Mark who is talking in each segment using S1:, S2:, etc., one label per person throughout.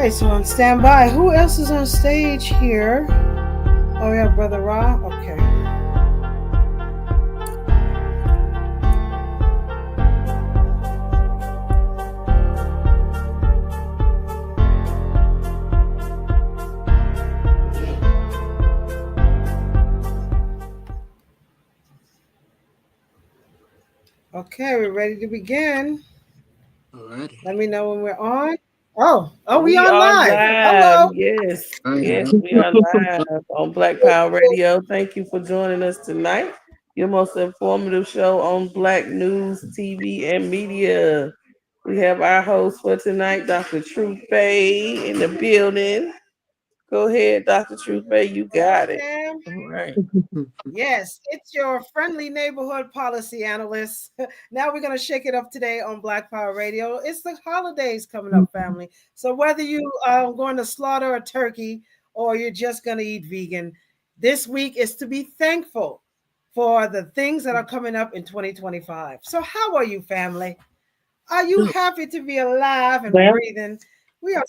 S1: right, so on standby. Who else is on stage here? Oh, yeah, Brother Ra. Okay. Okay, we're ready to begin.
S2: All right.
S1: Let me know when we're on. Oh, we
S3: We
S1: on
S3: are
S1: live.
S3: live.
S1: Hello.
S3: Yes.
S2: All right.
S3: Yes, we are live on Black Power Radio. Thank you for joining us tonight. Your most informative show on Black News, TV, and media. We have our host for tonight, Dr. Truth Bay, in the building. Go ahead, Dr. Truth Bay. You got it.
S1: Sam.
S3: All right.
S1: Yes, it's your friendly neighborhood policy analyst. Now we're going to shake it up today on Black Power Radio. It's the holidays coming up, family. So whether you are going to slaughter a turkey or you're just going to eat vegan, this week is to be thankful for the things that are coming up in 2025. So how are you, family? Are you happy to be alive and
S4: Well,
S1: breathing? We are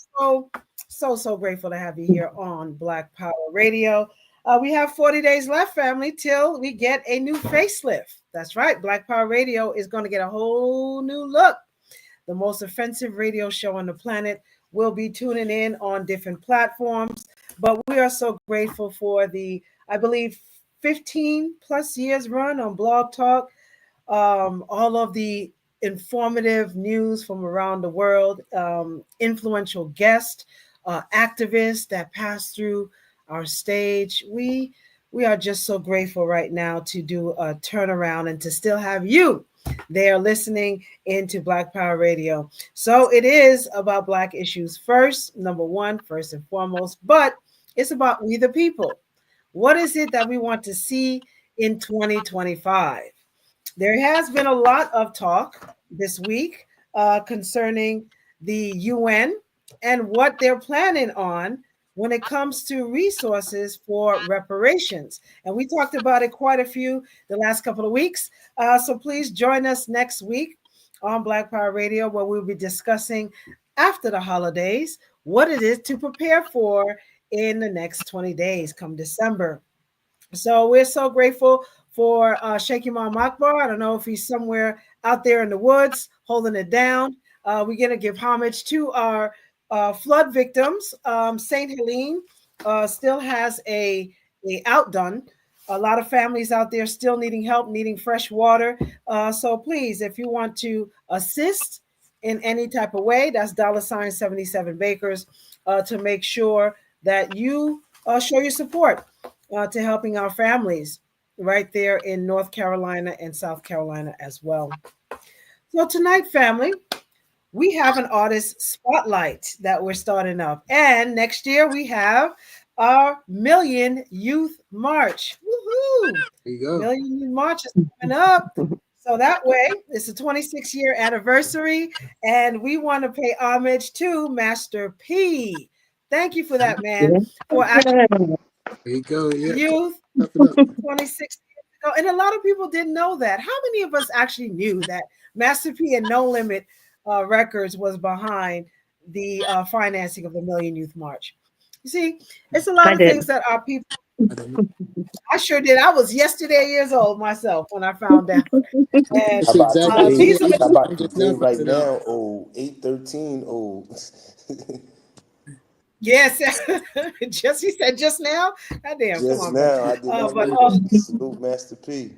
S1: so grateful to have you here on Black Power Radio. We have 40 days left, family, till we get a new facelift. That's right. Black Power Radio is going to get a whole new look. The most offensive radio show on the planet will be tuning in on different platforms. But we are so grateful for the, I believe, 15 plus years run on Blog Talk. All of the informative news from around the world, influential guests, activists that pass through our stage. We are just so grateful right now to do a turnaround and to still have you there listening into Black Power Radio. So it is about Black issues first, number one, first and foremost, but it's about we the people. What is it that we want to see in 2025? There has been a lot of talk this week concerning the UN and what they're planning on when it comes to resources for reparations. And we talked about it quite a few the last couple of weeks. So please join us next week on Black Power Radio, where we'll be discussing after the holidays what it is to prepare for in the next 20 days come December. So we're so grateful for Sheikh Imam Akbar. I don't know if he's somewhere out there in the woods holding it down. We're going to give homage to our flood victims. St. Helene still has a outdone. A lot of families out there still needing help, needing fresh water. So please, if you want to assist in any type of way, that's $77 Bakers to make sure that you show your support to helping our families right there in North Carolina and South Carolina as well. So tonight, family, we have an artist spotlight that we're starting up. And next year we have our Million Youth March. Woohoo!
S2: There you go.
S1: Million Youth March is coming up. So that way, it's a 26-year anniversary, and we want to pay homage to Master P. Thank you for that, man, for actually
S2: There you go. Yeah.
S1: youth
S2: Clap it up.
S1: 26 years ago. And a lot of people didn't know that. How many of us actually knew that Master P and No Limit Records was behind the financing of the Million Youth March? You see, it's a lot
S4: I
S1: of
S4: did.
S1: things that our people,
S2: I don't know.
S1: I sure did. I was yesterday years old myself when I found out. And
S2: That's
S5: I'm about to
S2: exactly
S1: these
S5: day.
S1: are the
S5: I'm
S2: I'm
S5: about to
S2: just
S5: day
S2: now
S5: right
S2: finding out.
S5: now. Oh, 8:13. Oh,
S1: yes. Just he said just now. God damn, come
S5: just
S1: on, bro.
S5: now I did not
S1: But
S5: know that. Salute Master P.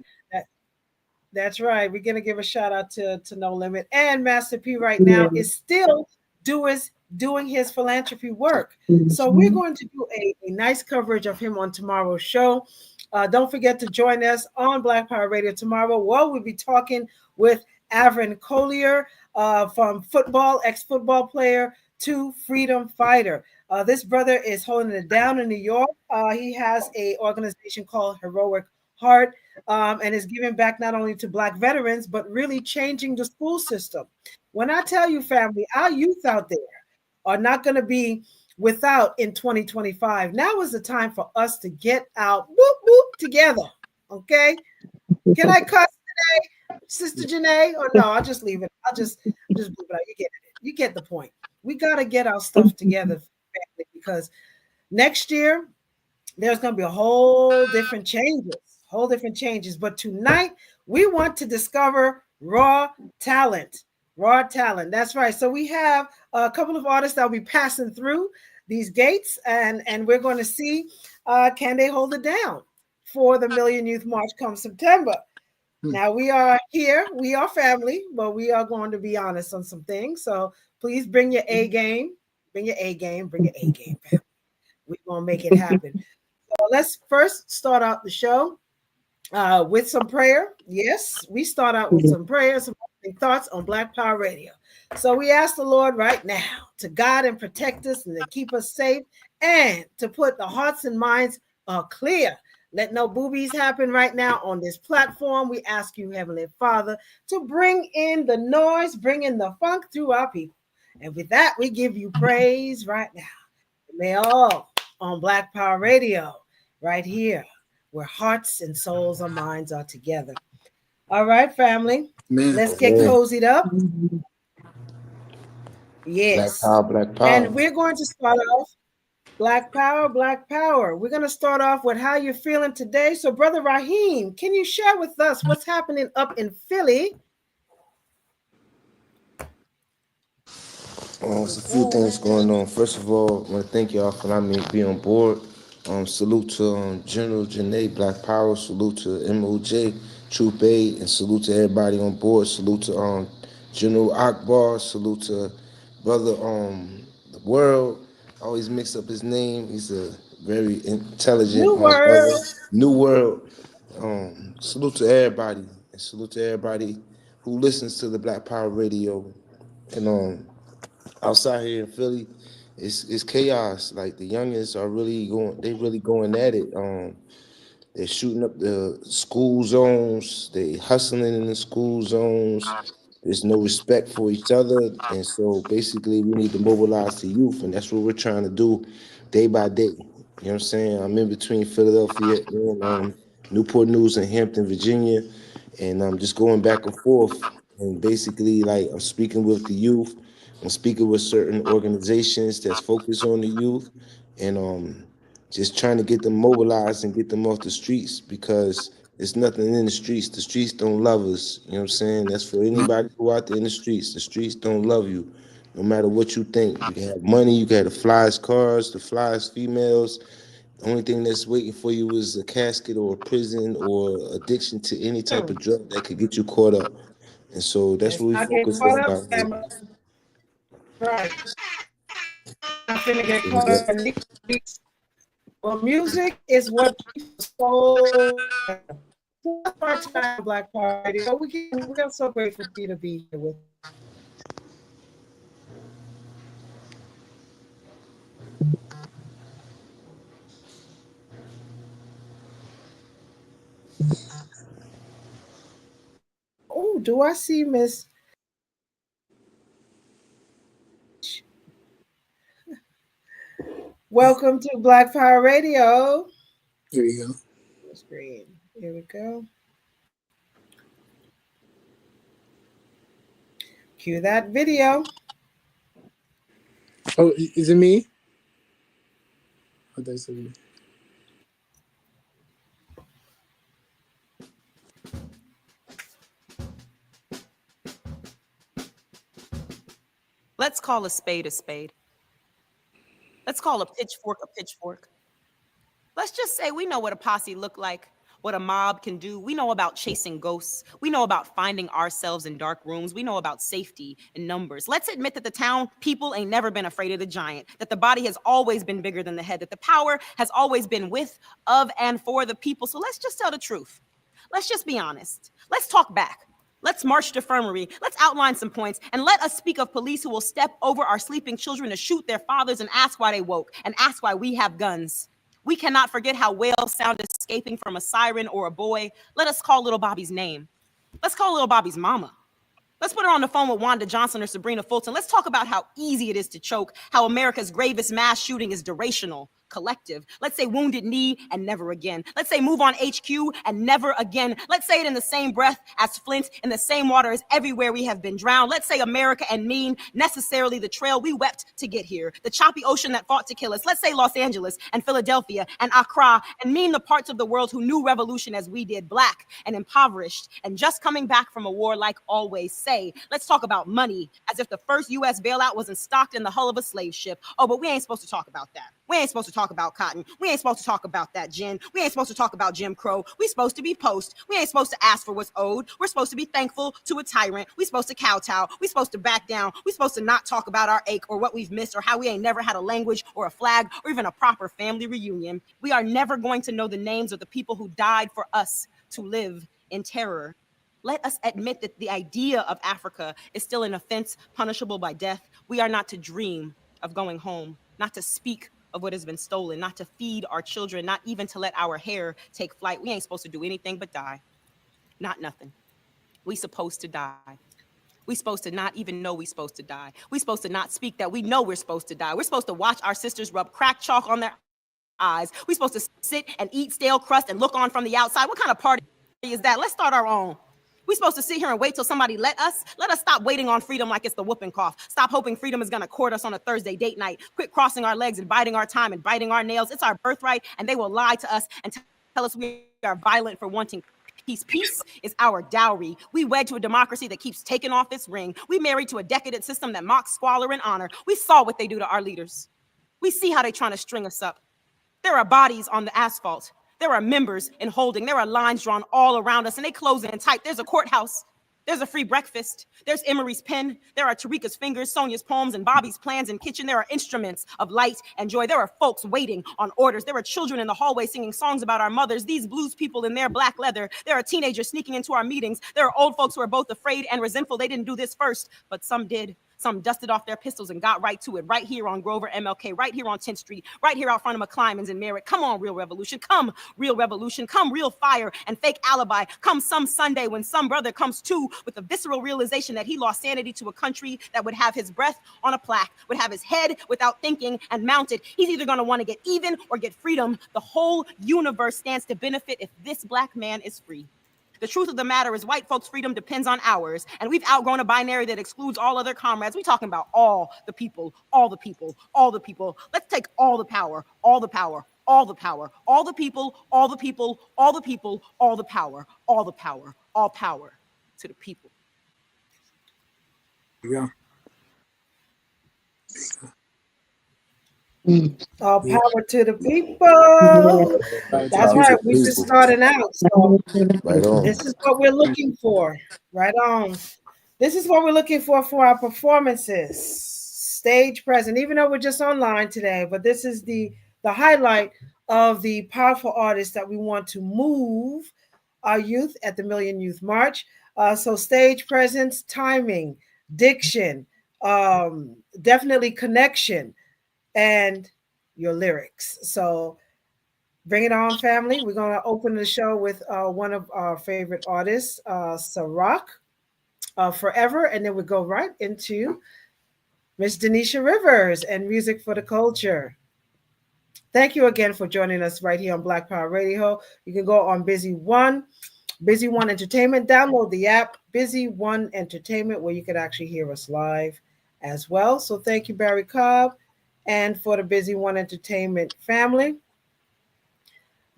S1: that's right. We're gonna give a shout out to No Limit, and Master P right now is still doing his philanthropy work. So we're going to do a nice coverage of him on tomorrow's show. Don't forget to join us on Black Power Radio tomorrow. Well, we'll be talking with Avron Collier from football, ex-football player to freedom fighter. This brother is holding it down in New York. He has a organization called Heroic Heart, and is giving back not only to Black veterans, but really changing the school system. When I tell you, family, our youth out there are not going to be without in 2025. Now is the time for us to get out together. Okay? Can I cuss today, Sister Janae? Or no, I'll just leave it. I'll just leave it out. You get you get the point. We got to get our stuff together, family, because next year there's going to be whole different changes. But tonight we want to discover raw talent. That's right. So we have a couple of artists that will be passing through these gates, and we're going to see can they hold it down for the Million Youth March come September. Now we are here, we are family, but we are going to be honest on some things. So please bring your A game, bring your A game, family. We're going to make it happen. So let's first start out the show with some prayer. Yes, we start out with some prayers, some thoughts on Black Power Radio. So we ask the Lord right now to guide and protect us and to keep us safe and to put the hearts and minds clear. Let no boobies happen right now on this platform. We ask you, Heavenly Father, to bring in the noise, bring in the funk through our people. And with that, we give you praise right now. May all on Black Power Radio, right here, where hearts and souls and minds are together. All right, family.
S2: Man.
S1: Let's get cozied up. Yes.
S5: Black Power.
S1: And we're going to start off Black Power. We're going to start off with how you're feeling today. So, Brother Raheem, can you share with us what's happening up in Philly?
S5: There's a few things going on. First of all, I want to thank y'all for letting me be on board. Salute to General Janae, Black Power. Salute to MOJ, Troop 8, and salute to everybody on board. Salute to General Akbar. Salute to Brother the World. I always mix up his name. He's a very intelligent brother. New World. Salute to everybody, and salute to everybody who listens to the Black Power Radio. And outside here in Philly, it's chaos. Like the youngins are really going at it. They're shooting up the school zones. They hustling in the school zones. There's no respect for each other. And so basically we need to mobilize the youth, and that's what we're trying to do day by day. You know what I'm saying? I'm in between Philadelphia and Newport News and Hampton, Virginia, and I'm just going back and forth. And basically, like, I'm speaking with the youth. I'm speaking with certain organizations that's focused on the youth, and just trying to get them mobilized and get them off the streets, because there's nothing in the streets. The streets don't love us. You know what I'm saying? That's for anybody who out there in the streets. The streets don't love you, no matter what you think. You can have money, you can have the flyest cars, the flyest females. The only thing that's waiting for you is a casket or a prison or addiction to any type of drug that could get you caught up. And so that's what we focus on about here.
S1: Right. I'm finna get caught up in these. Well, music is what people Black Power Radio. We're so grateful for you to be here with us. Oh, do I see Miss? Welcome to Black Power Radio.
S2: Here you go.
S1: Screen. Here we go. Cue that video.
S2: Oh, is it me? Oh, that's me.
S4: Let's call a spade a spade. Let's call a pitchfork a pitchfork. Let's just say we know what a posse look like, what a mob can do. We know about chasing ghosts. We know about finding ourselves in dark rooms. We know about safety and numbers. Let's admit that the town people ain't never been afraid of the giant, that the body has always been bigger than the head, that the power has always been with, of, and for the people. So let's just tell the truth. Let's just be honest. Let's talk back. Let's march to infirmary. Let's outline some points, and let us speak of police who will step over our sleeping children to shoot their fathers and ask why they woke and ask why we have guns. We cannot forget how whales sound escaping from a siren or a boy. Let us call little Bobby's name. Let's call little Bobby's mama. Let's put her on the phone with Wanda Johnson or Sabrina Fulton. Let's talk about how easy it is to choke, how America's gravest mass shooting is durational. collective. Let's say Wounded Knee and never again. Let's say Move on HQ and never again. Let's say it in the same breath as Flint, in the same water as everywhere we have been drowned. Let's say America and mean necessarily the trail we wept to get here, the choppy ocean that fought to kill us. Let's say Los Angeles and Philadelphia and Accra, and mean the parts of the world who knew revolution as we did, black and impoverished and just coming back from a war like always. Say, let's talk about money as if the first U.S. bailout wasn't stocked in the hull of a slave ship. Oh, but we ain't supposed to talk about that. We ain't supposed to talk about cotton. We ain't supposed to talk about that gin. We ain't supposed to talk about Jim Crow. We supposed to be post. We ain't supposed to ask for what's owed. We're supposed to be thankful to a tyrant. We supposed to kowtow. We supposed to back down. We supposed to not talk about our ache or what we've missed or how we ain't never had a language or a flag or even a proper family reunion. We are never going to know the names of the people who died for us to live in terror. Let us admit that the idea of Africa is still an offense punishable by death. We are not to dream of going home, not to speak of what has been stolen, not to feed our children, not even to let our hair take flight. We ain't supposed to do anything but die. Not nothing. We supposed to die. We supposed to not even know we supposed to die. We supposed to not speak that we know we're supposed to die. We're supposed to watch our sisters rub crack chalk on their eyes. We're supposed to sit and eat stale crust and look on from the outside. What kind of party is that? Let's start our own. We're supposed to sit here and wait till somebody let us stop waiting on freedom like it's the whooping cough. Stop hoping freedom is going to court us on a Thursday date night. Quit crossing our legs and biding our time and biting our nails. It's our birthright, and they will lie to us and tell us we are violent for wanting peace. Peace is our dowry. We wed to a democracy that keeps taking off its ring. We married to a decadent system that mocks squalor and honor. We saw what they do to our leaders. We see how they're trying to string us up. There are bodies on the asphalt. There are members in holding. There are lines drawn all around us, and they close in tight. There's a courthouse. There's a free breakfast. There's Emery's pen. There are Tarika's fingers, Sonia's poems, and Bobby's plans in kitchen. There are instruments of light and joy. There are folks waiting on orders. There are children in the hallway singing songs about our mothers. These blues people in their black leather. There are teenagers sneaking into our meetings. There are old folks who are both afraid and resentful. They didn't do this first, but some did. Some dusted off their pistols and got right to it, right here on Grover MLK, right here on 10th Street, right here out front of McClymonds and Merritt. Come on, real revolution. Come, real revolution. Come, real fire and fake alibi. Come some Sunday when some brother comes to with a visceral realization that he lost sanity to a country that would have his breath on a plaque, would have his head without thinking and mounted. He's either going to want to get even or get freedom. The whole universe stands to benefit if this black man is free. The truth of the matter is white folks' freedom depends on ours, and we've outgrown a binary that excludes all other comrades. We're talking about all the people, all the people, all the people. Let's take all the power, all the power, all the power, all the people, all the people, all the people, all the power, all the power, all power to the people.
S2: Yeah.
S1: All power to the people. That's right. We just starting out. So
S5: Right on.
S1: this is what we're looking for. Right on. This is what we're looking for our performances. Stage present, even though we're just online today, but this is the highlight of the powerful artists that we want to move our youth at the Million Youth March. So stage presence, timing, diction, definitely connection, and your lyrics. So bring it on, family. We're going to open the show with one of our favorite artists, Ciroc, Forever, and then we go right into Miss Denisha Rivers and Music for the Culture. Thank you again for joining us right here on Black Power Radio. You can go on Busy One Entertainment. Download the app, Busy One Entertainment, where you can actually hear us live as well. So thank you, Barry Cobb, and for the Busy One Entertainment family.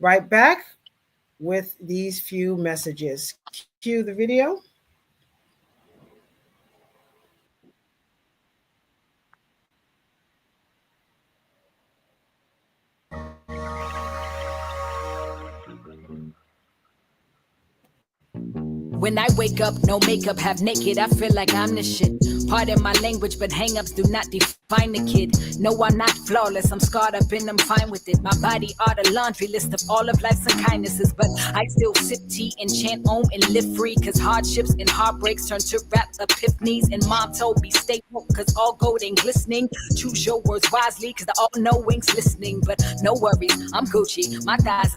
S1: Right back with these few messages. Cue the video.
S6: When I wake up, no makeup, half naked, I feel like I'm the shit. Pardon my language, but hang-ups do not define the kid. No, I'm not flawless, I'm scarred up and I'm fine with it. My body are the laundry list of all of life's unkindnesses, but I still sip tea and chant om and live free, cause hardships and heartbreaks turn to rap epiphanies. And mom told me stay woke, cause all gold ain't glistening. Choose your words wisely, cause the all-knowing's listening. But no worries, I'm Gucci, my thighs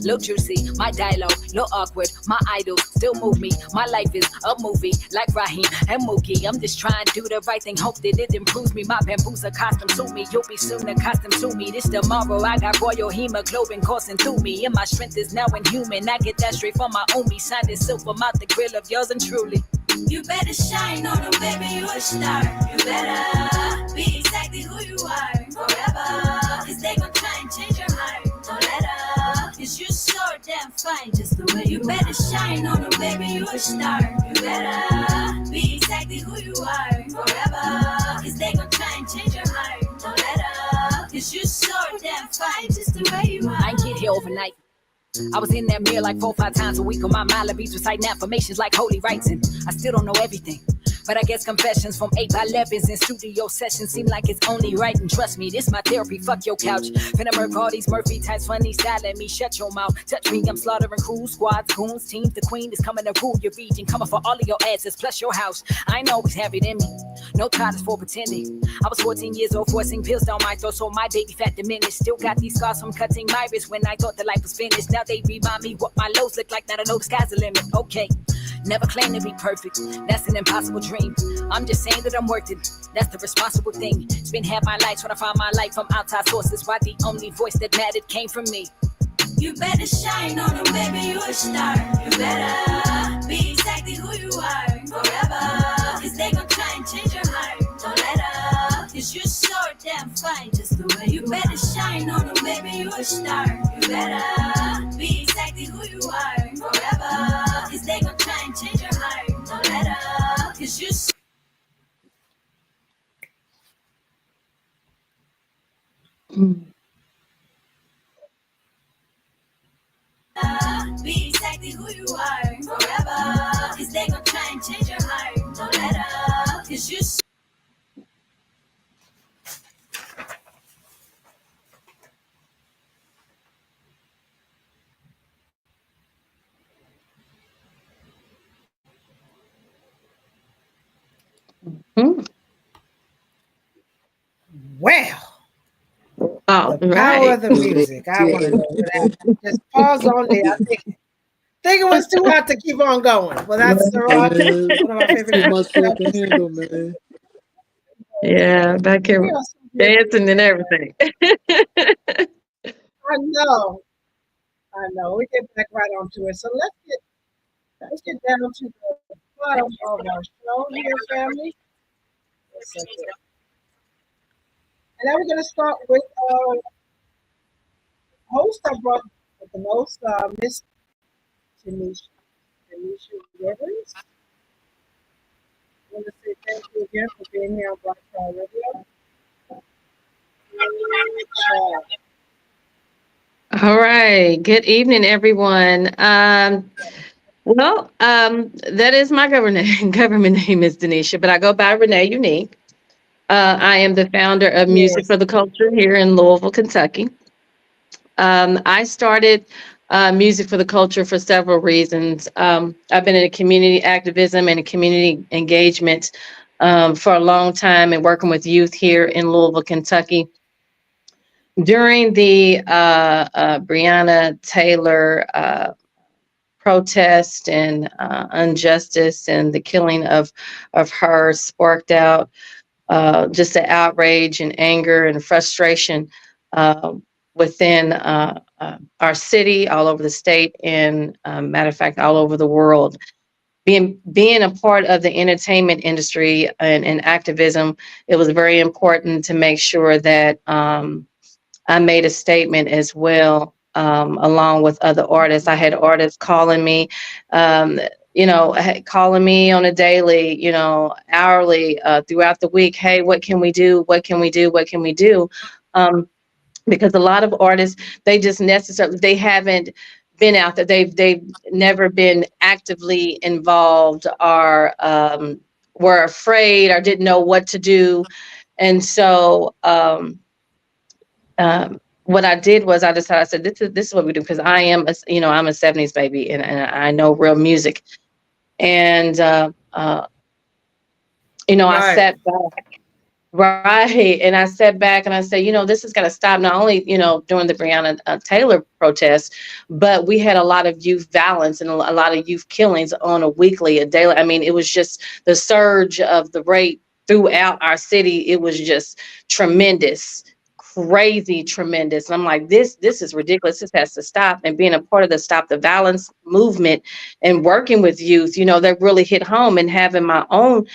S6: Little juicy, my dialogue, little awkward, my idols still move me. My life is a movie, like Raheem and Mookie. I'm just trying to do the right thing, hope that it improves me. My bamboos accustomed to me, you'll be soon accustomed to me. This tomorrow, I got royal hemoglobin coursing through me, and my strength is now inhuman. I get that straight from my Omi, signed in silver, mouth the grill of yours and truly. You better shine on them, baby, you a star. You better be exactly who you are forever, cause they gon' try and change your heart. Don't let up, cause you're so damn fine just the way you better shine on them, baby, you a star. You better be exactly who you are forever, cause they gon' try and change your heart. Don't let up, cause you're so damn fine just the way you are. I ain't get here overnight. I was in that mirror like 4 or 5 times a week on my Malabis reciting affirmations like holy rites, and I still don't know everything. But I guess confessions from 8x11s and studio sessions seem like it's only right. And trust me, this my therapy. Fuck your couch. Finna murk all these Murphy types, funny style at me. Shut your mouth. Touch me, I'm slaughtering crews, squads, goons, teams. The queen is coming to rule your region, coming for all of your asses plus your house. I ain't always have it in me. No titles for pretending. I was 14 years old, forcing pills down my throat, so my baby fat diminished. Still got these scars from cutting my wrist when I thought the life was finished. Now they remind me what my lows look like. Now I know the sky's the limit. Okay. Never claim to be perfect, that's an impossible dream. I'm just saying that I'm working, that's the responsible thing. It's been half my life trying to find my life from outside sources. Why the only voice that mattered came from me. You better shine on them, baby, you a star. You better be exactly who you are forever, cause they gon' try and change your heart. Don't let up, cause you're so damn fine just the way you better shine on them, baby, you a star. You better be exactly who you are forever, cause they gon' try and change your heart. Don't let up, cause you're so be exactly who you are forever, cause they gon' try and change your heart. Don't let up, cause you're so
S1: Well,
S7: All
S1: the power of
S7: right.
S1: the music. I want to know that. Just pause on there. I think it was too hot to keep on going. Well, that's
S2: Man,
S1: one of my favorite
S2: too much for it to
S1: artists.
S2: handle, man.
S7: Yeah, back here
S1: We are so good.
S7: dancing and everything.
S1: I know. We get back right onto it. So let's get down to the bottom of our show here, family. And then we're going to start with host I brought with the most, Miss Tanisha Rivers. I want to say thank you again for being here on Black Power Radio.
S7: All right. Good evening, everyone. That is my government name is Denisha, but I go by Renee Unique. I am the founder of Music
S1: Yes.
S7: for the Culture here in Louisville, Kentucky. I started Music for the Culture for several reasons. I've been in community activism and community engagement for a long time and working with youth here in Louisville, Kentucky. During the Breonna Taylor protest and injustice and the killing of her sparked out just the outrage and anger and frustration within our city, all over the state, and matter of fact, all over the world. Being a part of the entertainment industry and activism, it was very important to make sure that I made a statement as well, along with other artists. I had artists calling me, calling me on a daily, hourly, throughout the week. Hey, what can we do? What can we do? What can we do? Because a lot of artists, they haven't been out there. They've never been actively involved, or were afraid, or didn't know what to do. And so what I did was I decided, I said, this is what we do, because I'm a 70s baby, and I know real music. And I
S1: Right.
S7: sat back Right. And I sat back and I said, this has got to stop. Not only, during the Breonna Taylor protest, but we had a lot of youth violence and a lot of youth killings on a daily. I mean, it was just the surge of the rate throughout our city. It was just tremendous, crazy, tremendous. And I'm like, this is ridiculous. This has to stop. And being a part of the Stop the Violence movement and working with youth, that really hit home. And having my own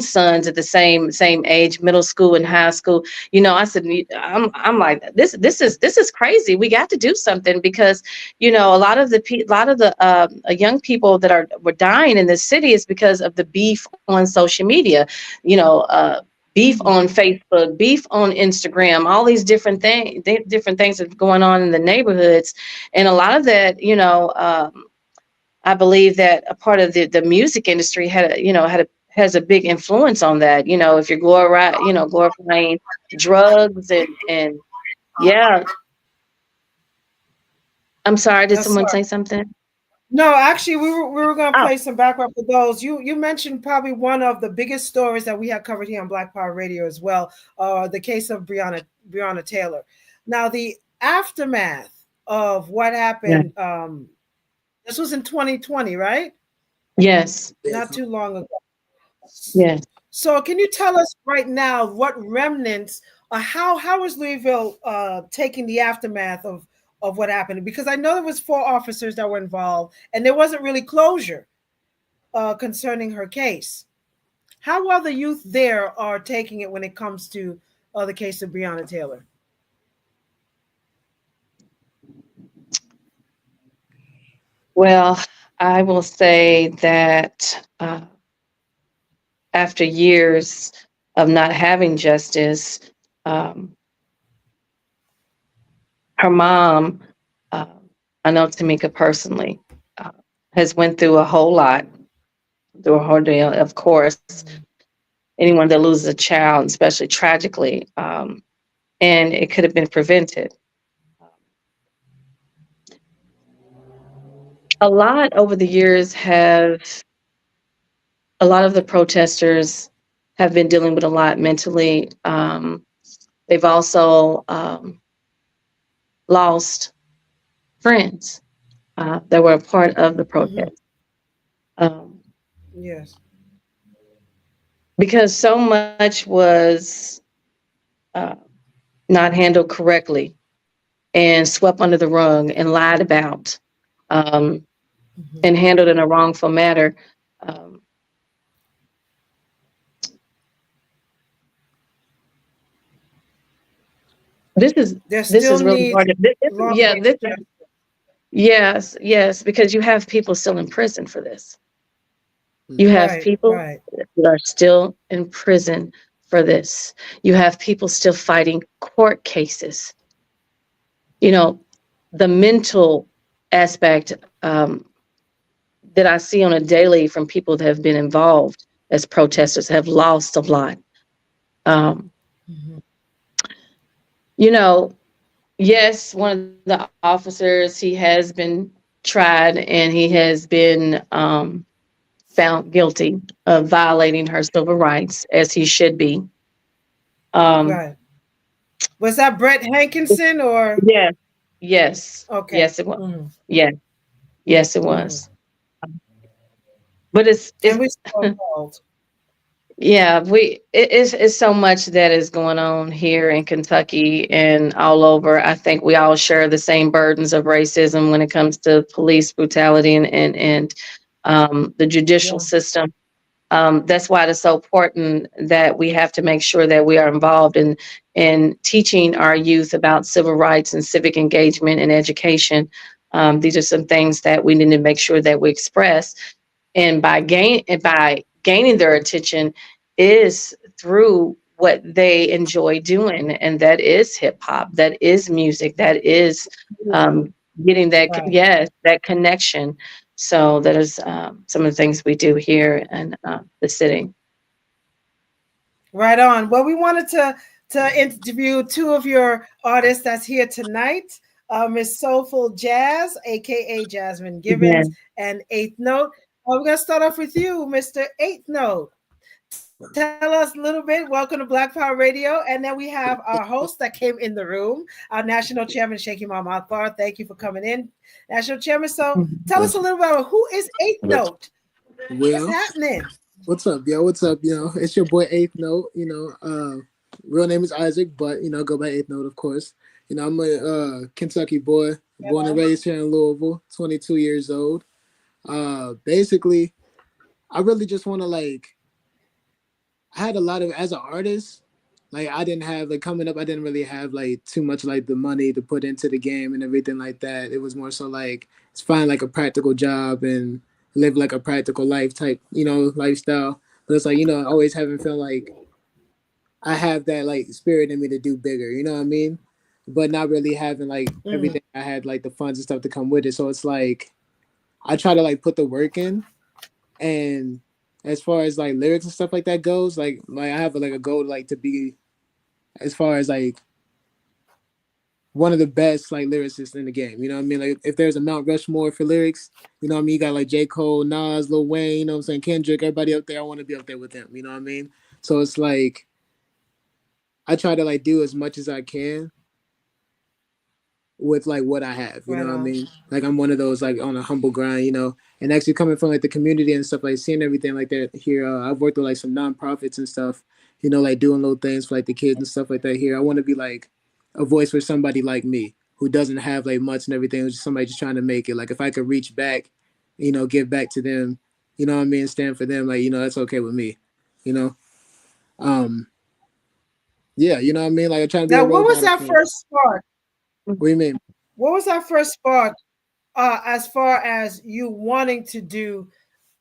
S7: sons at the same age, middle school and high school, I said, I'm like, this is crazy. We got to do something, because, a lot of the young people that were dying in this city is because of the beef on social media, beef on Facebook, beef on Instagram, all these different things that are going on in the neighborhoods. And a lot of that, I believe that a part of the music industry has a big influence on that. If you're glorifying drugs and yeah. I'm sorry, did someone say something?
S1: No, actually, we were going to play some background for those. You mentioned probably one of the biggest stories that we have covered here on Black Power Radio as well, the case of Breonna Taylor. Now, the aftermath of what happened, this was in 2020, right?
S7: Yes.
S1: Not too long ago.
S7: Yes.
S1: So can you tell us right now what remnants, how is Louisville taking the aftermath of what happened? Because I know there was 4 officers that were involved and there wasn't really closure concerning her case. How well the youth there are taking it when it comes to the case of Breonna Taylor?
S7: Well, I will say that after years of not having justice, her mom, I know Tamika personally, has went through a whole lot, through a whole deal. Of course, anyone that loses a child, especially tragically, and it could have been prevented. A lot over the years a lot of the protesters have been dealing with a lot mentally. They've also lost friends that were a part of the protest.
S1: Yes.
S7: Because so much was not handled correctly and swept under the rug and lied about and handled in a wrongful manner. This is really hard. Yes, because you have people still in prison for this. You have people that are still in prison for this. You have people still fighting court cases. The mental aspect that I see on a daily from people that have been involved as protesters have lost a lot. Yes, one of the officers, he has been tried and he has been found guilty of violating her civil rights, as he should be.
S1: Right. Was that Brett Hankinson or?
S7: Yes.
S1: Okay.
S7: Yes, it was. Yes, it was. But it's it's so much that is going on here in Kentucky and all over. I think we all share the same burdens of racism when it comes to police brutality and the judicial system. That's why it's so important that we have to make sure that we are involved in teaching our youth about civil rights and civic engagement and education. These are some things that we need to make sure that we express. And by gaining their attention is through what they enjoy doing, and that is hip hop, that is music, that is getting that that connection. So that is some of the things we do here in the city.
S1: Right on. Well, we wanted to interview 2 of your artists that's here tonight, Miss Soulful Jazz, aka Jasmine Gibbons, and Eighth Note. We're going to start off with you, Mr. Eighth Note. tell us a little bit. Welcome to Black Power Radio. And then we have our host that came in the room, our national chairman, Sheikh Imam Akbar. Thank you for coming in, national chairman. So tell us a little bit about who is Eighth Note. What's
S2: Well,
S1: happening?
S2: what's up, yo? What's up? It's your boy Eighth Note. Real name is Isaac, but go by Eighth Note, of course. I'm a Kentucky boy, born and raised here in Louisville, 22 years old. Basically, I really just want to I had a lot of, as an artist, I didn't have coming up, I didn't really have too much the money to put into the game and everything like that. It was more so it's find a practical job and live a practical life type, lifestyle. But it's always having felt I have that spirit in me to do bigger, you know what I mean? But not really having everything. I had the funds and stuff to come with it. So it's I try to put the work in, and as far as lyrics and stuff like that goes, I have a goal to be as far as one of the best lyricists in the game. You know what I mean? If there's a Mount Rushmore for lyrics, you know what I mean? You got J. Cole, Nas, Lil Wayne, you know what I'm saying, Kendrick, everybody up there. I want to be up there with them. You know what I mean? So it's I try to do as much as I can with what I have, you know what I mean? I'm one of those on a humble grind, and actually coming from the community and stuff, seeing everything that here. I've worked with some nonprofits and stuff, doing little things for the kids and stuff like that here. I want to be a voice for somebody like me who doesn't have much and everything. It's just somebody just trying to make it. If I could reach back, give back to them, you know what I mean? Stand for them, that's okay with me, you know? Yeah, you know what I mean? I'm trying to be
S1: Now, what was that first spark?
S2: What do you mean?
S1: What was that first spark as far as you wanting to do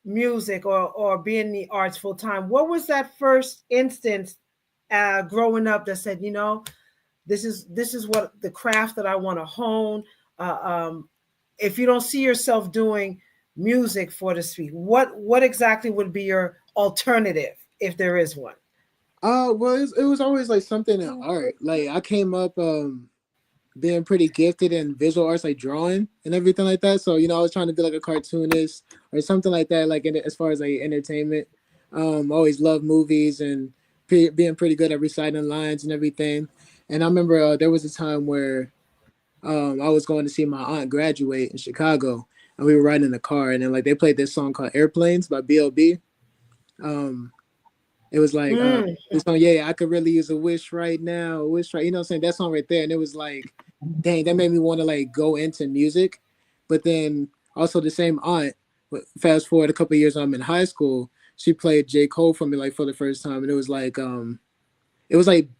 S1: music or be in the arts full time? What was that first instance growing up that said, this is what the craft that I want to hone? If you don't see yourself doing music for the street, what exactly would be your alternative if there is one?
S2: Well, it was always something in art. I came up being pretty gifted in visual arts, drawing and everything like that. So, I was trying to be a cartoonist or something like that, as far as entertainment. Always loved movies and being pretty good at reciting lines and everything. And I remember there was a time where I was going to see my aunt graduate in Chicago, and we were riding in the car, and then they played this song called Airplanes by B.O.B. It was this song, yeah, I could really use a wish right now, wish right, you know what I'm saying? That song right there. And it was dang, that made me want to go into music. But then also the same aunt, fast forward a couple of years when I'm in high school, she played J. Cole for me for the first time. And it was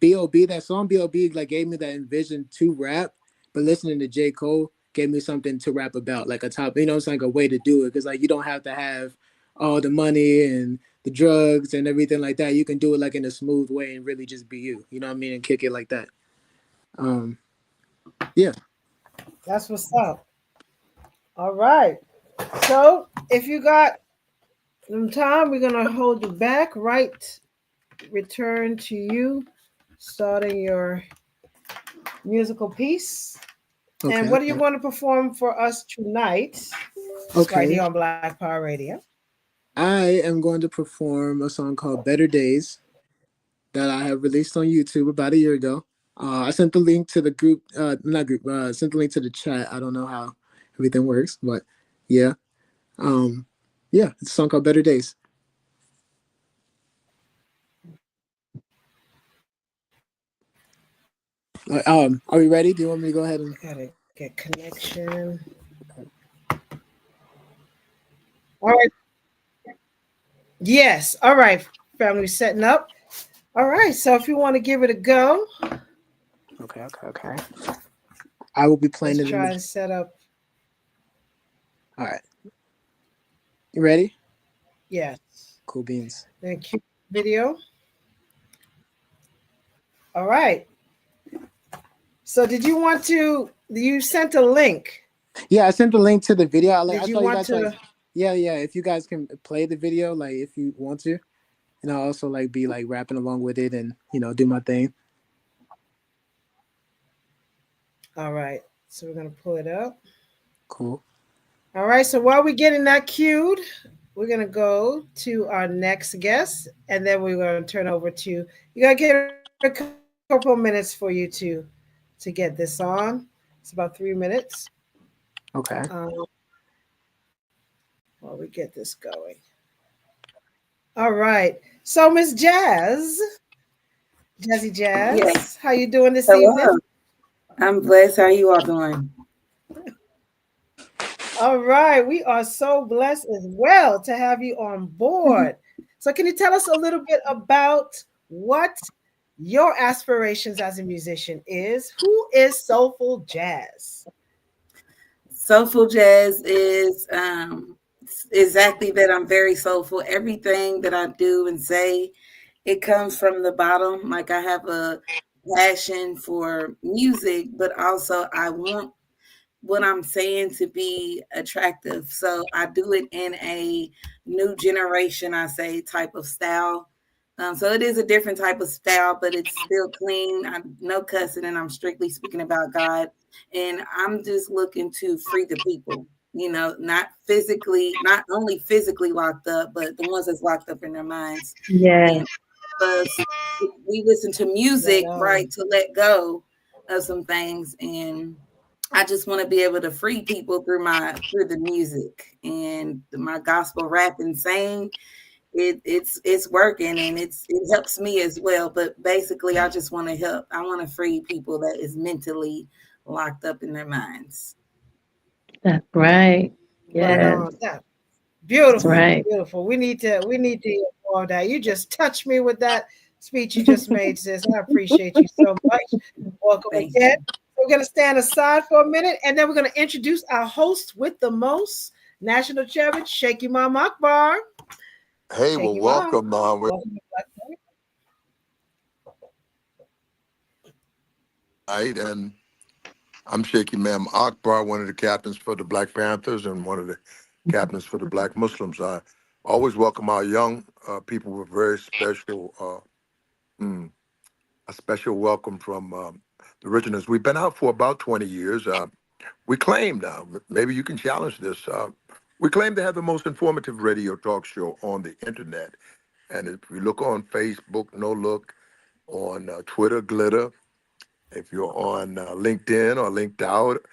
S2: B.O.B. That song B.O.B. gave me that envision to rap, but listening to J. Cole gave me something to rap about, a top, it's a way to do it. Cause you don't have to have all the money and the drugs and everything like that. You can do it in a smooth way and really just be you know what I mean? And kick it like that. Yeah.
S1: That's what's up. All right. So if you got some time, we're going to hold you back, right? Return to you, starting your musical piece. Okay. And what are you going to perform for us tonight?
S2: Okay.
S1: Right here on Black Power Radio.
S2: I am going to perform a song called Better Days that I have released on YouTube about a year ago. I sent the link to the group, sent the link to the chat. I don't know how everything works, but yeah. Yeah, it's a song called Better Days. Are we ready? Do you want me to go ahead and
S1: gotta get connection? All right. Yes. All right. Family setting up. All right. So if you want to give it a go.
S2: Okay. I will be playing
S1: Let's try to set up.
S2: All right. You ready?
S1: Yes.
S2: Cool beans.
S1: Thank you. Video. All right. So did you want to, you sent a link?
S2: Yeah, I sent the link to the video.
S1: Did you want to?
S2: Yeah. If you guys can play the video, if you want to, and I'll also be rapping along with it and, do my thing.
S1: All right. So we're going to pull it up.
S2: Cool.
S1: All right. So while we're getting that cued, we're gonna go to our next guest, and then we're gonna turn over to. You gotta give a couple minutes for you to get this on. It's about 3 minutes.
S2: Okay.
S1: While we get this going. All right. So, Miss Jazz, Jazzy
S8: Yeah.
S1: Jazz, how you doing this evening?
S8: Hello. I'm blessed. How you all doing?
S1: All right. We are so blessed as well to have you on board. So, can you tell us a little bit about what your aspirations as a musician is? Who is Soulful Jazz?
S8: Soulful jazz is exactly that. I'm very soulful. Everything that I do and say, it comes from the bottom. Like I have a passion for music, but also I want what I'm saying to be attractive. So I do it in a new generation, I say, type of style. So it is a different type of style, but it's still clean. I'm no cussing, and I'm strictly speaking about God. And I'm just looking to free the people, not physically, not only physically locked up, but the ones that's locked up in their minds.
S7: Yes.
S8: And us, we listen to music, right, to let go of some things. And I just want to be able to free people through the music and my gospel rap and saying it's working, and it helps me as well. But basically, I just want to help. I want to free people that is mentally locked up in their minds.
S7: That's right.
S1: Right
S7: Yes.
S1: on. Yeah.
S7: That's
S1: Beautiful,
S7: right.
S1: beautiful. We need to hear more of that. You just touched me with that speech you just made, sis. I appreciate you so much. Welcome
S8: Thank
S1: again.
S8: you.
S1: We're gonna stand aside for a minute, and then we're gonna introduce our host with the most, National Chairman Shaky Mom Akbar.
S9: Hey, well,
S1: Shaky Mom.
S9: welcome.
S1: Welcome to Black
S9: Night, and I'm Shaky Ma'am Akbar, one of the captains for the Black Panthers and one of the captains for the Black Muslims. I always welcome our young people with very special, a special welcome from the originals. We've been out for about 20 years. We claim now, maybe you can challenge this. We claim to have the most informative radio talk show on the internet. And if you look on Facebook, No Look, on Twitter, Glitter, if you're on LinkedIn or Linked Out,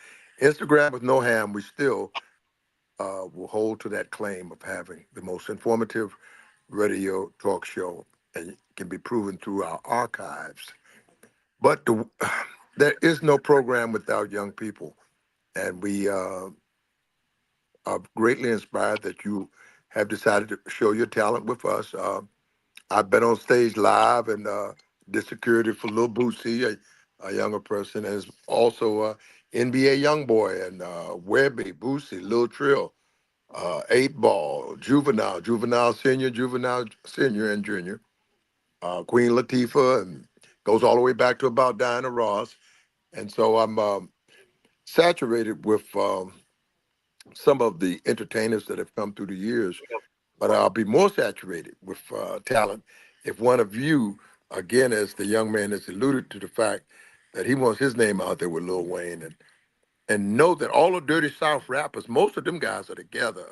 S9: Instagram with no ham, we still will hold to that claim of having the most informative radio talk show, and it can be proven through our archives. But there is no program without young people, and we are greatly inspired that you have decided to show your talent with us. I've been on stage live and did security for Lil Boosie, a younger person, and is also NBA young boy and Webby, Boosie, Lil Trill, Eight Ball, Juvenile Senior, Juvenile Senior and Junior, Queen Latifah, and goes all the way back to about Diana Ross. And so I'm saturated with some of the entertainers that have come through the years, but I'll be more saturated with talent if one of you, again, as the young man has alluded to the fact that he wants his name out there with Lil Wayne, and know that all the Dirty South rappers, most of them guys are together.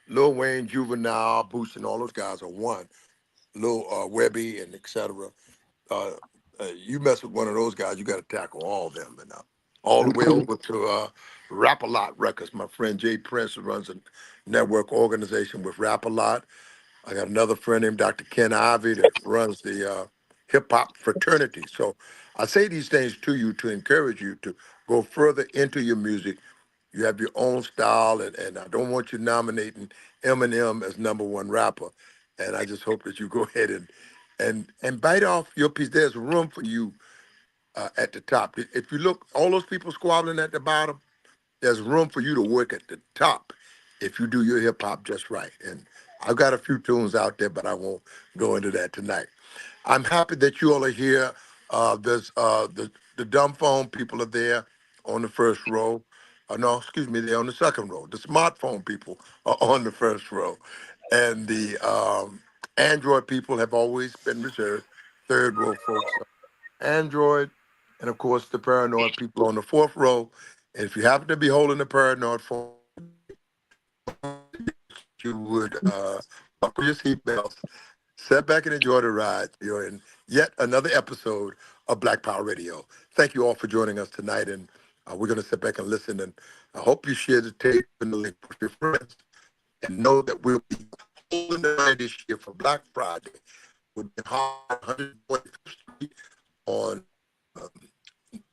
S9: Lil Wayne, Juvenile, Boost, and all those guys are one. Lil Webby and et cetera. Uh, you mess with one of those guys, you got to tackle all of them. And all the way over to Rap A Lot Records. My friend Jay Prince runs a network organization with Rap A Lot. I got another friend named Dr. Ken Ivey that runs the hip hop fraternity. So I say these things to you to encourage you to go further into your music. You have your own style, and I don't want you nominating Eminem as number one rapper. And I just hope that you go ahead and bite off your piece. There's room for you at the top. If you look, all those people squabbling at the bottom, there's room for you to work at the top if you do your hip hop just right. And I've got a few tunes out there, but I won't go into that tonight. I'm happy that you all are here. There's the dumb phone people are there on the first row. No, excuse me, they're on the second row. The smartphone people are on the first row. And the Android people have always been reserved. Third row folks, Android, and of course the paranoid people on the fourth row. And if you happen to be holding the paranoid phone, you would buckle your seatbelts, sit back and enjoy the ride. You're in yet another episode of Black Power Radio. Thank you all for joining us tonight, and we're going to sit back and listen. And I hope you share the tape and the link with your friends, and know that we'll be holding the night this year for Black Friday. We'll be on 145th Street on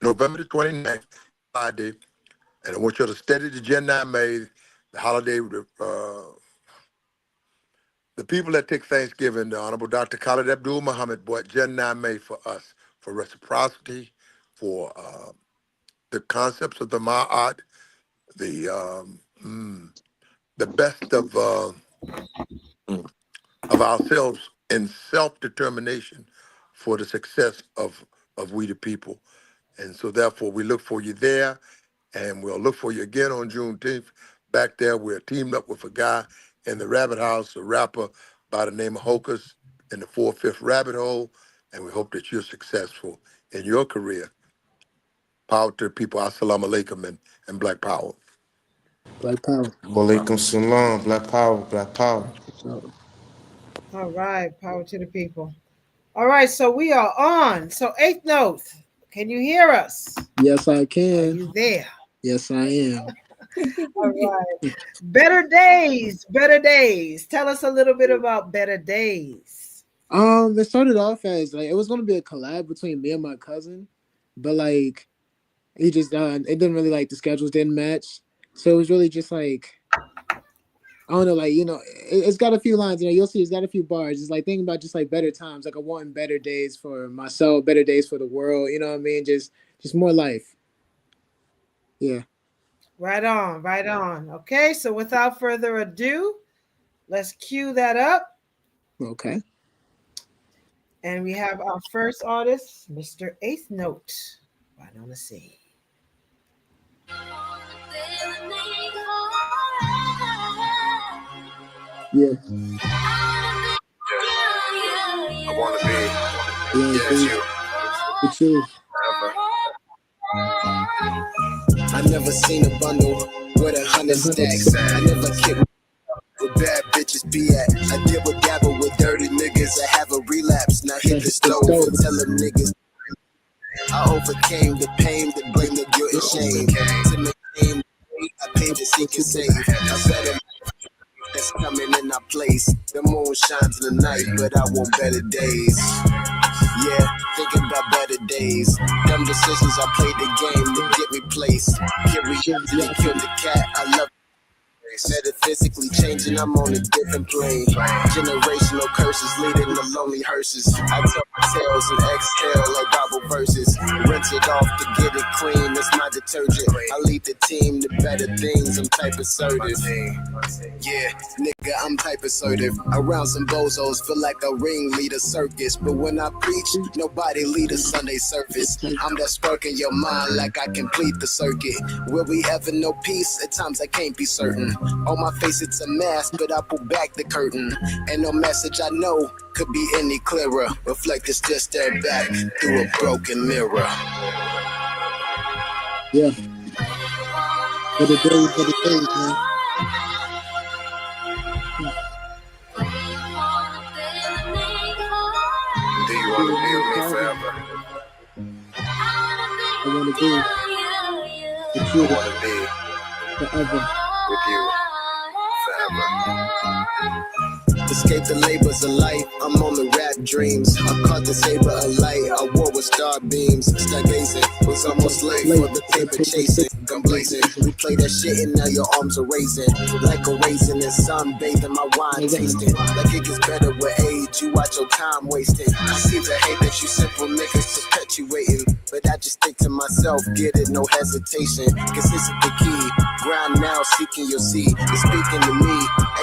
S9: November the 29th, Friday. And I want you to steady the Gen 9 May, the holiday, the people that take Thanksgiving, the Honorable Dr. Khalid Abdul Muhammad bought Gen 9 May for us, for reciprocity, for the concepts of the Ma'at, the best of ourselves in self-determination for the success of we the people. And so therefore we look for you there, and we'll look for you again on Juneteenth. Back there, we're teamed up with a guy in the Rabbit House, a rapper by the name of Hocus in the 4/5 Rabbit Hole, and we hope that you're successful in your career. Power to the people. Assalamu alaikum and Black Power.
S2: Black Power.
S5: Walaikum salam. Black Power. Black Power.
S1: All right, power to the people. All right, so we are on. So 8th Note, can you hear us?
S2: Yes, I
S1: Are
S2: can.
S1: you there?
S2: Yes, I am.
S1: All right. Better Days. Better Days. Tell us a little bit about Better Days.
S2: It started off as like it was gonna be a collab between me and my cousin, but like he just it didn't really like the schedules didn't match. So it was really just like I don't know, like it's got a few lines, you'll see it's got a few bars. It's like thinking about just like better times, like I want better days for myself, better days for the world, you know what I mean? Just more life. Yeah.
S1: Right on, right on. Okay, so without further ado, let's cue that up.
S2: Okay.
S1: And we have our first artist, Mr. 8th Note, right on the scene.
S2: Yeah.
S10: I want to be.
S2: Yeah,
S10: It's you.
S2: it's you.
S10: I never seen a bundle with 100 stacks. I never kicked where bad bitches be at. I dibble dabble with dirty niggas. I have a relapse. Now hit the stove and tell them niggas. I overcame the pain, the blame, the guilt and shame. To maintain, I paid to seek and save. I better that's coming in our place. The moon shines in the night, but I want better days. Yeah, thinking about better days. Dumb decisions, I played the game to get replaced. Curiosity killed the cat, I love metaphysically changing, I'm on a different plane. Generational curses leading to lonely hearses. I tell my tales and exhale like Bible verses. Rinse it off to get it clean, that's my detergent. I lead the team to better things, I'm type assertive. Yeah, nigga, I'm type assertive. Around some bozos, feel like a ringleader circus. But when I preach, nobody lead a Sunday service. I'm that spark in your mind like I complete the circuit. Will we ever know peace? At times I can't be certain. On my face it's a mask, but I pull back the curtain. And no message I know could be any clearer. Reflectors just stare back through a broken mirror.
S2: Yeah. For the days, man.
S10: Do you want to be with me forever?
S2: I want to be with you
S10: I want to be
S2: forever.
S10: with you forever. Escape the labors of life, I'm on the rap dreams. I caught the saber of light, I wore with star beams. Stargazing, was almost late for the paper chasing. Gun blazing, we play that shit and now your arms are raising. Like a raisin and sunbathing, my wine tasting. Like it gets better with age, you watch your time wasting. I see the hate that you simple niggas perpetuating. But I just think to myself, get it, no hesitation. Cause this is the key, grind now, seeking your seed. It's speaking to me,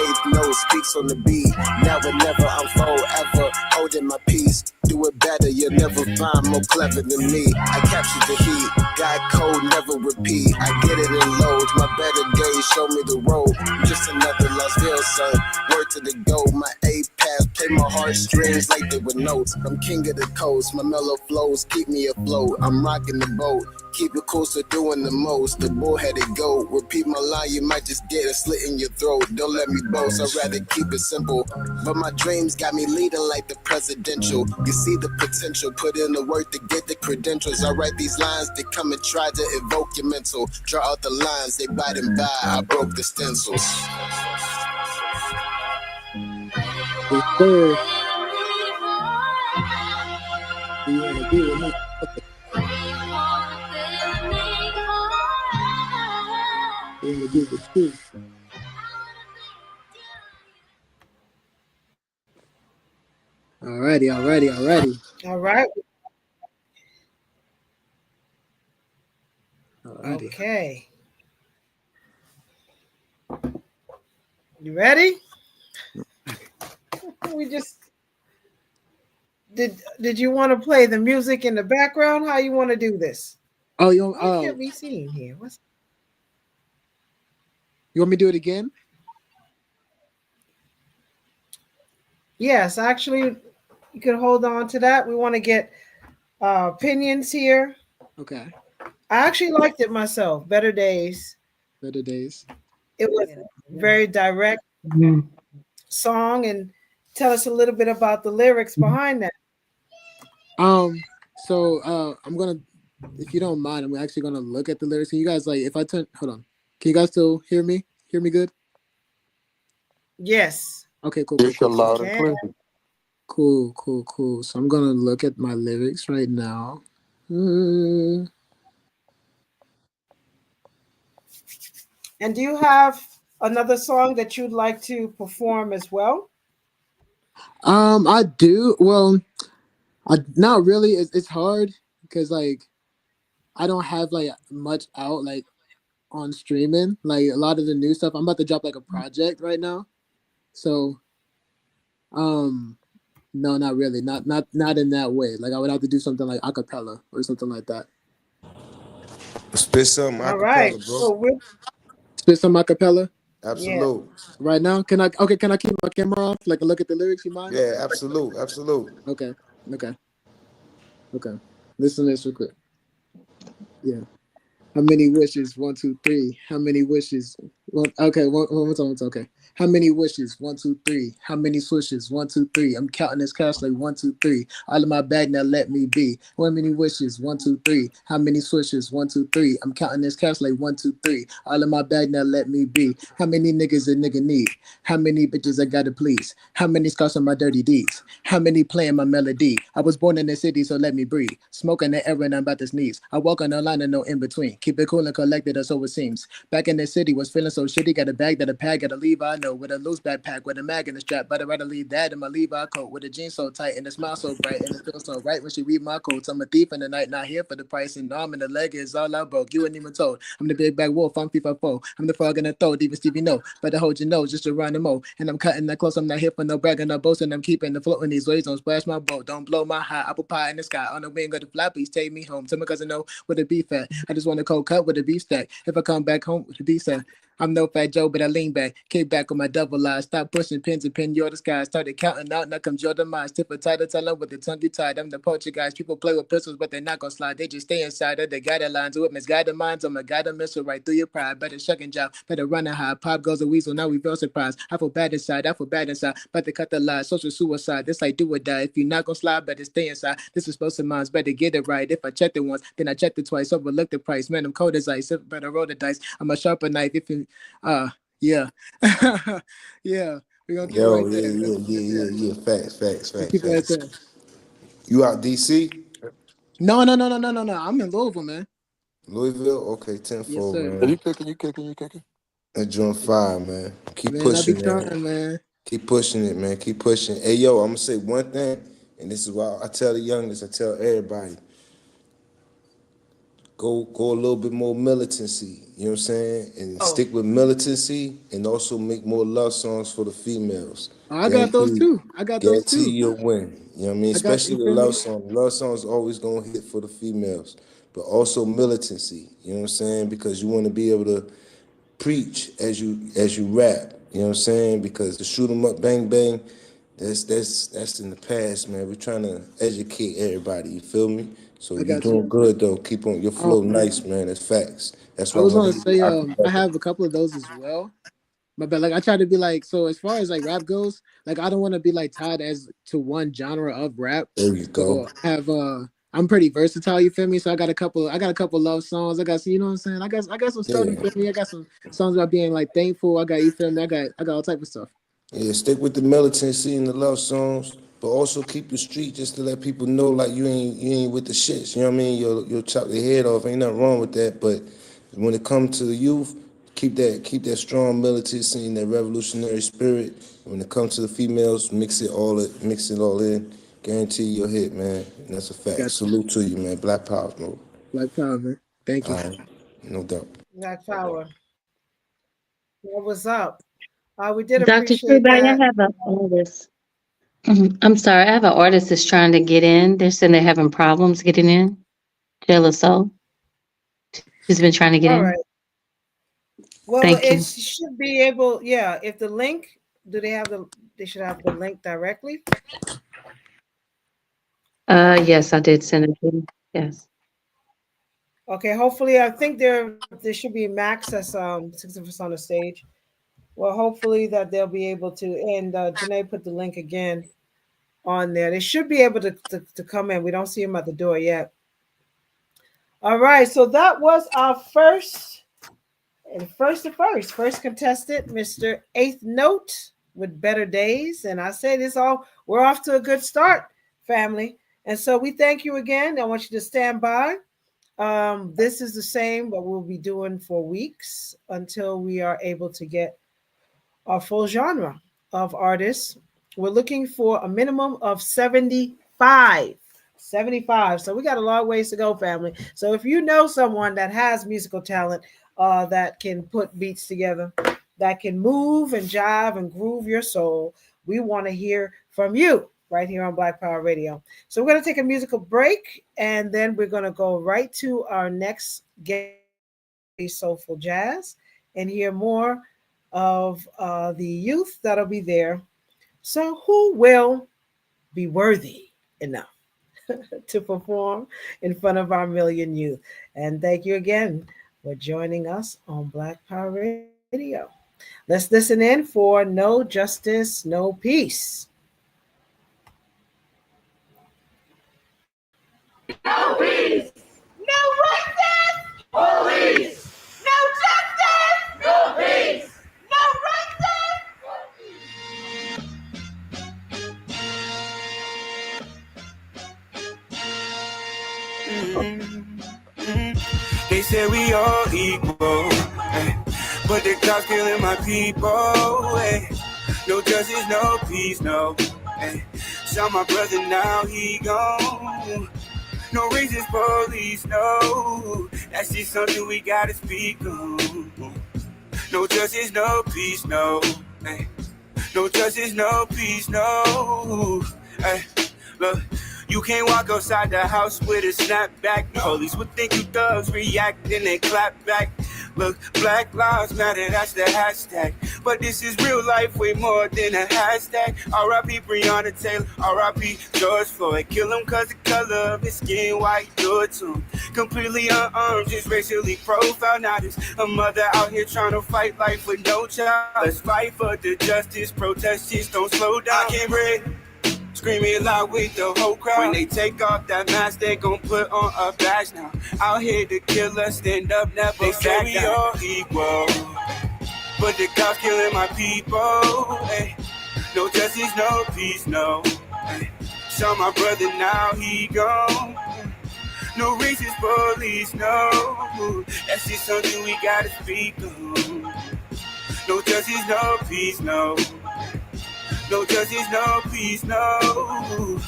S10: 8th Note speaks on the beat. Never, never, I'm forever holding my peace. Do it better, you'll never find more clever than me. I capture the heat, got cold, never repeat. I get it in loads, my better days show me the road. I'm just another Las Vegas son, word to the goal. My A pass, play play my heartstrings like they were notes. I'm king of the coast, my mellow flows keep me afloat. I'm rocking the boat, keep it coastal doing the most. The bullheaded goat, repeat my line, you might just get a slit in your throat. Don't let me boast, I'd rather keep it simple. But my dreams got me leading like the presidential. You see the potential, put in the work to get the credentials. I write these lines, they come and try to evoke your mental. Draw out the lines, they bite and buy, I broke the stencils.
S2: Yes, sir. You wanna be with me? Okay. You wanna be with you? Alrighty.
S1: All right. Okay. You ready? We just did you want to play the music in the background? How you want to do this?
S2: Oh, you
S1: I can't be seen here.
S2: want me to do it again?
S1: Yes, actually, you could hold on to that. We want to get opinions here.
S2: Okay.
S1: I actually liked it myself. Better Days.
S2: Better Days.
S1: It was very direct song, and tell us a little bit about the lyrics behind that.
S2: So I'm gonna, if you don't mind, I'm actually gonna look at the lyrics. Can you guys hold on. Can you guys still hear me? Hear me good?
S1: Yes.
S2: Okay, cool.
S9: It's loud and clear.
S2: Cool. So I'm gonna look at my lyrics right now.
S1: And do you have another song that you'd like to perform as well?
S2: I do. Well, not really. It's hard because like I don't have like much out like on streaming. Like a lot of the new stuff, I'm about to drop like a project right now. So, no, not really. Not in that way. Like I would have to do something like a cappella or something like that.
S5: Spit something.
S1: All right.
S5: Bro.
S1: So
S2: spit some a cappella.
S5: Absolute.
S2: Yeah. Right now, can I keep my camera off? Like look at the lyrics, you mind?
S5: Yeah, absolute.
S2: Okay. Listen to this real quick. Yeah. How many wishes? 1, 2, 3. How many wishes? One more time. Okay. How many wishes? 1, 2, 3. How many swishes? 1, 2, 3. I'm counting this cash like 1, 2, 3. All in my bag now, let me be. How many wishes? 1, 2, 3. How many swishes? 1, 2, 3. I'm counting this cash like 1, 2, 3. All in my bag now, let me be. How many niggas a nigga need? How many bitches I gotta please? How many scars on my dirty deeds? How many playing my melody? I was born in the city, so let me breathe. Smoking the air and I'm about to sneeze. I walk on the line and no in between. Keep it cool and collected, or so it seems. Back in the city, was feeling so shitty. Got a bag that a pack, gotta leave. I know with a loose backpack with a mag in the strap, but I'd rather leave that in my Levi coat with a jeans so tight and a smile so bright and it feels so right when she read my quotes. I'm a thief in the night, not here for the price, and arm and the leg is all I broke. You ain't even told. I'm the big bad wolf. I'm FIFA 4. I'm the frog in the throat. Even Stevie no, better hold your nose just to run the mo. And I'm cutting that close. I'm not here for no bragging or boasting. I'm keeping the float in these waves. Don't splash my boat. Don't blow my high apple pie in the sky. On the wing of the fly, please take me home. Tell my cousin no with the beef at. I just want a cold cut with a beef stack. If I come back home with the beef stack. I'm no fat Joe, but I lean back, kick back on my double eyes. Stop pushing pins and pin you're the sky. Started counting out, now comes your demise. Tip a tighter, tell them with the tongue you tied. I'm the poacher guys. People play with pistols, but they're not gonna slide. They just stay inside of the guidelines. With misguided minds, I'm a guided missile right through your pride. Better shuck and job, better run and hide. Pop goes a weasel, now we feel surprised. I feel bad inside, But to cut the lie, social suicide. This like do or die. If you're not gonna slide, better stay inside. This is supposed to minds, better get it right. If I checked it once, then I checked it twice. Overlook the price, man. I'm cold as ice. Better roll the dice. I'm a sharper knife. If you, yeah. Yeah. We're gonna keep
S5: Yo,
S2: it right there.
S5: yeah. Facts.
S2: Keep it right there.
S5: You out DC?
S2: No. I'm in Louisville, man.
S5: Louisville? Okay, 10-4,
S2: Yes, sir.
S5: man.
S9: You kicking?
S5: That joint fire, man. Keep
S2: Man,
S5: pushing,
S2: I be
S5: man.
S2: trying, man.
S5: Keep pushing it, man. Keep pushing. Hey, yo, I'm gonna say one thing, and this is why I tell the youngest, I tell everybody. Go a little bit more militancy, you know what I'm saying? And stick with militancy and also make more love songs for the females.
S2: I got those too.
S5: Guarantee you'll win. You know what I mean? Especially with love
S2: you.
S5: songs. Love songs always gonna hit for the females. But also militancy, you know what I'm saying? Because you want to be able to preach as you rap, you know what I'm saying? Because the shoot 'em up, bang, bang, that's in the past, man. We're trying to educate everybody. You feel me? So
S2: I
S5: you
S2: got you.
S5: doing good though. Keep on your flow, nice, man. That's facts. That's
S2: I
S5: why I
S2: was
S5: want
S2: gonna
S5: to
S2: say,
S5: be
S2: I have a couple of those as well. But like I try to be like, so as far as like rap goes, like I don't want to be like tied as to one genre of rap.
S5: There you go.
S2: So I have I'm pretty versatile, you feel me? So I got a couple love songs. I got some, you know what I'm saying? I got some stuff, you
S5: Yeah.
S2: feel me? I got some songs about being like thankful. I got, you feel me? I got all type of stuff.
S5: Yeah, stick with the militancy and the love songs, but also keep your street just to let people know like you ain't with the shits. You know what I mean? You'll chop their head off. Ain't nothing wrong with that. But when it comes to the youth, keep that strong militancy and that revolutionary spirit. When it comes to the females, mix it all in. Guarantee you'll hit, man. And that's a fact.
S2: Got you.
S5: Salute to you, man. Black Power, bro.
S2: Black Power, man. Thank
S5: All
S2: you.
S5: right, no doubt.
S1: Black Power. What was up? We did
S7: Dr.
S1: appreciate
S7: Truebag, I
S1: that.
S7: have an artist. I'm sorry, I have an artist that's trying to get in. They're saying they're having problems getting in. Jayla Soul. She's been trying to get
S1: All
S7: in.
S1: right. Well,
S7: Thank
S1: it
S7: you.
S1: should be able, yeah. If the link, they should have the link directly.
S7: Yes, I did send it to you. Yes.
S1: Okay, hopefully, I think there should be max that's 60% on the stage. Well, hopefully that they'll be able to. And Janae put the link again on there. They should be able to come in. We don't see them at the door yet. All right, so that was our first contestant, Mr. Eighth Note with Better Days. And I say this all, we're off to a good start, family. And so we thank you again. I want you to stand by. This is the same, but we'll be doing for weeks until we are able to get our full genre of artists. We're looking for a minimum of 75. 75. So we got a long ways to go, family. So if you know someone that has musical talent, that can put beats together, that can move and jive and groove your soul, we want to hear from you right here on Black Power Radio. So we're going to take a musical break, and then we're going to go right to our next guest, Soulful Jazz, and hear more of the youth that'll be there. So who will be worthy enough to perform in front of our million youth? And thank you again for joining us on Black Power Radio. Let's listen in for No Justice, No Peace.
S11: No peace! No justice! Police! No justice! No peace! No justice!
S12: They say we all equal, but the cops killing my people. No justice, no peace, no. Saw my brother, now he gone. No racist police, no. That's just something we gotta speak on. No justice, no peace, no. No justice, no peace, no. Look, you can't walk outside the house with a snapback. Police would think you thugs react, then they clap back. Look, Black Lives Matter, that's the hashtag. But this is real life, way more than a hashtag. R.I.P. Breonna Taylor, R.I.P. George Floyd. Kill him cause the color of his skin, why you do it to him? Completely unarmed, just racially profiled. Now there's a mother out here trying to fight life with no child. Let's fight for the justice, protest, just don't slow down. I can't breathe. Screaming loud with the whole crowd. When they take off that mask, they gon' put on a badge now. Out here to kill us, stand up, never they say we all equal, but the cops killing my people. No justice, no peace, no. Saw my brother, now he gone. No racist police, no. That's just something we gotta speak on. No justice, no peace, no. No justice, no peace, no.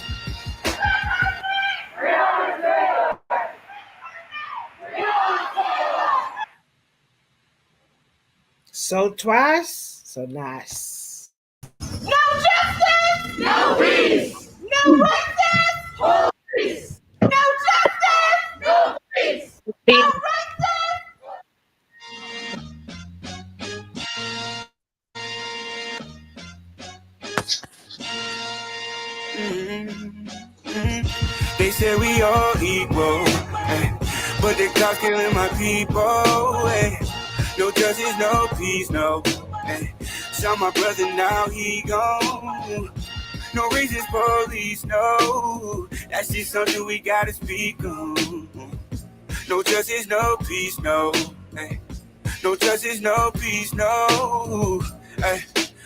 S1: So twice, so nice.
S11: No justice! No peace! No justice! Police! No justice! No peace! No justice!
S12: They say we all equal, but the cops killing my people. No justice, no peace, no. Saw my brother, now he gone. No racist police, no. That's just something we gotta speak on. No justice, no peace, no. No justice, no peace, no.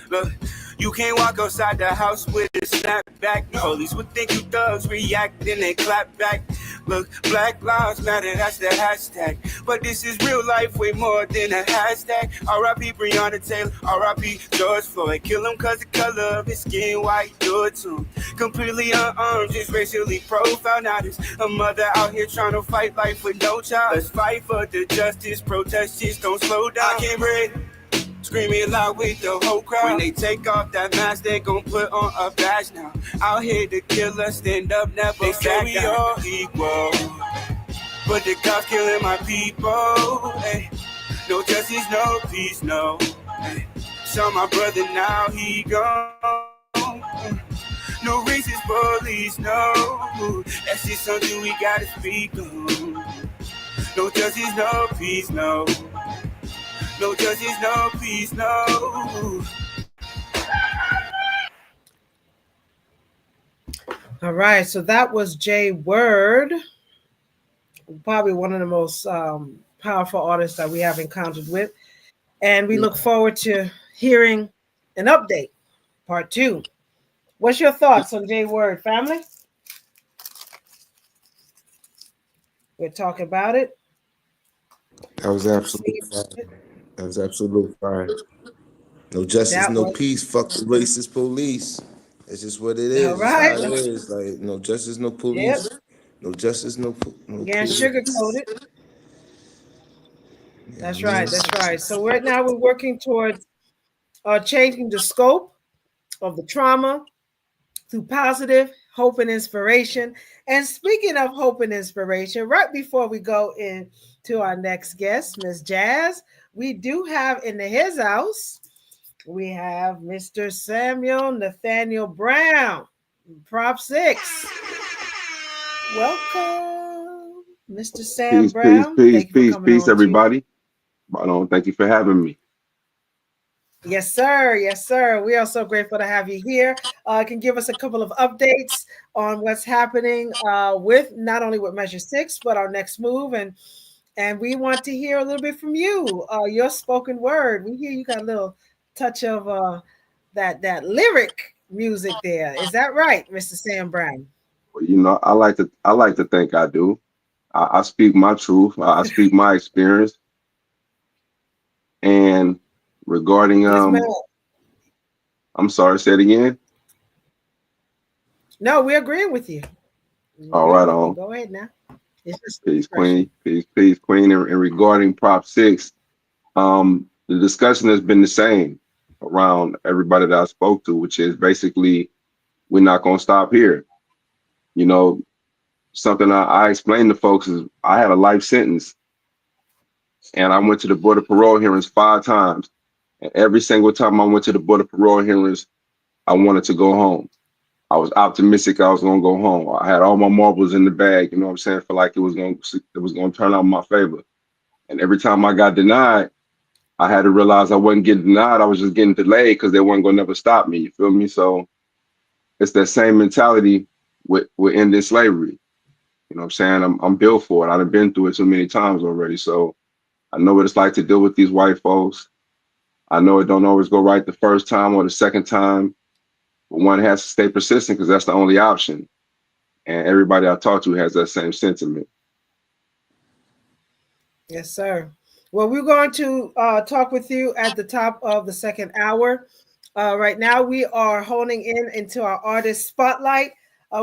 S12: Look, you can't walk outside the house with a snapback. Police would think you thugs react, then they clap back. Look, Black Lives Matter, that's the hashtag. But this is real life, way more than a hashtag. R.I.P. Breonna Taylor, R.I.P. George Floyd. Kill him cause the color of his skin, white, do it to him. Completely unarmed, just racially profiled. Now there's a mother out here trying to fight life with no child. Let's fight for the justice, protest just don't slow down. I can't breathe. Screaming loud with the whole crowd. When they take off that mask, they gon' put on a badge now. Out here to kill us, stand up, never they say we down. All equal, but the cops killing my people. No justice, no peace, no. Saw my brother, now he gone. No racist police, no. That's just something we gotta speak on. No justice, no peace, no. No justice, no peace, no.
S1: All right, so that was Jay Word, probably one of the most powerful artists that we have encountered with. And we look forward to hearing an update, part 2. What's your thoughts on Jay Word, family? We'll talk about it.
S5: That was absolutely fire. That was absolute fire. No justice, no peace. Fuck the racist police. It's just what it is.
S1: All right.
S5: It's how it is. Like, no justice, no police. Yep. No justice, no
S1: Again,
S5: police.
S1: sugarcoated. That's right. That's right. So right now we're working towards changing the scope of the trauma through positive hope and inspiration. And speaking of hope and inspiration, right before we go into our next guest, Miss Jazz, we do have in his house, we have Mr. Samuel Nathaniel Brown, Prop 6. Welcome, Mr. Sam Brown.
S13: Peace, everybody. Thank you for having me.
S1: Yes, sir. Yes, sir. We are so grateful to have you here. Can give us a couple of updates on what's happening with not only with Measure 6, but our next move. And we want to hear a little bit from you, your spoken word. We hear you got a little touch of that lyric music there. Is that right, Mr. Sam Brown?
S13: Well, you know, I like to think I do. I speak my truth. I speak my experience. And regarding I'm sorry, say it again.
S1: No, we're agreeing with you.
S13: All right, on.
S1: Go ahead now.
S13: Peace, Queen. Peace, Queen. And regarding Prop 6, the discussion has been the same around everybody that I spoke to, which is basically we're not going to stop here. You know, something I explained to folks is I had a life sentence, and I went to the Board of Parole hearings 5 times. And every single time I went to the Board of Parole hearings, I wanted to go home. I was optimistic I was gonna go home. I had all my marbles in the bag, you know what I'm saying? Feel like it was gonna turn out in my favor. And every time I got denied, I had to realize I wasn't getting denied. I was just getting delayed because they weren't gonna never stop me. You feel me? So it's that same mentality with ending slavery. You know what I'm saying? I'm built for it. I've been through it so many times already. So I know what it's like to deal with these white folks. I know it don't always go right the first time or the second time, but one has to stay persistent because that's the only option. And everybody I talk to has that same sentiment.
S1: Yes, sir. Well, we're going to talk with you at the top of the second hour. Right now, we are honing into our artist spotlight.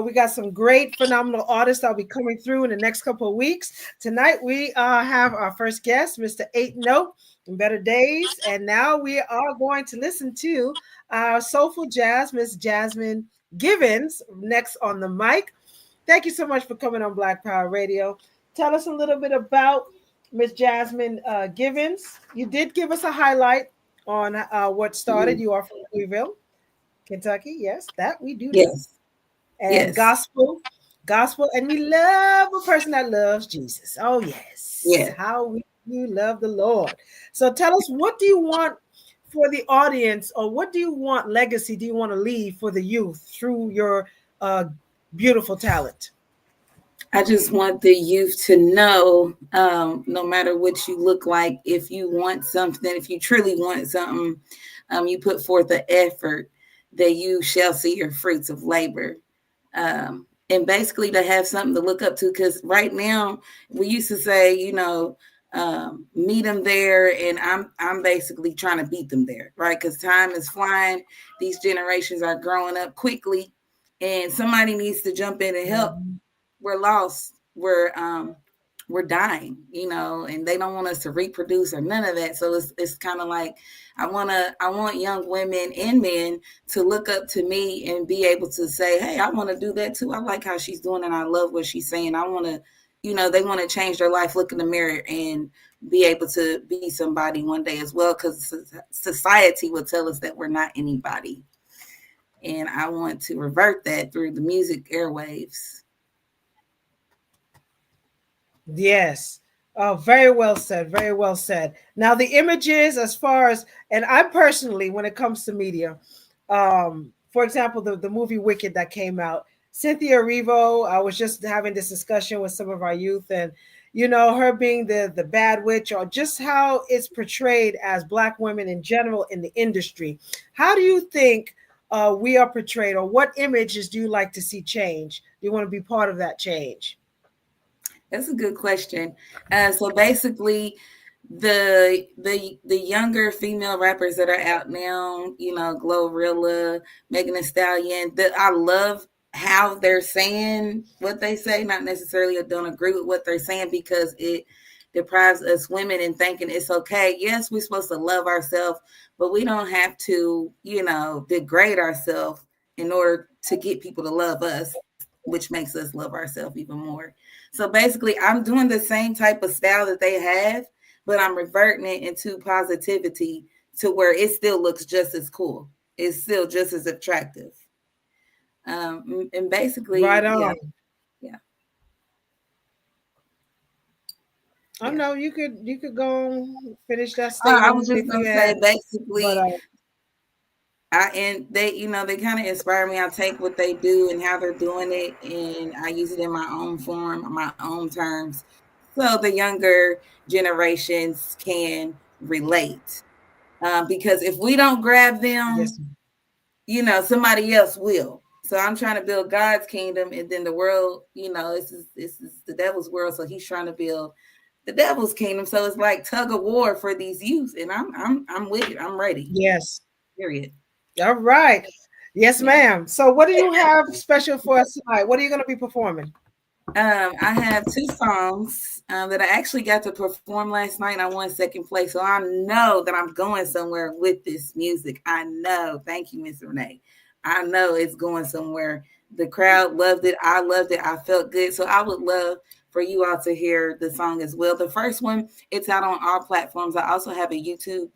S1: We got some great, phenomenal artists that'll be coming through in the next couple of weeks. Tonight, we have our first guest, Mr. 8 Note in Better Days. And now we are going to listen to our soulful jazz, Miss Jasmine Givens, next on the mic. Thank you so much for coming on Black Power Radio. Tell us a little bit about Miss Jasmine Givens. You did give us a highlight on what started. You are from Louisville, Kentucky. Yes, that we do.
S8: Yes.
S1: and gospel, and we love a person that loves Jesus. Oh yes, how we love the Lord. So tell us, what do you want for the audience, or what do you want legacy? Do you want to leave for the youth through your beautiful talent?
S8: I just want the youth to know, no matter what you look like, if you want something, if you truly want something, you put forth the effort, that you shall see your fruits of labor. And basically to have something to look up to, because right now we used to say, meet them there, and I'm basically trying to beat them there, right? Because time is flying. These generations are growing up quickly, and somebody needs to jump in and help. We're lost. We're dying, and they don't want us to reproduce or none of that. So it's kind of like I want young women and men to look up to me and be able to say, hey, I want to do that too. I like how she's doing and I love what she's saying. I want to, they want to change their life, look in the mirror and be able to be somebody one day as well, because society will tell us that we're not anybody. And I want to revert that through the music airwaves.
S1: Yes. Oh, very well said. Very well said. Now, the images, as far as, and I personally, when it comes to media, for example, the movie Wicked that came out, Cynthia Erivo, I was just having this discussion with some of our youth, and, her being the bad witch, or just how it's portrayed as Black women in general in the industry. How do you think we are portrayed, or what images do you like to see change? Do you want to be part of that change?
S8: That's a good question. So basically, the younger female rappers that are out now, Glorilla, Megan Thee Stallion, that I love how they're saying what they say. Not necessarily I don't agree with what they're saying, because it deprives us women in thinking it's okay. Yes, we're supposed to love ourselves, but we don't have to, degrade ourselves in order to get people to love us, which makes us love ourselves even more. So basically, I'm doing the same type of style that they have, but I'm reverting it into positivity to where it still looks just as cool. It's still just as attractive. And basically,
S1: right on.
S8: Yeah.
S1: Oh no, you could go and finish that statement.
S8: I was just gonna say, basically, and they kind of inspire me. I take what they do and how they're doing it, and I use it in my own form, my own terms, so the younger generations can relate. Because if we don't grab them, somebody else will. So I'm trying to build God's kingdom, and then the world, this is the devil's world. So he's trying to build the devil's kingdom. So it's like tug of war for these youth, and I'm with it. I'm ready.
S1: Yes.
S8: Period.
S1: All right. Yes, ma'am. So what do you have special for us tonight? What are you going to be performing?
S8: I have 2 songs that I actually got to perform last night. I won second place. So I know that I'm going somewhere with this music. I know. Thank you, Miss Renee. I know it's going somewhere. The crowd loved it. I loved it. I felt good. So I would love for you all to hear the song as well. The first one, it's out on all platforms. I also have a YouTube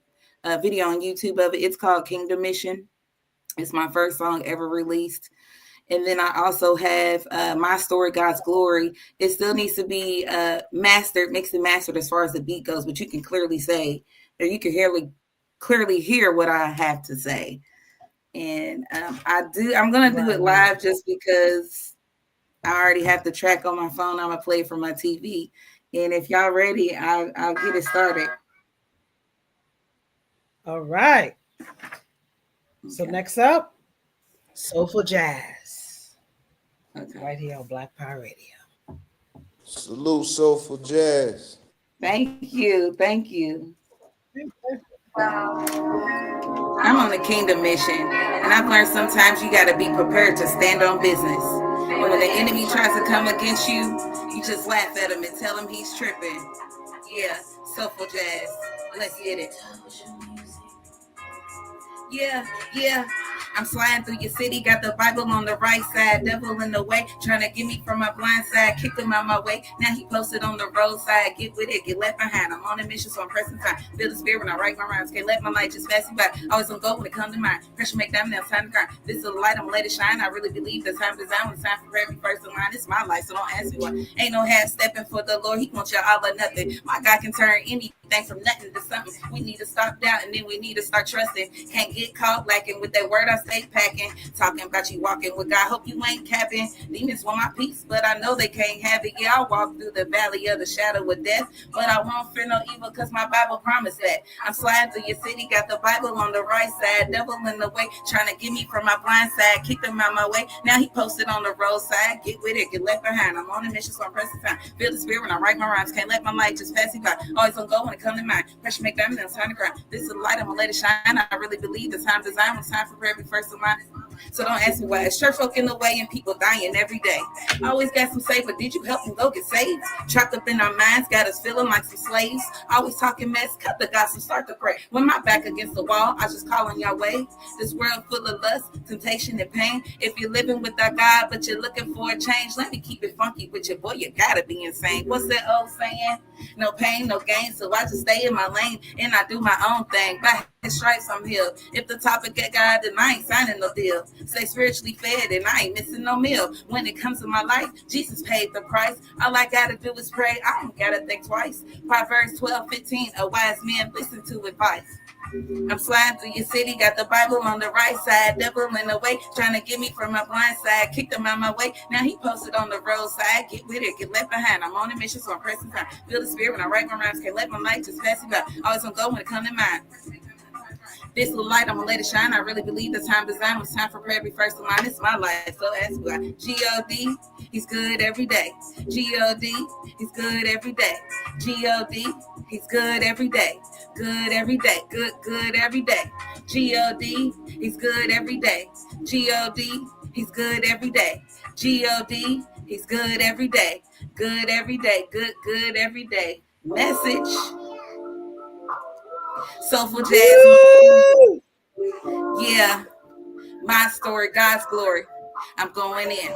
S8: video on YouTube of it. It's called Kingdom Mission. It's my first song ever released. And then I also have My Story, God's Glory. It still needs to be mastered, mixed and mastered as far as the beat goes, but you can clearly say, or you can clearly hear what I have to say. And I'm going to do it live just because I already have the track on my phone. I'm going to play it from my TV. And if y'all ready, I'll get it started.
S1: All right. So next up, Soulful Jazz. Okay. Right here on Black Power Radio.
S5: Salute Soulful Jazz.
S8: Thank you. Thank you. I'm on a kingdom mission, and I've learned sometimes you got to be prepared to stand on business. And when the enemy tries to come against you, you just laugh at him and tell him he's tripping. Yeah, Soulful Jazz. Let's get it. Yeah, I'm sliding through your city, got the Bible on the right side, devil in the way, trying to get me from my blind side, kicked him out my way. Now he posted on the roadside, get with it, get left behind. I'm on a mission, so I'm pressing time. Feel the spirit when I write my rhymes, can't let my light just pass me by. Always on go when it comes to mind. Pressure make diamond, now it's time to grind. This is the light, I'm gonna let it shine. I really believe the time design when it's time for prayer, be first in line. It's my life, so don't ask me why. Ain't no half stepping for the Lord, he wants you all or nothing. My God can turn anything from nothing to something. We need to stop doubting, then we need to start trusting. Can't get caught lacking with that word I stay packing. Talking about you walking with God, hope you ain't capping. Demons want my peace, but I know they can't have it. Yeah, I'll walk through the valley of the shadow of death, but I won't fear no evil because my Bible promised that. I'm sliding through your city, got the Bible on the right side, devil in the way, trying to get me from my blind side, kicked him out my way. Now he posted on the roadside, get with it, get left behind. I'm on a mission, so I'm pressing time. Feel the spirit when I write my rhymes, can't let my light just pass me by. Always on go when it comes to mind. Pressure make diamond, now it's time to grind. This is the light, I'm gonna let it shine. I really believe the time design when it's time for prayer, be first in line. So don't ask me why. It's church folk in the way and people dying every day. I always got some say, but did you help them go get saved? Trapped up in our minds, got us feeling like some slaves. Always talking mess, cut the gossip, start to pray. When my back against the wall, I just call on Yahweh. This world full of lust, temptation, and pain. If you're living with our God, but you're looking for a change, let me keep it funky with you. Boy, you gotta be insane. What's that old saying? No pain, no gain. So I just stay in my lane and I do my own thing. By his stripes, I'm healed. If the topic get God, then I ain't signing no deal. Stay spiritually fed and I ain't missing no meal. When it comes to my life, Jesus paid the price. All I gotta do is pray. I don't gotta think twice. Proverbs 12:15, a wise man listen to advice. I'm sliding through your city, got the Bible on the right side, devil in the way, trying to get me from my blind side, kicked him out my way. Now he posted on the roadside, get with it, get left behind. I'm on a mission, so I'm pressing time. Feel the spirit when I write my rhymes, can't let my light just pass me by. Always on go when it comes to mind. This little light, I'm gonna let it shine. I really believe the time design was time for prayer, be first in line. It's my life, so ask me. G-O-D, he's good every day. G-O-D, he's good every day. G-O-D, he's good every day. Good every day, good every day. G-O-D, he's good every day. G-O-D, he's good every day. G-O-D, he's good every day. Good every day, good every day. Message. Soulful Jazz. Yeah, my story, God's glory. I'm going in.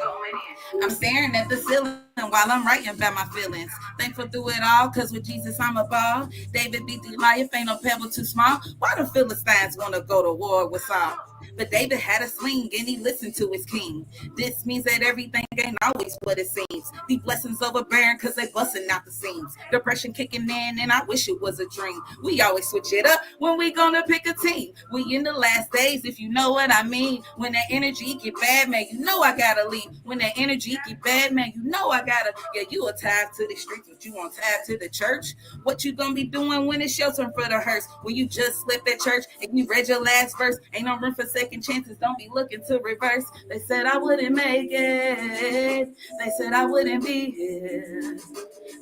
S8: I'm staring at the ceiling while I'm writing about my feelings. Thankful through it all, cause with Jesus I'm a ball. David beat Goliath, ain't no pebble too small. Why the Philistines wanna go to war with Saul? But David had a sling and he listened to his king. This means that everything ain't always what it seems. The blessings overbearing cause they busting out the seams. Depression kicking in and I wish it was a dream. We always switch it up when we gonna pick a team. We in the last days, if you know what I mean. When that energy get bad, man, you know I gotta leave. When that energy get bad, man, you know I gotta. Yeah, you are tied to the streets, but you won't tied to the church. What you gonna be doing when it's your turn for the hearse? When you just slept at church and you read your last verse, ain't no room for second chances, don't be looking to reverse. They said I wouldn't make it. They said I wouldn't be here.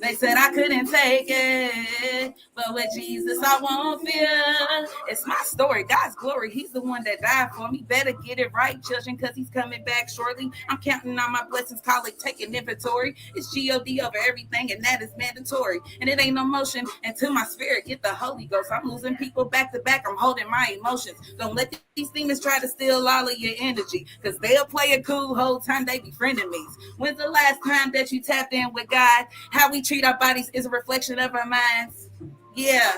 S8: They said I couldn't take it. But with Jesus, I won't fear. It's my story, God's glory. He's the one that died for me. Better get it right, children, because he's coming back shortly. I'm counting on my blessings, call it taking inventory. It's G-O-D over everything, and that is mandatory. And it ain't no motion until my spirit get the Holy Ghost. I'm losing people back to back. I'm holding my emotions. Don't let these demons try to steal all of your energy, because they'll play it cool whole time they be frenemies. When's the last time that you tapped in with God? How we treat our bodies is a reflection of our minds. Yeah.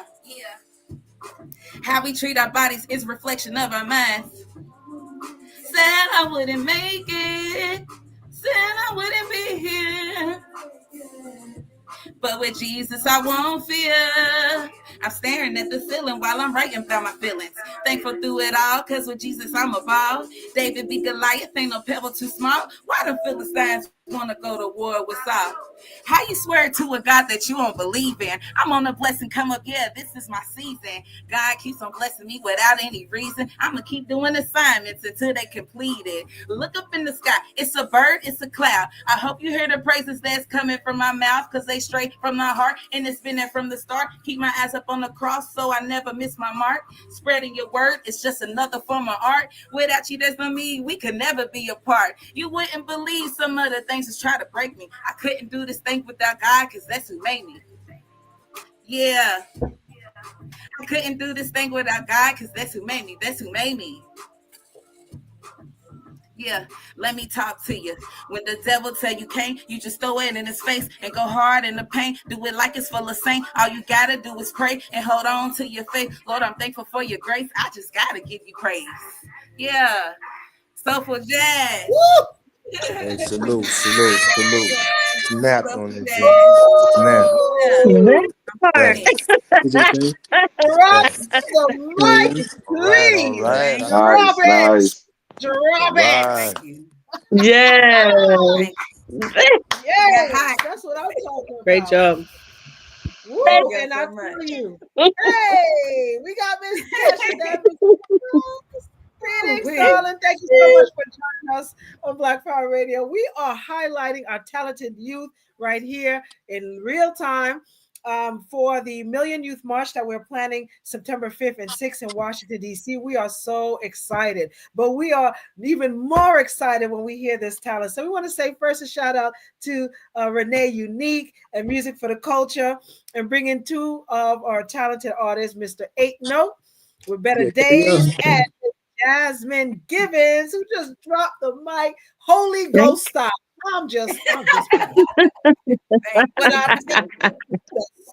S8: How we treat our bodies is a reflection of our minds. Said I wouldn't make it. Said I wouldn't be here. But with Jesus, I won't fear. I'm staring at the ceiling while I'm writing about my feelings. Thankful through it all, cause with Jesus, I'm a ball. David beat Goliath, ain't no pebble too small. Why the Philistines wanna go to war with Saul? How you swear to a God that you don't believe in? I'm on a blessing come up, yeah, this is my season. God keeps on blessing me without any reason. I'ma keep doing assignments until they complete it. Look up in the sky, it's a bird, it's a cloud. I hope you hear the praises that's coming from my mouth, cause they straight from my heart, and it's been there from the start. Keep my eyes up on the cross so I never miss my mark. Spreading your word is just another form of art. Without you, there's no me, we could never be apart. You wouldn't believe some of the things that's try to break me. I couldn't do this thing without God, because that's who made me. Yeah. I couldn't do this thing without God, because that's who made me. That's who made me. Yeah, let me talk to you. When the devil tell you can't, you just throw it in his face and go hard in the paint. Do it like it's full of saint. All you gotta do is pray and hold on to your faith. Lord, I'm thankful for your grace. I just gotta give you praise. Yeah, Soulful Jazz.
S1: Woo!
S5: Hey, salute. Snap on it,
S8: Jazz.
S5: Joe. Snap.
S2: Did you think?
S1: Drop the mic, please.
S13: Nice,
S1: Drop it.
S13: nice.
S1: Drop it.
S8: Thank you.
S3: Yeah.
S1: Yes, that's what I'm talking about.
S3: Great job.
S1: Woo,
S8: Thank you
S1: and
S8: so
S1: I
S8: much.
S1: tell you, hey, we got Miss Tasha. Greetings, darling. Thank you so much for joining us on Black Power Radio. We are highlighting our talented youth right here in real time for the Million Youth March that we're planning September 5th and 6th in Washington, D.C. We are so excited, but we are even more excited when we hear this talent. So we want to say first a shout out to Renee Unique and Music for the Culture and bring in two of our talented artists, Mr. 8 Note with Better Days and Jasmine Givens, who just dropped the mic, Holy Ghost style. I'm just but the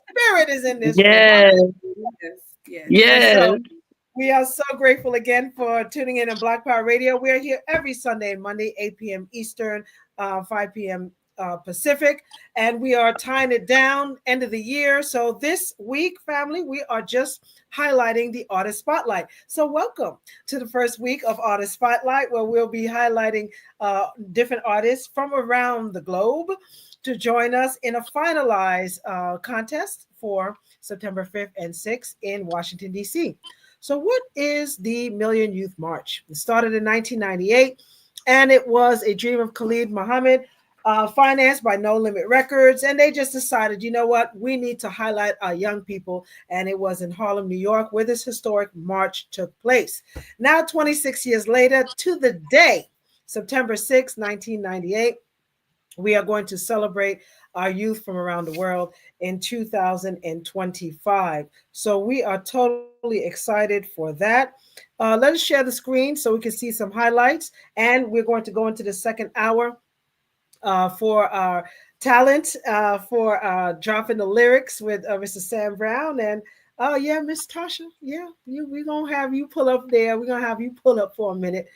S1: spirit is in this room.
S3: Yes.
S1: So we are so grateful again for tuning in on Black Power Radio. We're here every Sunday and Monday, 8 p.m. Eastern, 5 p.m. Pacific, and we are tying it down end of the year. So this week, family, we are just highlighting the Artist Spotlight. So welcome to the first week of Artist Spotlight, where we'll be highlighting different artists from around the globe to join us in a finalized contest for September 5th and 6th in Washington, D.C. So what is the Million Youth March? It started in 1998, and it was a dream of Khalid Muhammad, financed by No Limit Records, and they just decided, you know what, we need to highlight our young people, and it was in Harlem, New York, where this historic march took place. Now, 26 years later, to the day, September 6, 1998, we are going to celebrate our youth from around the world in 2025. So we are totally excited for that. Let us share the screen so we can see some highlights, and we're going to go into the second hour for our talent, for dropping the lyrics with Mr. Sam Brown. And Miss Tasha, we're gonna have you pull up there. We're gonna have you pull up for a minute.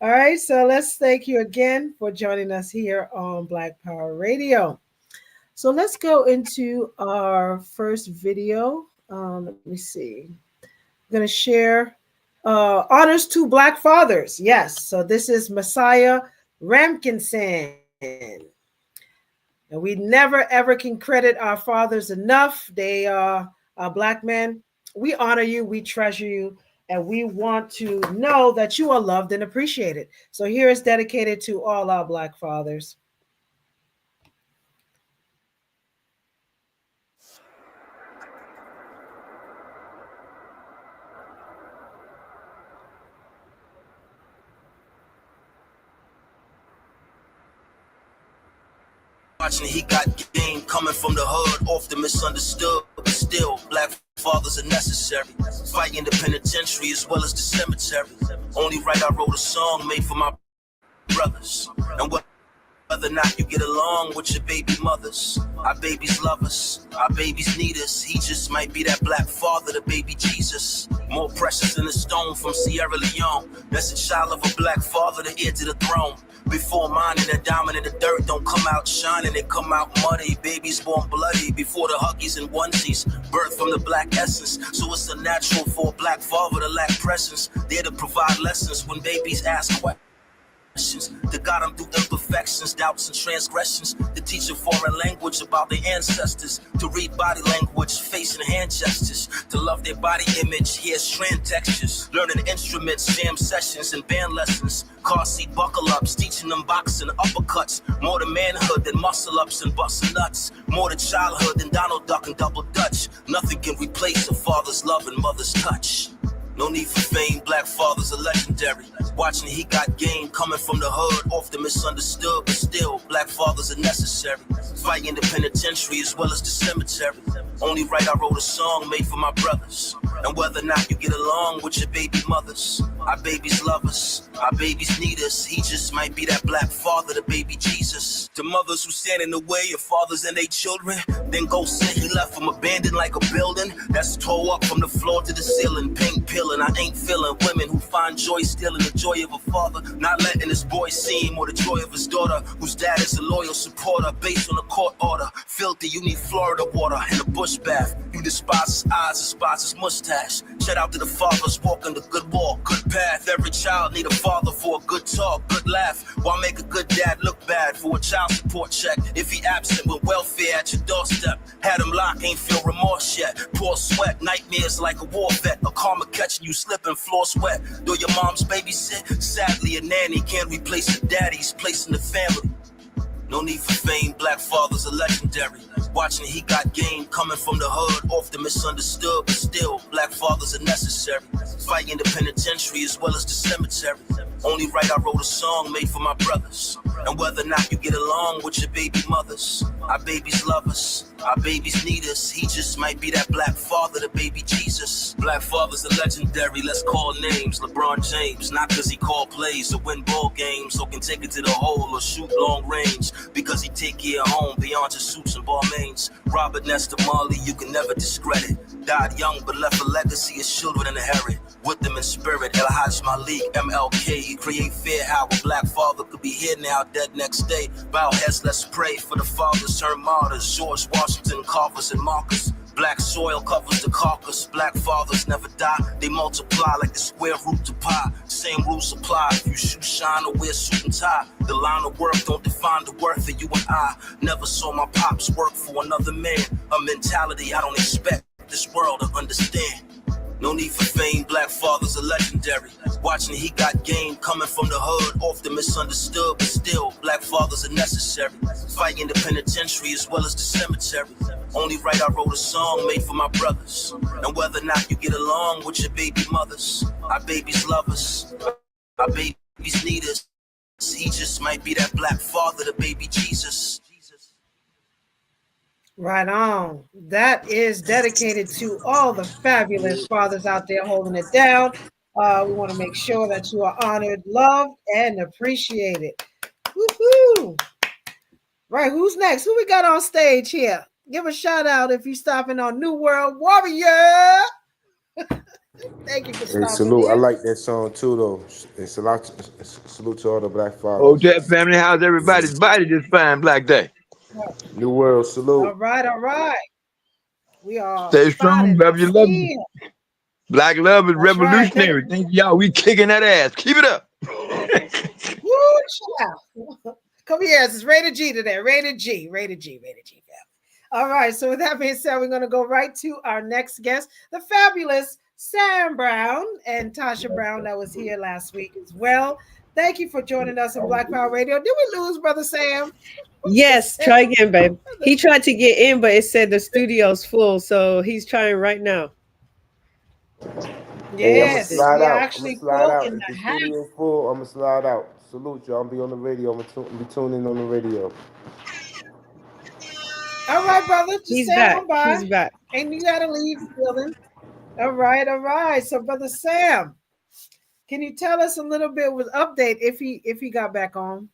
S1: All right, so let's thank you again for joining us here on Black Power Radio. So let's go into our first video. Let me see. I'm gonna share honors to Black fathers. Yes, so this is Messiah Ramkinson. And we never ever can credit our fathers enough. They are Black men. We honor you, we treasure you, and we want to know that you are loved and appreciated. So here is dedicated to all our Black fathers.
S14: Watching, he got game coming from the hood, often misunderstood, but still, Black fathers are necessary. Fight in the penitentiary as well as the cemetery. Only right, I wrote a song made for my brothers. And whether or not you get along with your baby mothers, our babies love us, our babies need us. He just might be that Black father, the baby Jesus. More precious than a stone from Sierra Leone. That's a child of a Black father, the heir to the throne. Before mine and the diamond in the dirt don't come out shining, they come out muddy. Babies born bloody before the huggies and onesies, birth from the Black essence. So it's unnatural for a Black father to lack presence. There to provide lessons when babies ask questions. To guide them through imperfections, doubts and transgressions. To teach a foreign language about their ancestors. To read body language, face and hand gestures. To love their body image, hear strand textures. Learning instruments, jam sessions and band lessons. Car seat buckle ups, teaching them boxing uppercuts. More to manhood than muscle ups and busting nuts. More to childhood than Donald Duck and Double Dutch. Nothing can replace a father's love and mother's touch. No need for fame, Black fathers are legendary. Watching, he got game coming from the hood, often misunderstood, but still, Black fathers are necessary. Fight in the penitentiary as well as the cemetery. Only right, I wrote a song made for my brothers. And whether or not you get along with your baby mothers, Our babies love us, our babies need us. He just might be that black father, the baby Jesus. To mothers who stand in the way of fathers and their children, then go said he left them abandoned like a building that's tore up from the floor to the ceiling. Paint peeling, I ain't feeling women who find joy stealing the joy of a father, not letting his boy see him, or the joy of his daughter, whose dad is a loyal supporter based on a court order. Filthy, you need Florida water and a bush bath. You despise his eyes, despise his mustache. Shout out to the fathers walking the good walk, good path. Every child need a father for a good talk, good laugh. Why make a good dad look bad for a child support check if he absent with welfare at your doorstep? Had him locked, ain't feel remorse yet. Poor sweat, nightmares like a war vet. A karma catching you slipping, floor sweat. Though your mom's babysit, sadly a nanny can't replace the daddy's place in the family. No need for fame, black fathers are legendary. Watching he got game, coming from the hood, often misunderstood, but still, black fathers are necessary. Fighting the penitentiary as well as the cemetery. Only right I wrote a song made for my brothers. And whether or not you get along with your baby mothers, our babies love us, our babies need us. He just might be that black father, the baby Jesus. Black fathers are legendary, let's call names. LeBron James, not cause he called plays or win ball games, or can take it to the hole or shoot long range, because he take care of home beyond just suits and ball mains. Robert Nesta Marley, you can never discredit. Died young but left a legacy his children inherit. With them in spirit, El Hajj Malik, MLK, create fear how a black father could be here now, dead next day. Bow heads, let's pray for the fathers turned martyrs. George Washington, Carvers and Marcus. Black soil covers the carcass. Black fathers never die, they multiply like the square root to pi. Same rules apply if you shoot, shine, or wear suit and tie. The line of work don't define the worth of you and I. Never saw my pops work for another man. A mentality I don't expect this world to understand. No need for fame, black fathers are legendary. Watching he got game, coming from the hood, often misunderstood, but still, black fathers are necessary. Fighting the penitentiary as well as the cemetery. Only right I wrote a song made for my brothers. And whether or not you get along with your baby mothers, our babies love us, our babies need us. He just might be that black father, the baby Jesus.
S1: Right on. That is dedicated to all the fabulous fathers out there holding it down. We want to make sure that you are honored, loved, and appreciated. Woohoo! Right, who's next? Who we got on stage here? Give a shout out if you're stopping on New World Warrior. Thank you for stopping.
S5: Hey, salute.
S1: Here.
S5: I like that song too, though. And salute to all the black fathers.
S15: Oh, that family, how's everybody's body this fine black day?
S5: New World, salute.
S1: All right, all right. We are.
S15: Stay strong, love you, love you. Black love is revolutionary. Right. Thank y'all. We kicking that ass. Keep it up.
S1: Woo, come here. It's rated G today. Rated G. Rated G. Rated G. All right. So with that being said, we're going to go right to our next guest, the fabulous Sam Brown and Tasha Brown, that was here last week as well. Thank you for joining us on Black Power Radio. Did we lose Brother Sam?
S16: Yes, try again, babe. He tried to get in, but it said the studio's full, so he's trying right now.
S1: Yes,
S5: we are
S1: actually full in
S5: the studio full. I'm gonna slide out. Salute y'all. I'm gonna be on the radio. I'm gonna be tuning in on the radio.
S1: All right, brother. Just
S16: he's
S1: back.
S16: He's back.
S1: And you gotta leave the building. All right, all right. So, Brother Sam, can you tell us a little bit with update if he got back on?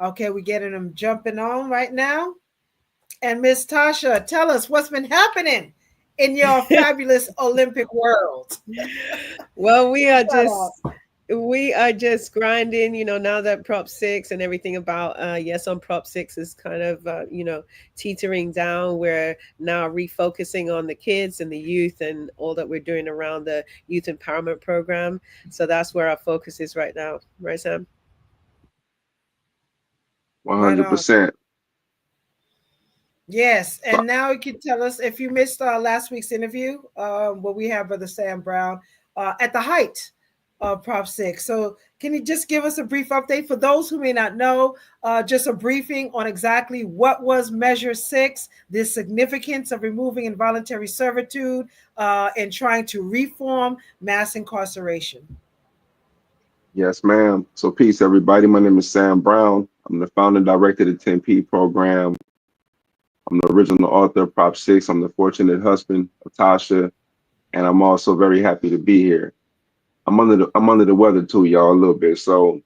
S1: Okay, we're getting him jumping on right now. And Miss Tasha, tell us what's been happening in your fabulous Olympic world.
S16: Well, we are just grinding, you know, now that Prop 6 and everything about Yes on Prop 6 is kind of teetering down. We're now refocusing on the kids and the youth and all that we're doing around the youth empowerment program. So that's where our focus is right now. Right, Sam?
S13: 100%.
S1: Yes, and now you can tell us if you missed last week's interview, where we have Brother Sam Brown at the height of Prop 6. So can you just give us a brief update for those who may not know, just a briefing on exactly what was Measure 6, the significance of removing involuntary servitude and trying to reform mass incarceration?
S13: Yes, ma'am. So peace, everybody. My name is Sam Brown. I'm the founder and director of the 10P program. I'm the original author of Prop 6. I'm the fortunate husband of Tasha, and I'm also very happy to be here. I'm under the weather too, y'all, a little bit. So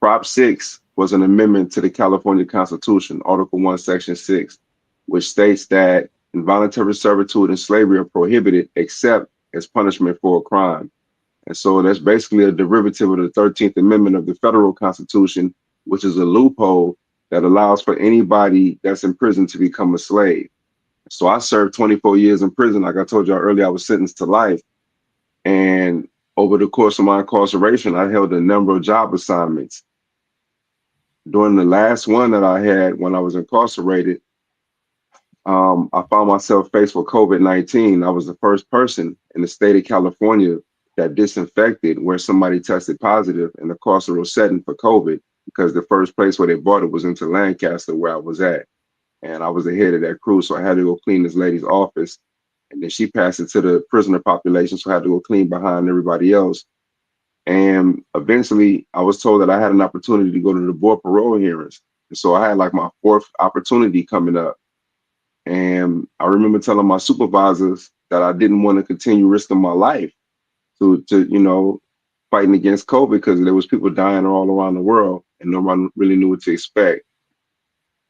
S13: Prop 6 was an amendment to the California Constitution, Article 1, Section 6, which states that involuntary servitude and slavery are prohibited except as punishment for a crime. And so that's basically a derivative of the 13th Amendment of the federal Constitution, which is a loophole that allows for anybody that's in prison to become a slave. So I served 24 years in prison. Like I told y'all earlier, I was sentenced to life. And over the course of my incarceration, I held a number of job assignments. During the last one that I had when I was incarcerated, I found myself faced with COVID-19. I was the first person in the state of California that disinfected where somebody tested positive in a carceral setting for COVID, because the first place where they brought it was into Lancaster, where I was at. And I was the head of that crew, so I had to go clean this lady's office. And then she passed it to the prisoner population, so I had to go clean behind everybody else. And eventually, I was told that I had an opportunity to go to the board parole hearings. And so I had like my 4th opportunity coming up. And I remember telling my supervisors that I didn't want to continue risking my life to fighting against COVID, because there was people dying all around the world and no one really knew what to expect.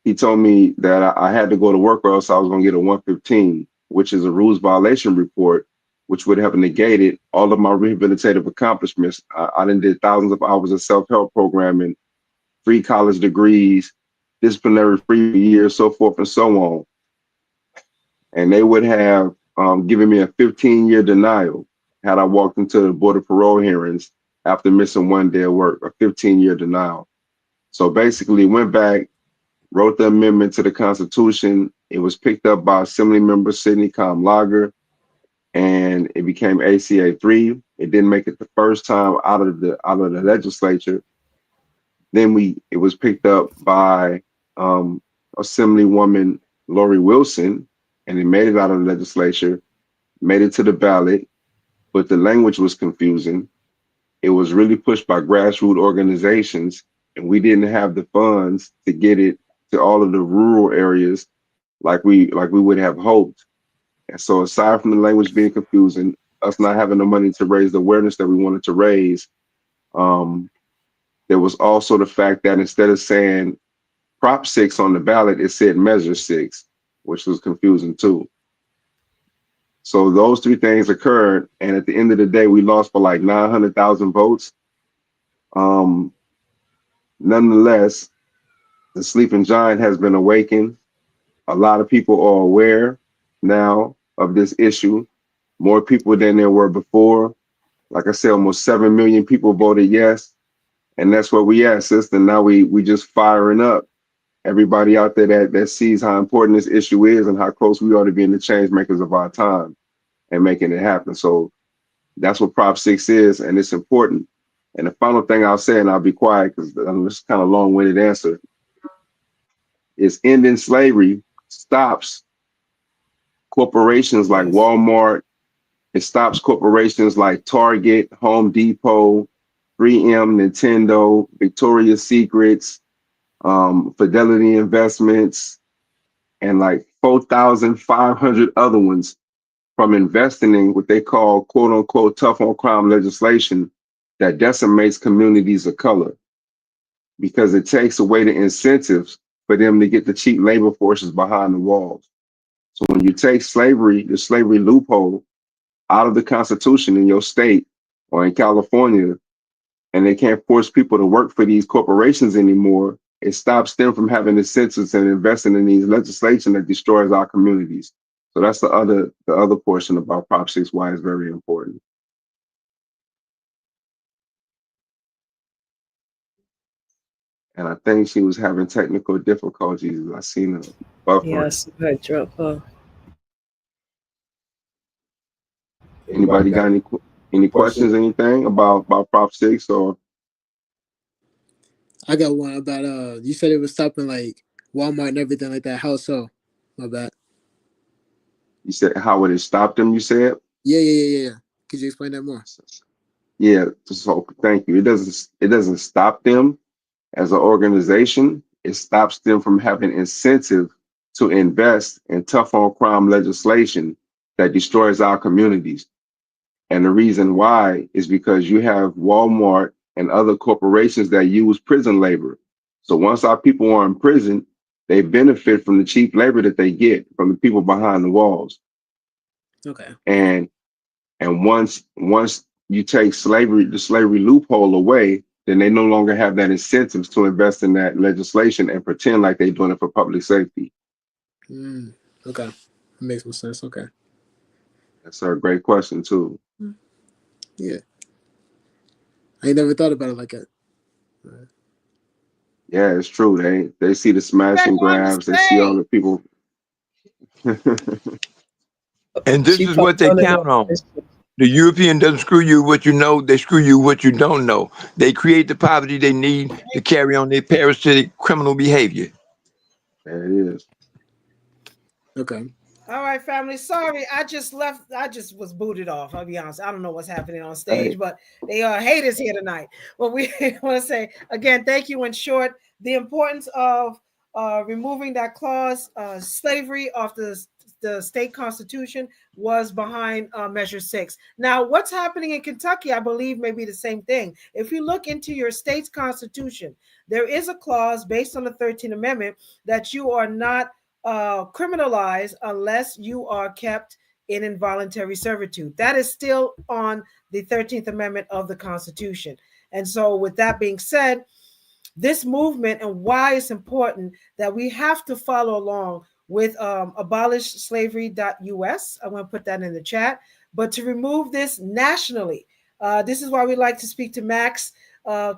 S13: He told me that I had to go to work or else I was going to get a 115, which is a rules violation report, which would have negated all of my rehabilitative accomplishments. I done did thousands of hours of self-help programming, free college degrees, disciplinary-free years, so forth and so on. And they would have given me a 15-year denial had I walked into the Board of Parole hearings after missing 1 day of work, a 15-year denial. So basically went back, wrote the amendment to the Constitution. It was picked up by Assembly Member Sidney Kamlager, and it became ACA 3. It didn't make it the first time out of the legislature. Then it was picked up by Assemblywoman Lori Wilson, and it made it out of the legislature, made it to the ballot, but the language was confusing. It was really pushed by grassroots organizations, and we didn't have the funds to get it to all of the rural areas like we would have hoped. And so aside from the language being confusing, us not having the money to raise the awareness that we wanted to raise, there was also the fact that instead of saying Prop 6 on the ballot, it said Measure 6, which was confusing too. So those 3 things occurred, and at the end of the day, we lost for like 900,000 votes. Nonetheless, the sleeping giant has been awakened. A lot of people are aware now of this issue, more people than there were before. Like I said, almost 7 million people voted yes, and that's where we at, sister. Now we just firing up everybody out there that sees how important this issue is and how close we are to being the change makers of our time and making it happen. So that's what Prop 6 is, and it's important. And the final thing I'll say, and I'll be quiet because it's kind of a long-winded answer, is ending slavery stops corporations like Walmart. It stops corporations like Target, Home Depot, 3M, Nintendo, Victoria's Secrets, Fidelity Investments, and like 4,500 other ones from investing in what they call quote unquote tough on crime legislation that decimates communities of color, because it takes away the incentives for them to get the cheap labor forces behind the walls. So when you take slavery, the slavery loophole out of the Constitution in your state or in California, and they can't force people to work for these corporations anymore, it stops them from having incentives and investing in these legislation that destroys our communities. So that's the other portion about Prop 6, why it's very important. And I think she was having technical difficulties. I seen her buffer.
S16: Yes, I drop her.
S13: Anybody got any questions, anything about Prop 6 or?
S2: I got one about you said it was stopping like Walmart and everything like that. How so? My bad.
S13: You said how would it stop them, you said?
S2: Yeah. Could you explain that more?
S13: Yeah, so thank you. It doesn't stop them as an organization. It stops them from having incentive to invest in tough on crime legislation that destroys our communities. And the reason why is because you have Walmart and other corporations that use prison labor. So once our people are in prison, they benefit from the cheap labor that they get from the people behind the walls.
S2: Okay.
S13: And once you take the slavery loophole away, then they no longer have that incentives to invest in that legislation and pretend like they're doing it for public safety.
S2: Okay. Makes more sense. Okay.
S13: That's a great question too.
S2: Yeah. I ain't never thought about it like that.
S13: Yeah, it's true. They see the smash and grabs. They see all the people.
S15: And this is what they count on. The European doesn't screw you what you know, they screw you what you don't know. They create the poverty they need to carry on their parasitic criminal behavior.
S13: There it is.
S2: Okay.
S1: All right, family. Sorry, I just left. I just was booted off. I'll be honest. I don't know what's happening on stage, but they are haters here tonight. Well, we want to say again, thank you. In short, the importance of removing that clause, slavery, off the state constitution was behind Measure 6. Now, what's happening in Kentucky, I believe, may be the same thing. If you look into your state's constitution, there is a clause based on the 13th Amendment that you are not criminalized unless you are kept in involuntary servitude. That is still on the 13th Amendment of the Constitution. And so with that being said, this movement and why it's important that we have to follow along with abolishslavery.us. I'm going to put that in the chat. But to remove this nationally, this is why we like to speak to Max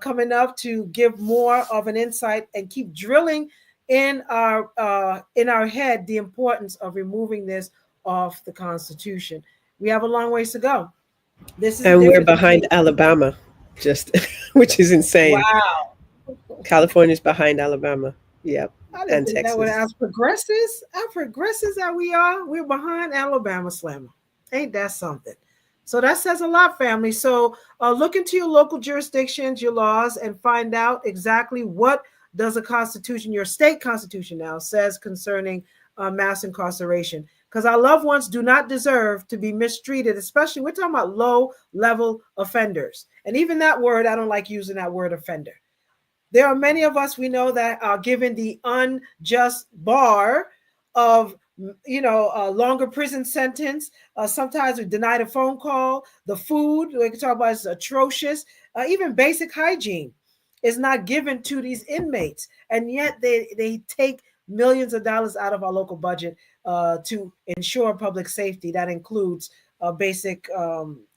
S1: coming up to give more of an insight and keep drilling in our head the importance of removing this off the Constitution. We have a long ways to go.
S16: We're behind Alabama, which is insane.
S1: Wow.
S16: California's behind Alabama. Yep.
S1: I didn't
S16: And
S1: think
S16: Texas.
S1: that would as progressives that we are, we're behind Alabama Slammer. Ain't that something? So that says a lot, family. So look into your local jurisdictions, your laws, and find out exactly what does a constitution, your state constitution now, says concerning mass incarceration. Because our loved ones do not deserve to be mistreated, especially we're talking about low-level offenders. And even that word, I don't like using that word offender. There are many of us we know that are given the unjust bar of, longer prison sentence. Sometimes we're denied a phone call. The food we can talk about is atrocious. Even basic hygiene is not given to these inmates. And yet they take millions of dollars out of our local budget to ensure public safety. That includes basic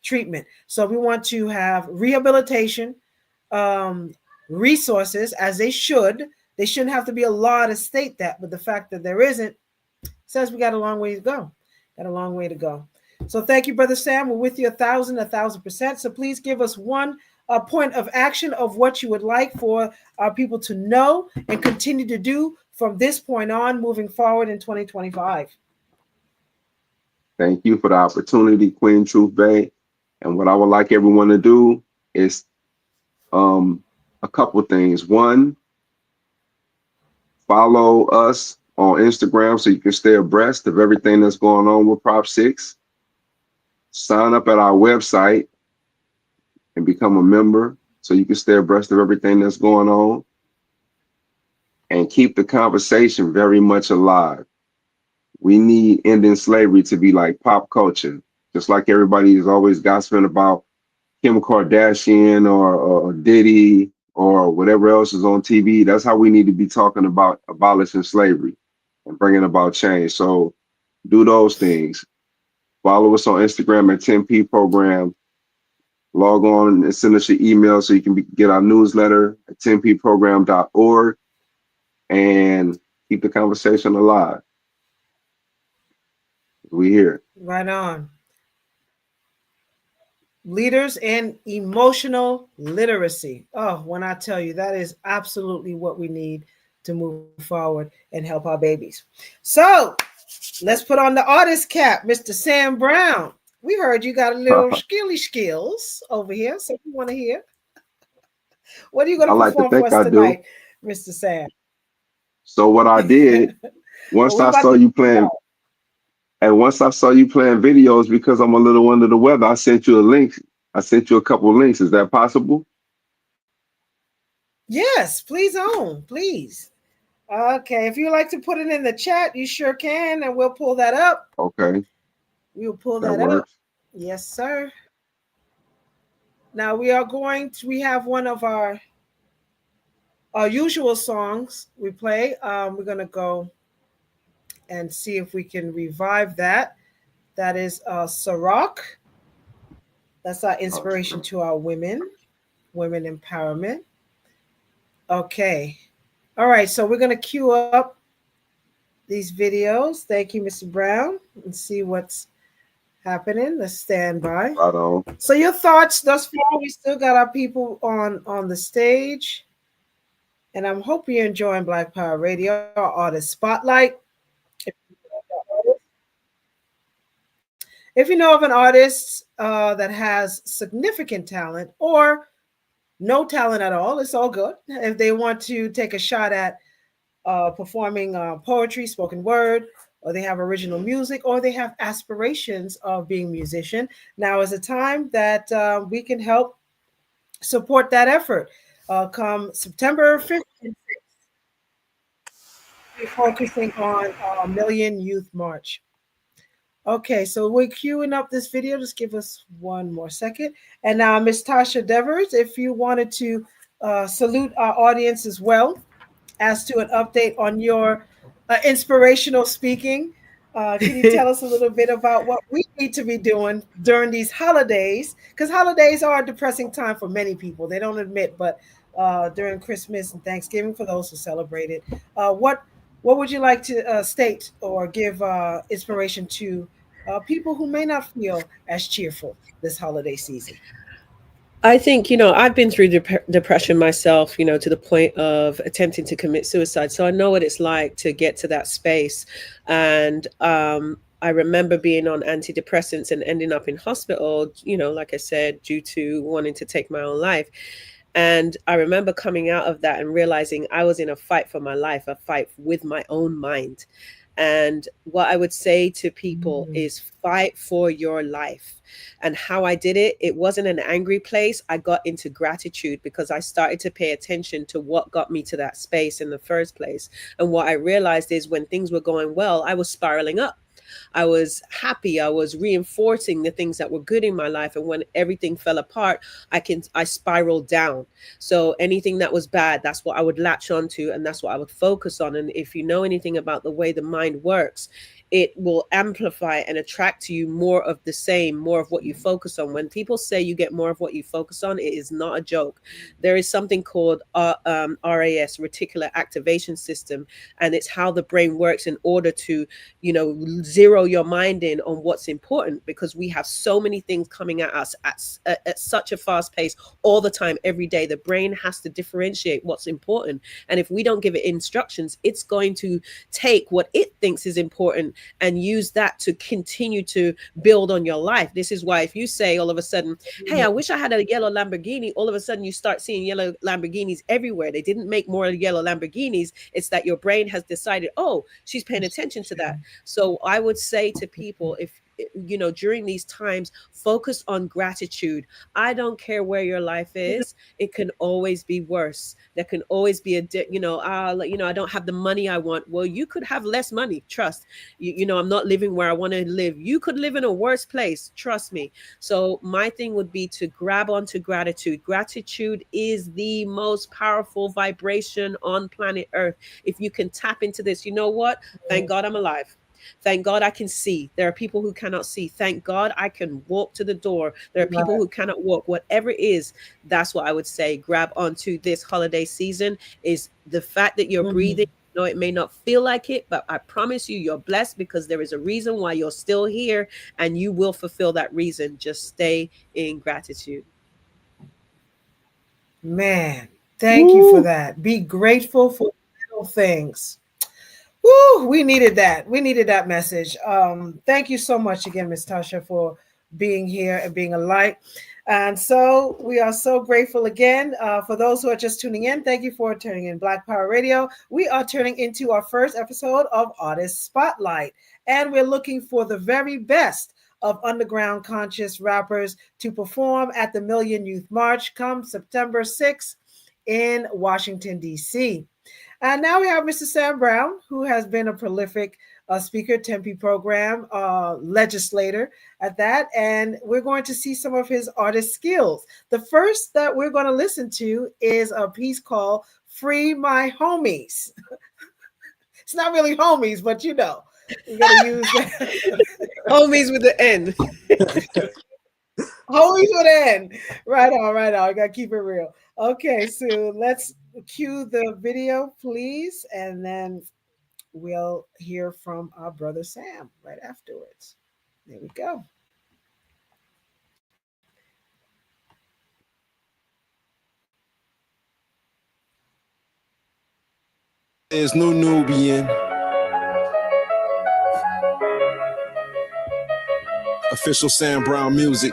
S1: treatment. So we want to have rehabilitation, resources, as they should. They shouldn't have to be a law to state that, but the fact that there isn't says we got a long way to go. So thank you, Brother Sam. We're with you 1,000%. So please give us one point of action of what you would like for our people to know and continue to do from this point on, moving forward in 2025.
S13: Thank you for the opportunity, Queen Truth Bay. And what I would like everyone to do is a couple of things. One, follow us on Instagram so you can stay abreast of everything that's going on with Prop 6. Sign up at our website and become a member so you can stay abreast of everything that's going on. And keep the conversation very much alive. We need ending slavery to be like pop culture, just like everybody is always gossiping about Kim Kardashian or Diddy or whatever else is on TV. That's how we need to be talking about abolishing slavery and bringing about change. So do those things. Follow us on Instagram at 10P Program. Log on and send us your email so you can get our newsletter at 10pprogram.org and keep the conversation alive. We here.
S1: Right on. Leaders and emotional literacy. Oh, when I tell you, that is absolutely what we need to move forward and help our babies. So let's put on the artist cap, Mr. Sam Brown. We heard you got a little skills over here, so we want to hear. What are you going to perform for us tonight, Mr. Sam?
S13: So what I did, once I saw you playing, And once I saw you playing videos, because I'm a little under the weather, I sent you a link. I sent you a couple of links. Is that possible?
S1: Yes, please please. Okay, if you like to put it in the chat, you sure can, and we'll pull that up.
S13: Okay.
S1: We'll pull
S13: That
S1: that up.
S13: works.
S1: Yes, sir. Now we have one of our usual songs we play. We're gonna go and see if we can revive that. That is Ciroc. That's our inspiration to our women empowerment. Okay. All right, so we're gonna queue up these videos. Thank you, Mr. Brown, and see what's happening. Let's stand by.
S13: Right on.
S1: So your thoughts thus far? We still got our people on the stage, and I'm hoping you're enjoying Black Power Radio, our Artist Spotlight. If you know of an artist that has significant talent or no talent at all, it's all good. If they want to take a shot at performing poetry, spoken word, or they have original music, or they have aspirations of being a musician, now is a time that we can help support that effort. Come September 5th and 6th, we're focusing on Million Youth March. Okay, so we're queuing up this video. Just give us one more second. And now, Ms. Tasha Devers, if you wanted to salute our audience as well, as to an update on your inspirational speaking. Can you tell us a little bit about what we need to be doing during these holidays? Because holidays are a depressing time for many people. They don't admit, but during Christmas and Thanksgiving, for those who celebrate it, what would you like to state or give inspiration to people who may not feel as cheerful this holiday season?
S16: I think, I've been through depression myself, to the point of attempting to commit suicide. So I know what it's like to get to that space. And I remember being on antidepressants and ending up in hospital, like I said, due to wanting to take my own life. And I remember coming out of that and realizing I was in a fight for my life, a fight with my own mind. And what I would say to people is fight for your life. And how I did it, it wasn't an angry place. I got into gratitude because I started to pay attention to what got me to that space in the first place. And what I realized is when things were going well, I was spiraling up. I was happy. I was reinforcing the things that were good in my life. And when everything fell apart, I spiraled down. So anything that was bad, that's what I would latch onto, and that's what I would focus on. And if you know anything about the way the mind works, it will amplify and attract to you more of the same, more of what you focus on. When people say you get more of what you focus on, it is not a joke. There is something called RAS, reticular activation system, and it's how the brain works in order to, zero your mind in on what's important, because we have so many things coming at us at such a fast pace all the time, every day. The brain has to differentiate what's important. And if we don't give it instructions, it's going to take what it thinks is important and use that to continue to build on your life. This is why if you say all of a sudden, hey, I wish I had a yellow Lamborghini, all of a sudden you start seeing yellow Lamborghinis everywhere. They didn't make more yellow Lamborghinis. It's that your brain has decided, oh, she's paying attention to that. So I would say to people, if during these times, focus on gratitude. I don't care where your life is. It can always be worse. There can always be I don't have the money I want. Well, you could have less money. Trust. I'm not living where I want to live. You could live in a worse place. Trust me. So my thing would be to grab onto gratitude. Gratitude is the most powerful vibration on planet Earth. If you can tap into this, you know what? Thank God I'm alive. Thank God I can see. There are people who cannot see. Thank God I can walk to the door. There are people who cannot walk. Whatever it is, that's what I would say. Grab onto this holiday season is the fact that you're breathing. No, it may not feel like it, but I promise you, you're blessed because there is a reason why you're still here, and you will fulfill that reason. Just stay in gratitude.
S1: Man, thank you for that. Be grateful for little things. Woo, we needed that. We needed that message. Thank you so much again, Ms. Tasha, for being here and being a light. And so we are so grateful again. For those who are just tuning in, thank you for tuning in Black Power Radio. We are turning into our first episode of Artist Spotlight, and we're looking for the very best of underground conscious rappers to perform at the Million Youth March come September 6th in Washington, D.C. And now we have Mr. Sam Brown, who has been a prolific speaker, Tempe program, legislator at that. And we're going to see some of his artist skills. The first that we're going to listen to is a piece called Free My Homies. It's not really homies, but you know, we're going to use that.
S16: Homies with the N.
S1: Homies with an N. Right on, right on. I got to keep it real. Okay, so let's cue the video, please. And then we'll hear from our brother Sam right afterwards. There we go.
S10: There's no Nubian. Official Sam Brown music.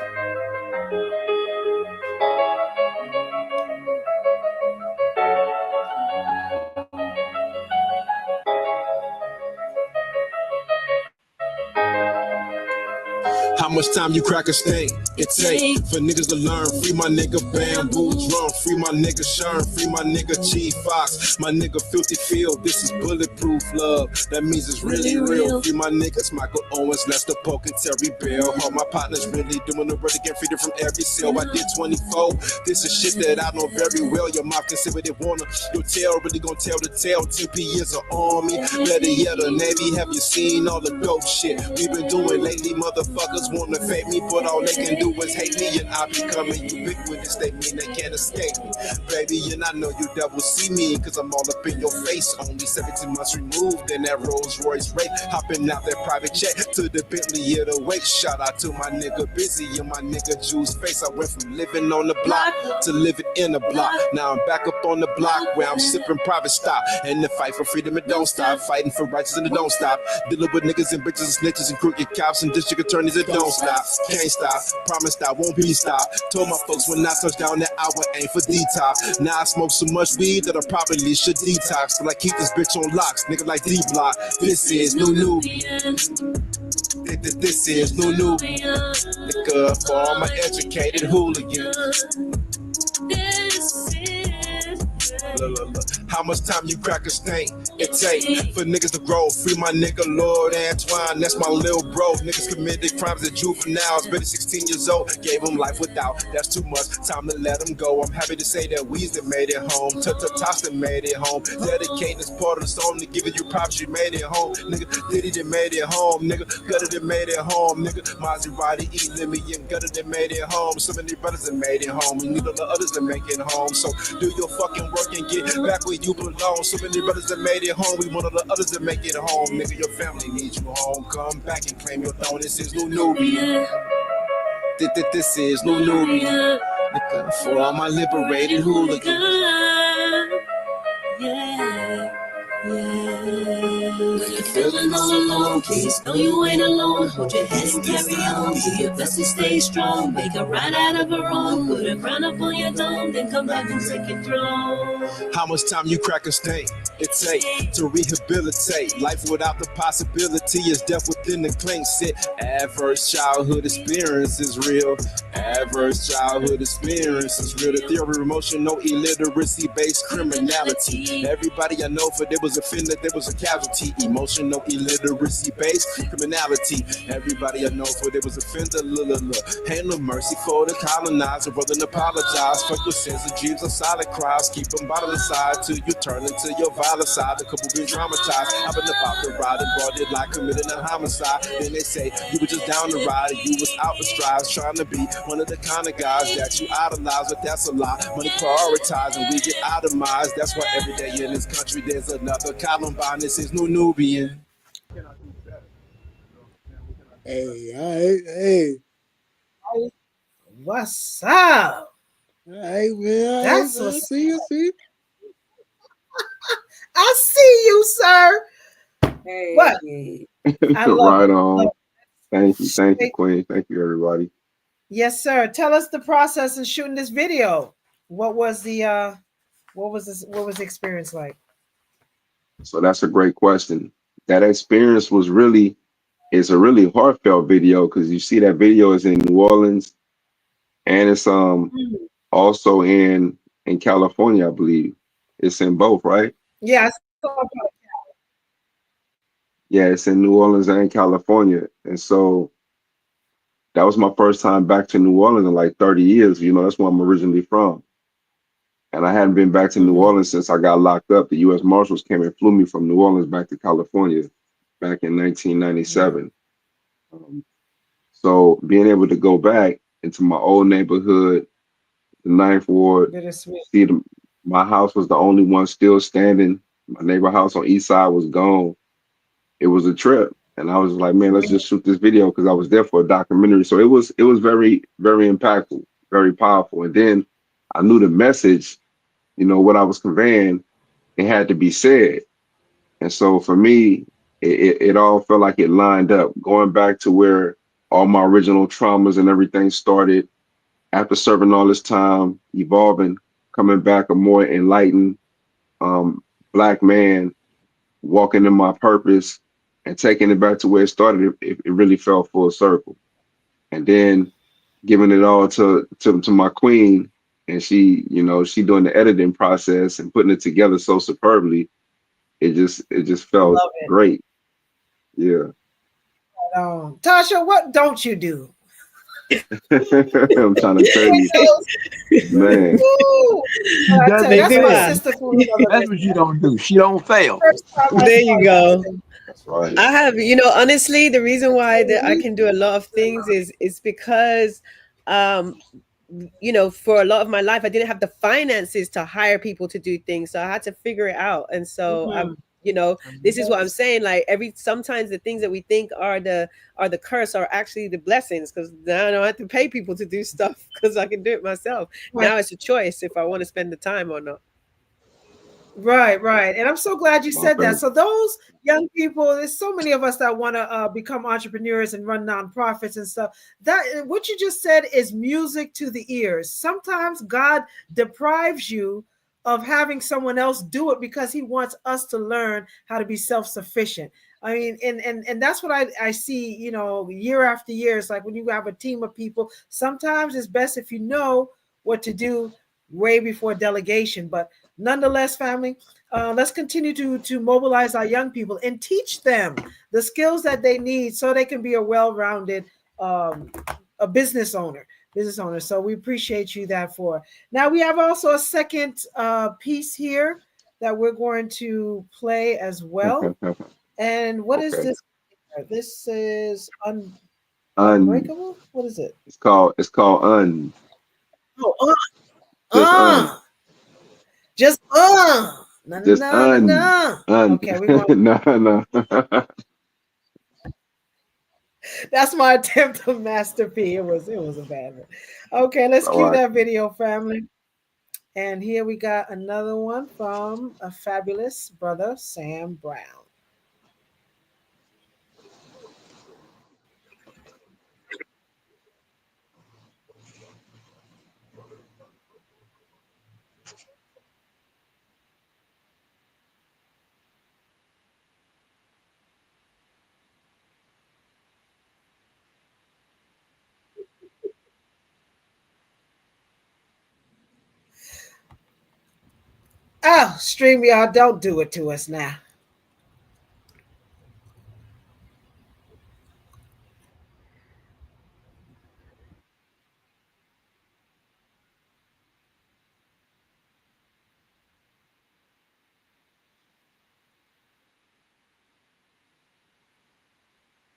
S10: How much time you crack a steak? It take for niggas to learn. Free my nigga Bamboo Drum. Free my nigga Sherm. Free my nigga Chief Fox. My nigga Filthy Field. This is bulletproof love. That means it's really real. Free my niggas Michael Owens, Lester Polk, and Terry Bell. All my partners really doing the work to get freedom from every cell. I did 24. This is shit that I know very well. Your mouth can say what they wanna. Your tail really gonna tell the tale. TP is an army. Better yet, a Navy. Have you seen all the dope shit we've been doing lately? Motherfuckers wanna fake me, but all they can do is hate me, and I becoming ubiquitous. They mean they can't escape me, baby, and I know you devil see me, cause I'm all up in your face. Only 17 months removed, and that Rolls Royce rate, hopping out that private jet to the Bentley of the wait. Shout out to my nigga Busy and my nigga Juice Face. I went from living on the block to living in a block. Now I'm back up on the block where I'm sipping private stock, and the fight for freedom it don't stop. Fighting for righteousness and it don't stop. Dealing with niggas and bitches and snitches and crooked cops and district attorneys it don't stop. Can't stop, promised I won't be stopped. Told my folks when I touch down that I would aim for detox. Now I smoke so much weed that I probably should detox, but I keep this bitch on locks, nigga like D-Block. This is no Nubian. This is no Nubian. Nigga, for all my educated hooligans. How much time you crack a stank? It take for niggas to grow. Free my nigga Lord Antoine, that's my little bro. Niggas committed crimes at juveniles, barely 16 years old. Gave him life without, that's too much time to let him go. I'm happy to say that Weezy made it home. Tostin made it home. Dedicating this part of the song to giving you props, you made it home. Nigga, Diddy that made it home. Nigga, Gutter that made it home. Nigga, Maserati, E-Limmy, and Gutter that made it home. So many brothers that made it home. We need all the others that make it home. So do your fucking work and get back where you belong. So many brothers that made it home. We want all the others that make it home. Nigga, your family needs you home. Come back and claim your throne. This is no Nubian. This is no Nubian. Nigga, for all my liberated hooligans.
S11: Yeah. If you're feeling all alone, please know you ain't alone. Hold your head and carry on. Do your best to stay strong. Make a ride out of her own. Put a crown up on your dome. Then come back and take your throne.
S10: How much time you crack a stank? It take to rehabilitate. Life without the possibility is death within the clink. Sit. Adverse childhood experience is real. Adverse childhood experience is real. The theory of emotional illiteracy based criminality. Everybody I know for there was offended, there was a casualty. Emotional illiteracy based criminality. Everybody I know for there was offended. Ain't no mercy for the colonizer. Rather than apologize. Fuck your sins and dreams of solid cries. Keep them bottled aside till you turn into your violent side. A couple been traumatized. I've been about to ride and brought it like committing a homicide. Then they say you were just down the ride and you was out the strides trying to be one of the kind of guys that you idolize, but that's a lie. Money prioritized and we get itemized. That's why every day in this country there's another Columbine. This is no Nubian.
S2: Hey, all right, hey.
S1: What's up?
S2: All right, man.
S1: That's
S2: I
S1: what's
S2: see you, see.
S1: I see you, sir.
S8: Hey.
S1: What? I love
S13: Right
S1: it.
S13: on. Thank you, Queen. Thank you, everybody.
S1: Yes, sir. Tell us the process in shooting this video. What was the experience like?
S13: So that's a great question. That experience was really, it's a really heartfelt video because you see that video is in New Orleans and it's also in California, I believe. It's in both, right?
S1: Yeah, I saw
S13: Yeah, it's in New Orleans and California. And so that was my first time back to New Orleans in like 30 years. You know, that's where I'm originally from. And I hadn't been back to New Orleans since I got locked up. The U.S. Marshals came and flew me from New Orleans back to California back in 1997. So being able to go back into my old neighborhood, the Ninth Ward,
S1: bittersweet.
S13: see my house was the only one still standing. My neighbor house on East Side was gone. It was a trip. And I was like, man, let's just shoot this video because I was there for a documentary. So it was very, very impactful, very powerful. And then I knew the message, you know, what I was conveying, it had to be said. And so for me, it all felt like it lined up, going back to where all my original traumas and everything started after serving all this time, evolving, coming back a more enlightened Black man, walking in my purpose and taking it back to where it started. It really felt full circle. And then giving it all to my queen, and she, you know, she doing the editing process and putting it together so superbly. It just felt great. Yeah.
S1: Tasha, what don't you do?
S13: I'm trying to tell you, man.
S15: That's what she don't do. She don't fail.
S16: There you go.
S13: That's right.
S16: I have, you know, honestly, the reason why that I can do a lot of things is because, you know, for a lot of my life, I didn't have the finances to hire people to do things, so I had to figure it out. And so, you know, this is what I'm saying. Like sometimes the things that we think are the curse are actually the blessings, because now I don't have to pay people to do stuff because I can do it myself.
S1: Right.
S16: Now it's a choice if I want to spend the time or not.
S1: Right. And I'm so glad you said that. So those young people, there's so many of us that want to become entrepreneurs and run nonprofits and stuff. That what you just said is music to the ears. Sometimes God deprives you of having someone else do it because he wants us to learn how to be self-sufficient. I mean, and that's what I see, you know, year after year. It's like when you have a team of people, sometimes it's best if you know what to do way before delegation. But nonetheless, family, let's continue to mobilize our young people and teach them the skills that they need so they can be a well-rounded a business owner. So we appreciate you that for. Now we have also a second piece here that we're going to play as well. And what is this? This is Unbreakable. What is it?
S13: It's called Un.
S1: Oh,
S13: Just Un.
S1: Okay, we're going.
S13: No.
S1: That's my attempt of Master P. It was a bad one. Okay, let's cue that video, family. And here we got another one from a fabulous brother, Sam Brown. Oh, StreamYard, don't do it to us now.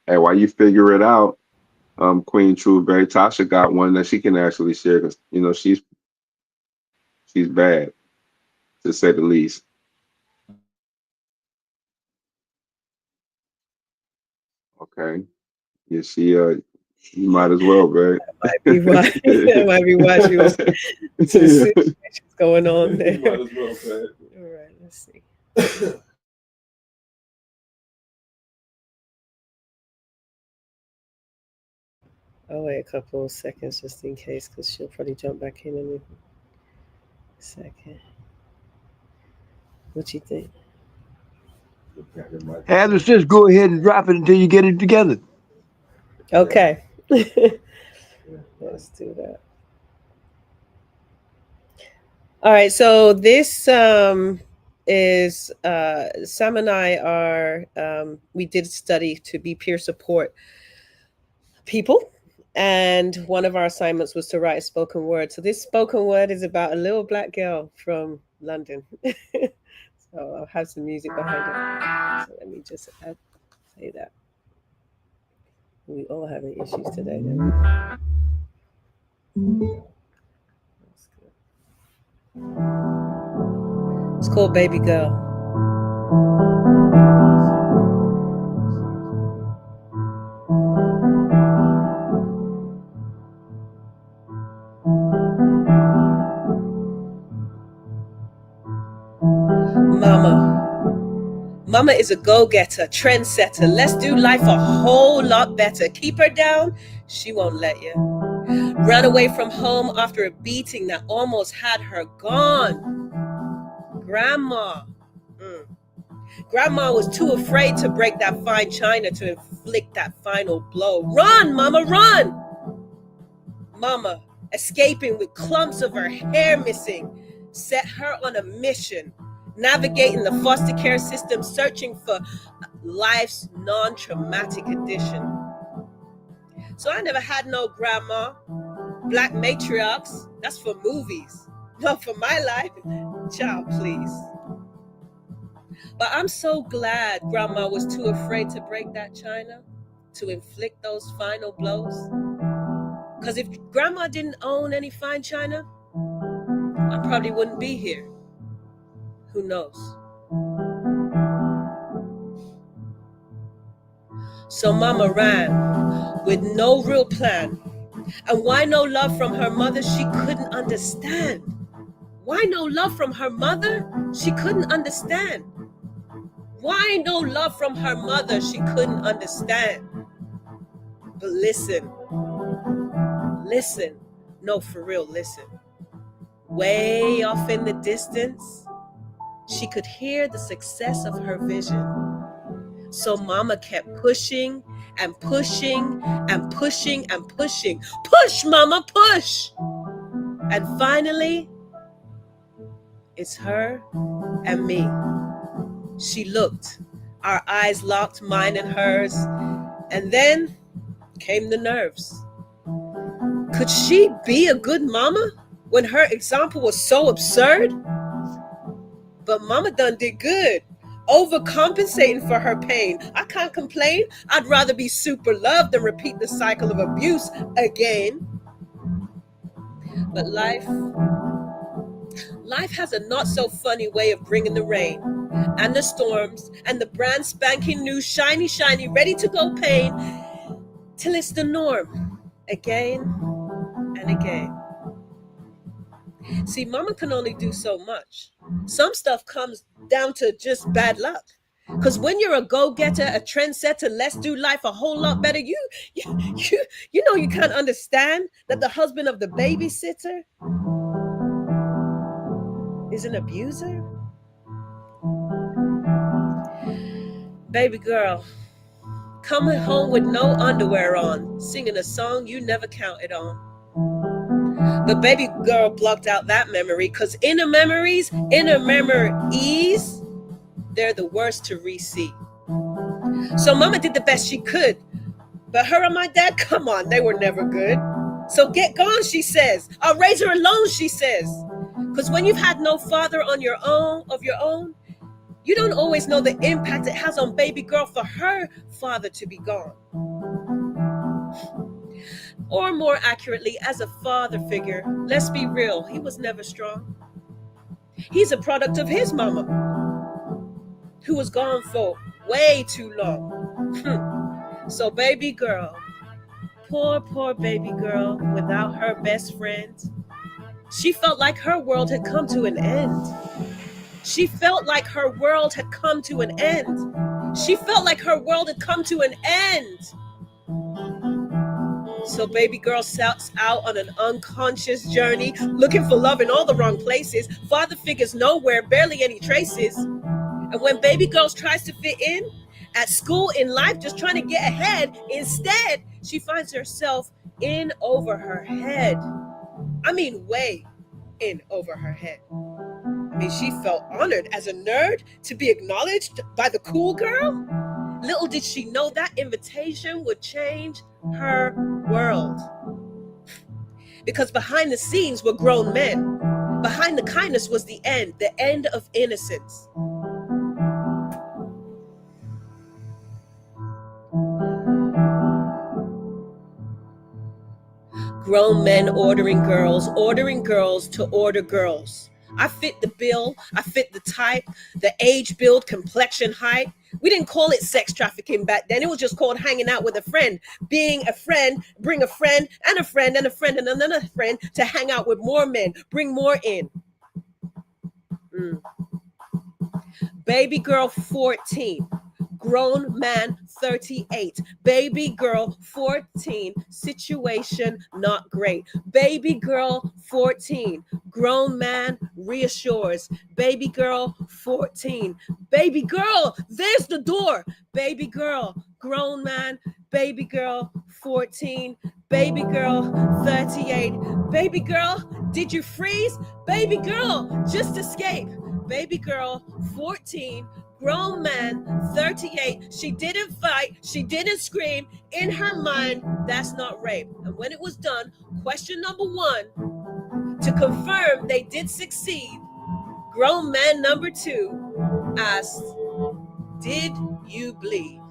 S13: Hey, while you figure it out, Queen Trueberry, Tasha got one that she can actually share because you know she's bad, to say the least. Okay. Yeah, you might as well, babe.
S16: That might be why she was situations going on there.
S13: You might as well, babe.
S16: All right, let's see. I'll wait a couple of seconds just in case, because she'll probably jump back in a second. What you think?
S15: Heather, just go ahead and drop it until you get it together.
S16: Okay. Let's do that. All right. So this is Sam and I are we did study to be peer support people, and one of our assignments was to write a spoken word. So this spoken word is about a little black girl from London. So I'll have some music behind it. So let me just say that. We all having issues today. That's good. It's called Baby Girl. Mama is a go-getter, trendsetter. Let's do life a whole lot better. Keep her down, she won't let you. Ran away from home after a beating that almost had her gone. Grandma. Grandma was too afraid to break that fine china to inflict that final blow. Run, Mama, run! Mama, escaping with clumps of her hair missing, set her on a mission. Navigating the foster care system, searching for life's non-traumatic edition. So I never had no grandma. Black matriarchs, that's for movies. Not for my life. Child, please. But I'm so glad grandma was too afraid to break that china, to inflict those final blows. Because if grandma didn't own any fine china, I probably wouldn't be here. Who knows? So Mama ran with no real plan. And why no love from her mother? She couldn't understand. Why no love from her mother? She couldn't understand. Why no love from her mother? She couldn't understand. But listen. No, for real, listen. Way off in the distance, she could hear the success of her vision. So Mama kept pushing and pushing and pushing and pushing. Push, Mama, push! And finally, it's her and me. She looked, our eyes locked, mine and hers, and then came the nerves. Could she be a good mama when her example was so absurd? But Mama done did good, overcompensating for her pain. I can't complain. I'd rather be super loved than repeat the cycle of abuse again. But life has a not so funny way of bringing the rain and the storms and the brand spanking new shiny, ready to go pain till it's the norm again and again. See, Mama can only do so much. Some stuff comes down to just bad luck. Because when you're a go-getter, a trendsetter, let's do life a whole lot better, you know you can't understand that the husband of the babysitter is an abuser. Baby girl, coming home with no underwear on, singing a song you never counted on. But baby girl blocked out that memory, because inner memories, they're the worst to re-see. So Mama did the best she could, but her and my dad, come on, they were never good. So get gone, she says. I'll raise her alone, she says. Because when you've had no father of your own, you don't always know the impact it has on baby girl for her father to be gone. Or more accurately, as a father figure, let's be real, he was never strong. He's a product of his mama, who was gone for way too long. So baby girl, poor baby girl, without her best friend, she felt like her world had come to an end. She felt like her world had come to an end. She felt like her world had come to an end. So baby girl sets out on an unconscious journey, looking for love in all the wrong places. Father figures nowhere, barely any traces. And when baby girl tries to fit in, at school, in life, just trying to get ahead, instead, she finds herself in over her head. I mean, way in over her head. I mean, she felt honored as a nerd to be acknowledged by the cool girl. Little did she know that invitation would change her world. Because behind the scenes were grown men. Behind the kindness was the end of innocence. Grown men ordering girls to order girls. I fit the bill, I fit the type, the age, build, complexion, height. We didn't call it sex trafficking back then. It was just called hanging out with a friend. Being a friend, bring a friend and a friend and a friend and another friend to hang out with more men, bring more in. Baby girl 14. Grown man 38. Baby girl 14. Situation not great. Baby girl 14. Grown man reassures. Baby girl 14. Baby girl, there's the door. Baby girl, grown man. Baby girl 14. Baby girl 38. Baby girl, did you freeze? Baby girl, just escape. Baby girl 14. Grown man, 38. She didn't fight. She didn't scream. In her mind, that's not rape. And when it was done, question number 1, to confirm they did succeed, grown man number 2 asked, did you bleed?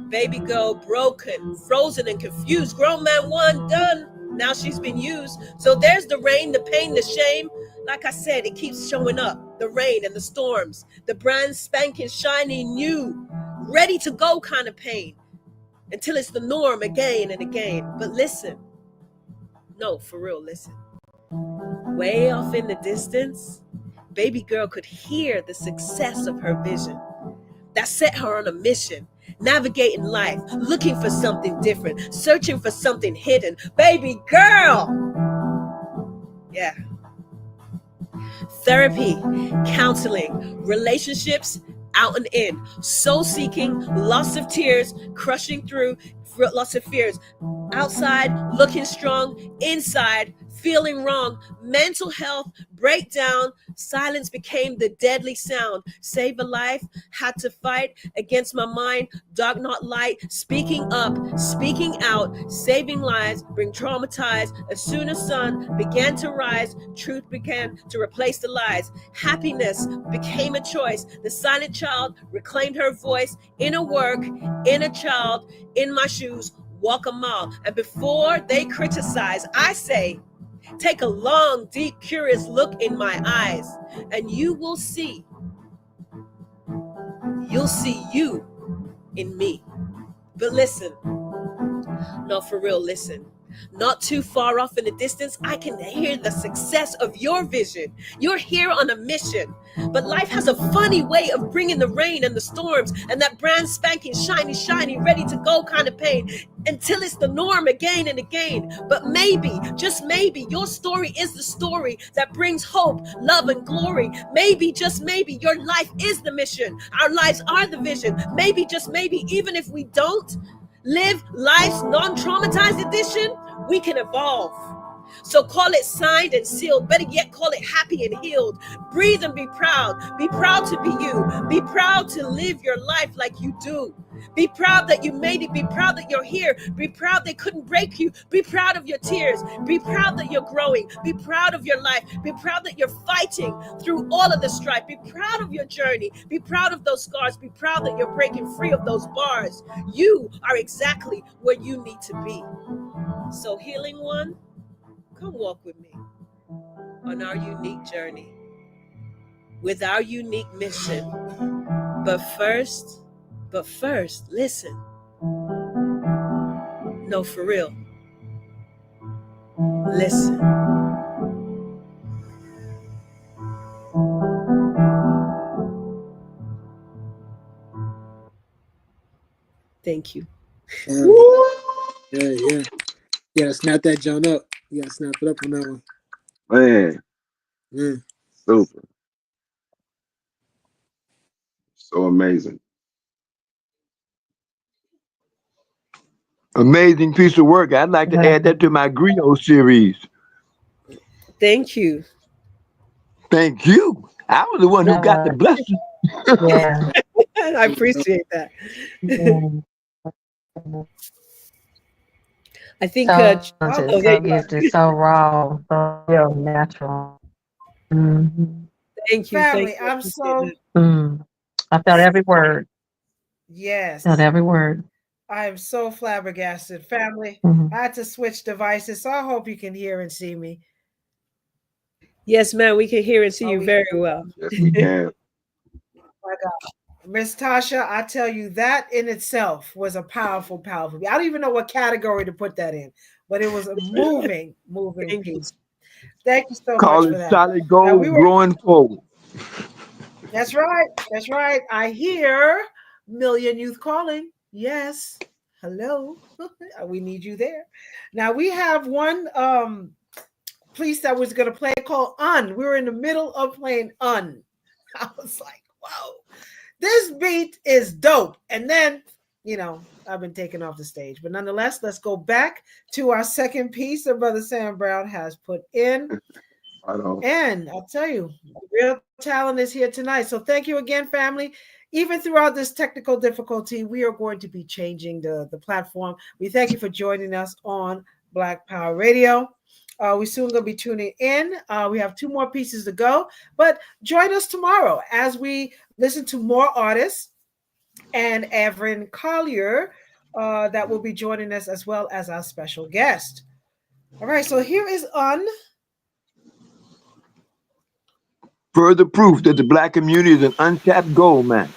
S16: Baby girl broken, frozen and confused. Grown man 1 done. Now she's been used. So there's the rain, the pain, the shame. Like I said, it keeps showing up. The rain and the storms, the brand spanking, shiny, new, ready to go kind of pain, until it's the norm again and again. But listen, no, for real, listen. Way off in the distance, baby girl could hear the success of her vision that set her on a mission, navigating life, looking for something different, searching for something hidden. Baby girl! Yeah. Therapy, counseling, relationships, out and in, soul seeking, loss of tears, crushing through, lots of fears. Outside, looking strong, inside, feeling wrong, mental health, breakdown, silence became the deadly sound. Save a life, had to fight against my mind, dark not light, speaking up, speaking out, saving lives, bring traumatized. As soon as sun began to rise, truth began to replace the lies. Happiness became a choice. The silent child reclaimed her voice. Inner work, inner child, in my shoes, walk a mile. And before they criticize, I say, take a long, deep, curious look in my eyes, and you will see. You'll see you in me. But listen, no, for real, listen. Not too far off in the distance, I can hear the success of your vision. You're here on a mission. But life has a funny way of bringing the rain and the storms and that brand spanking, shiny, ready to go kind of pain until it's the norm again and again. But maybe, just maybe, your story is the story that brings hope, love, and glory. Maybe, just maybe, your life is the mission. Our lives are the vision. Maybe, just maybe, even if we don't live life's non-traumatized edition, we can evolve. So call it signed and sealed. Better yet, call it happy and healed. Breathe and be proud. Be proud to be you. Be proud to live your life like you do. Be proud that you made it. Be proud that you're here. Be proud they couldn't break you. Be proud of your tears. Be proud that you're growing. Be proud of your life. Be proud that you're fighting through all of the strife. Be proud of your journey. Be proud of those scars. Be proud that you're breaking free of those bars. You are exactly where you need to be. So healing one, come walk with me on our unique journey with our unique mission. But first, listen. No, for real. Listen. Thank you.
S2: Yeah. Yeah, snap that joint up. You gotta snap it up on that one.
S13: Man,
S2: Yeah.
S13: super. So amazing.
S15: Amazing piece of work. I'd like to add that to my griot series.
S16: Thank you.
S15: Thank you. I was the one who got the blessing.
S7: Yeah.
S16: I appreciate that. I think
S7: So
S16: oh,
S7: talented,
S16: there
S7: so
S16: you go.
S7: gifted, so raw, so real natural.
S16: Thank you. Thank
S1: Family,
S16: you. I
S1: I'm
S16: appreciate
S1: so
S7: I felt every word.
S1: yes.
S7: Felt every word.
S1: I am so flabbergasted. Family, I had to switch devices, so I hope you can hear and see me.
S16: Yes, ma'am. We can hear and see
S1: Are
S16: you
S1: we
S16: very well.
S13: Yes, we can.
S1: My God. Miss Tasha, I tell you, that in itself was a powerful. I don't even know what category to put that in, but it was a moving piece. Thank you so much
S15: Call
S1: for
S15: it
S1: that.
S15: solid
S1: Now we
S15: gold
S1: were
S15: growing forward.
S1: that's right. That's right. I hear Million Youth Calling. Yes. Hello. We need you there. Now we have one piece that was gonna play called Un. We were in the middle of playing Un. I was like, whoa, this beat is dope. And then, I've been taken off the stage. But nonetheless, let's go back to our second piece that Brother Sam Brown has put in. And I'll tell you, real talent is here tonight. So thank you again, family. Even throughout this technical difficulty, we are going to be changing the platform. We thank you for joining us on Black Power Radio. We soon going to be tuning in. We have 2 more pieces to go, but join us tomorrow as we listen to more artists and Evelyn Collier that will be joining us as well as our special guest. All right, so here is Un.
S15: Further proof that the black community is an untapped gold mine.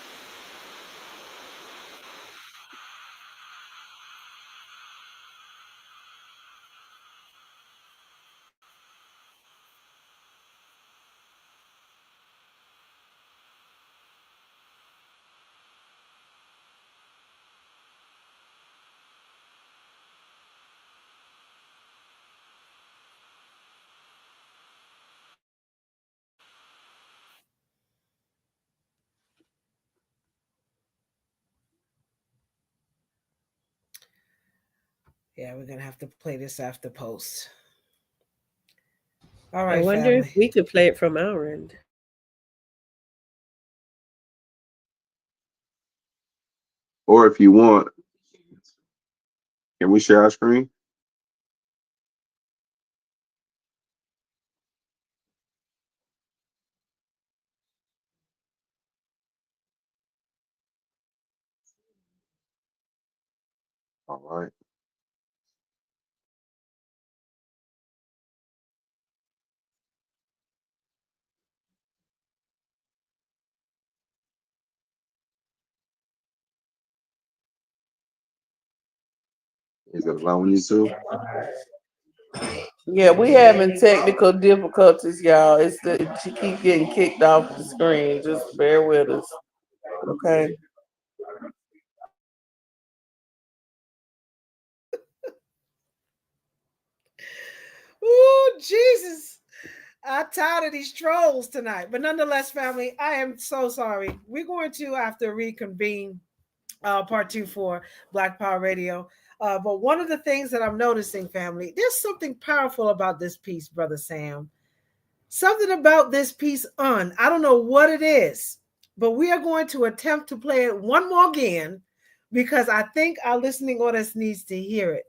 S1: Yeah, we're going to have to play this after post. All right,
S16: I wonder
S1: family.
S16: if we could play it from our end.
S13: Or if you want, can we share our screen? All right. Is it allowing you to?
S3: Yeah, we having technical difficulties, y'all. She keep getting kicked off the screen. Just bear with us, okay?
S1: Ooh, Jesus. I'm tired of these trolls tonight. But nonetheless, family, I am so sorry. We're going to have to reconvene part 2 for Black Power Radio. But one of the things that I'm noticing, family, there's something powerful about this piece, Brother Sam. Something about this piece I don't know what it is, but we are going to attempt to play it one more again because I think our listening audience needs to hear it.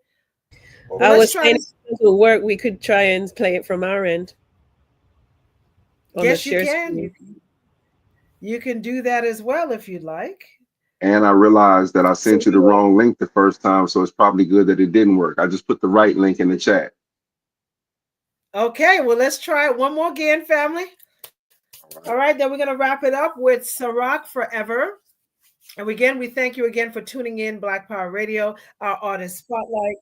S16: I was saying if it will work, we could try and play it from our end.
S1: Yes, you can. You can do that as well if you'd like.
S13: And I realized that I sent you the wrong link the first time, so it's probably good that it didn't work. I just put the right link in the chat.
S1: Okay, well, let's try it one more again, family. All right, then we're going to wrap it up with Ciroc Forever. And again, we thank you again for tuning in Black Power Radio, our artist spotlight.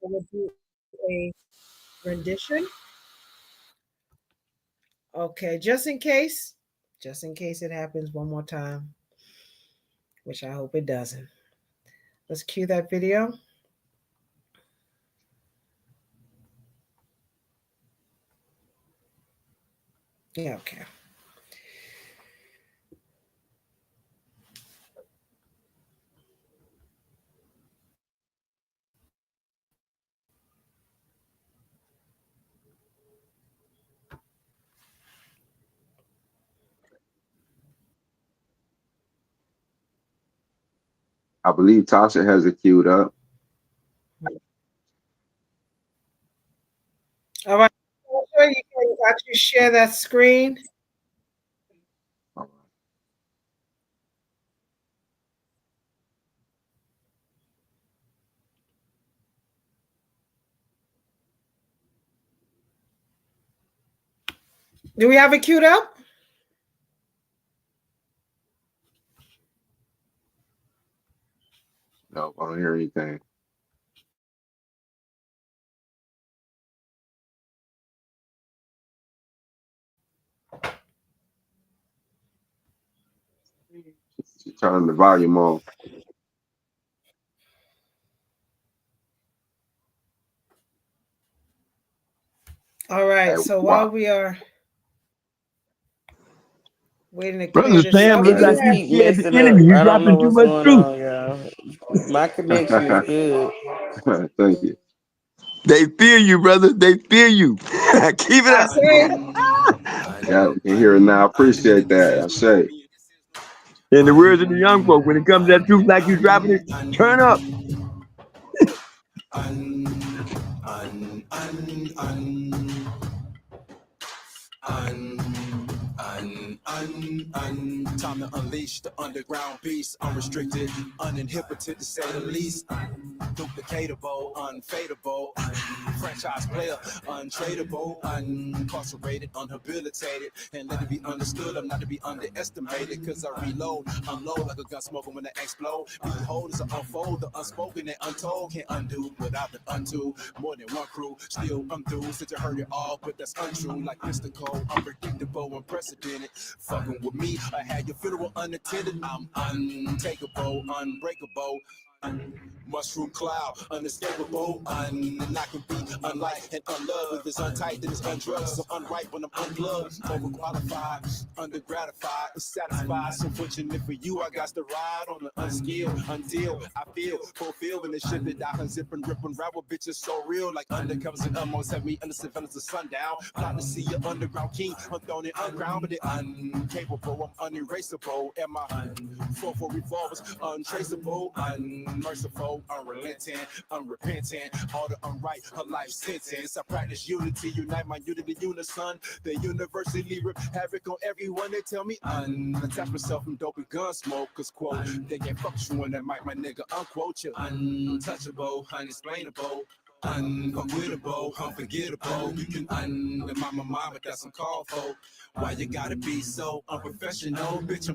S1: We'll do a rendition. Okay, just in case it happens one more time, which I hope it doesn't. Let's cue that video. Yeah, okay.
S13: I believe Tasha has it queued up.
S1: All right. Sure, you can actually share that screen. Do we have it queued up?
S13: No, I don't hear anything. Turn the volume on.
S1: All right.
S13: Hey,
S1: So
S13: wow.
S1: while we are waiting to
S15: Brother
S1: clear this
S15: Sam,
S1: up,
S15: looks like
S3: It
S15: you
S3: keep
S15: scared the
S3: messing
S15: enemy.
S3: up.
S15: You
S3: I don't know
S15: dropping too
S3: what's
S15: much
S3: going
S15: truth.
S3: on, y'all. My connection is good.
S13: Thank you.
S15: They fear you, brother. They fear you. Keep it
S1: I
S15: up.
S1: say,
S13: Yeah, you can hear it now. I appreciate that. I say.
S15: In the words of the young folk, when it comes to that truth like you dropping it, turn up.
S10: Time to unleash the underground beast, unrestricted, uninhibited to say the least. Duplicatable, unfadable, franchise player, untradeable, incarcerated, unhabilitated, and let it be understood, I'm not to be underestimated, cause I reload, unload like a gun smoking when I explode. Behold, as I unfold, the unspoken and untold can't undo without the unto. More than one crew, still I'm through, since I heard it all, but that's untrue, like mystical, unpredictable, unprecedented. Fucking with me, I had your funeral unattended. I'm untakeable, unbreakable. Mushroom cloud, unescapable, and I can be unlike and unloved. If it's untight, then it's undrugged. So unripe when I'm unplugged, overqualified, undergratified, unsatisfied. So fortunate for you, I got to ride on the unskilled until I feel fulfilled in the shit that I can zip and rip and rap with bitches so real. Like undercovers and almost have me under surveillance of sundown. Plot to see your underground king, unthrown and unground, but it uncapable, I'm unerasable. And my 4-4 revolvers untraceable, unmerciful, unrelenting, unrepentant, all the unright, her life sentence. I practice unity, unite my unity unison. They universally rip havoc on everyone. They tell me unattach myself from dope and gun smoke, cause quote, they can't fuck you in that mic, my nigga, unquote you. Untouchable, unexplainable, unavoidable, unforgettable. You can my mind, but that's uncalled for. Why you gotta be so unprofessional, bitch?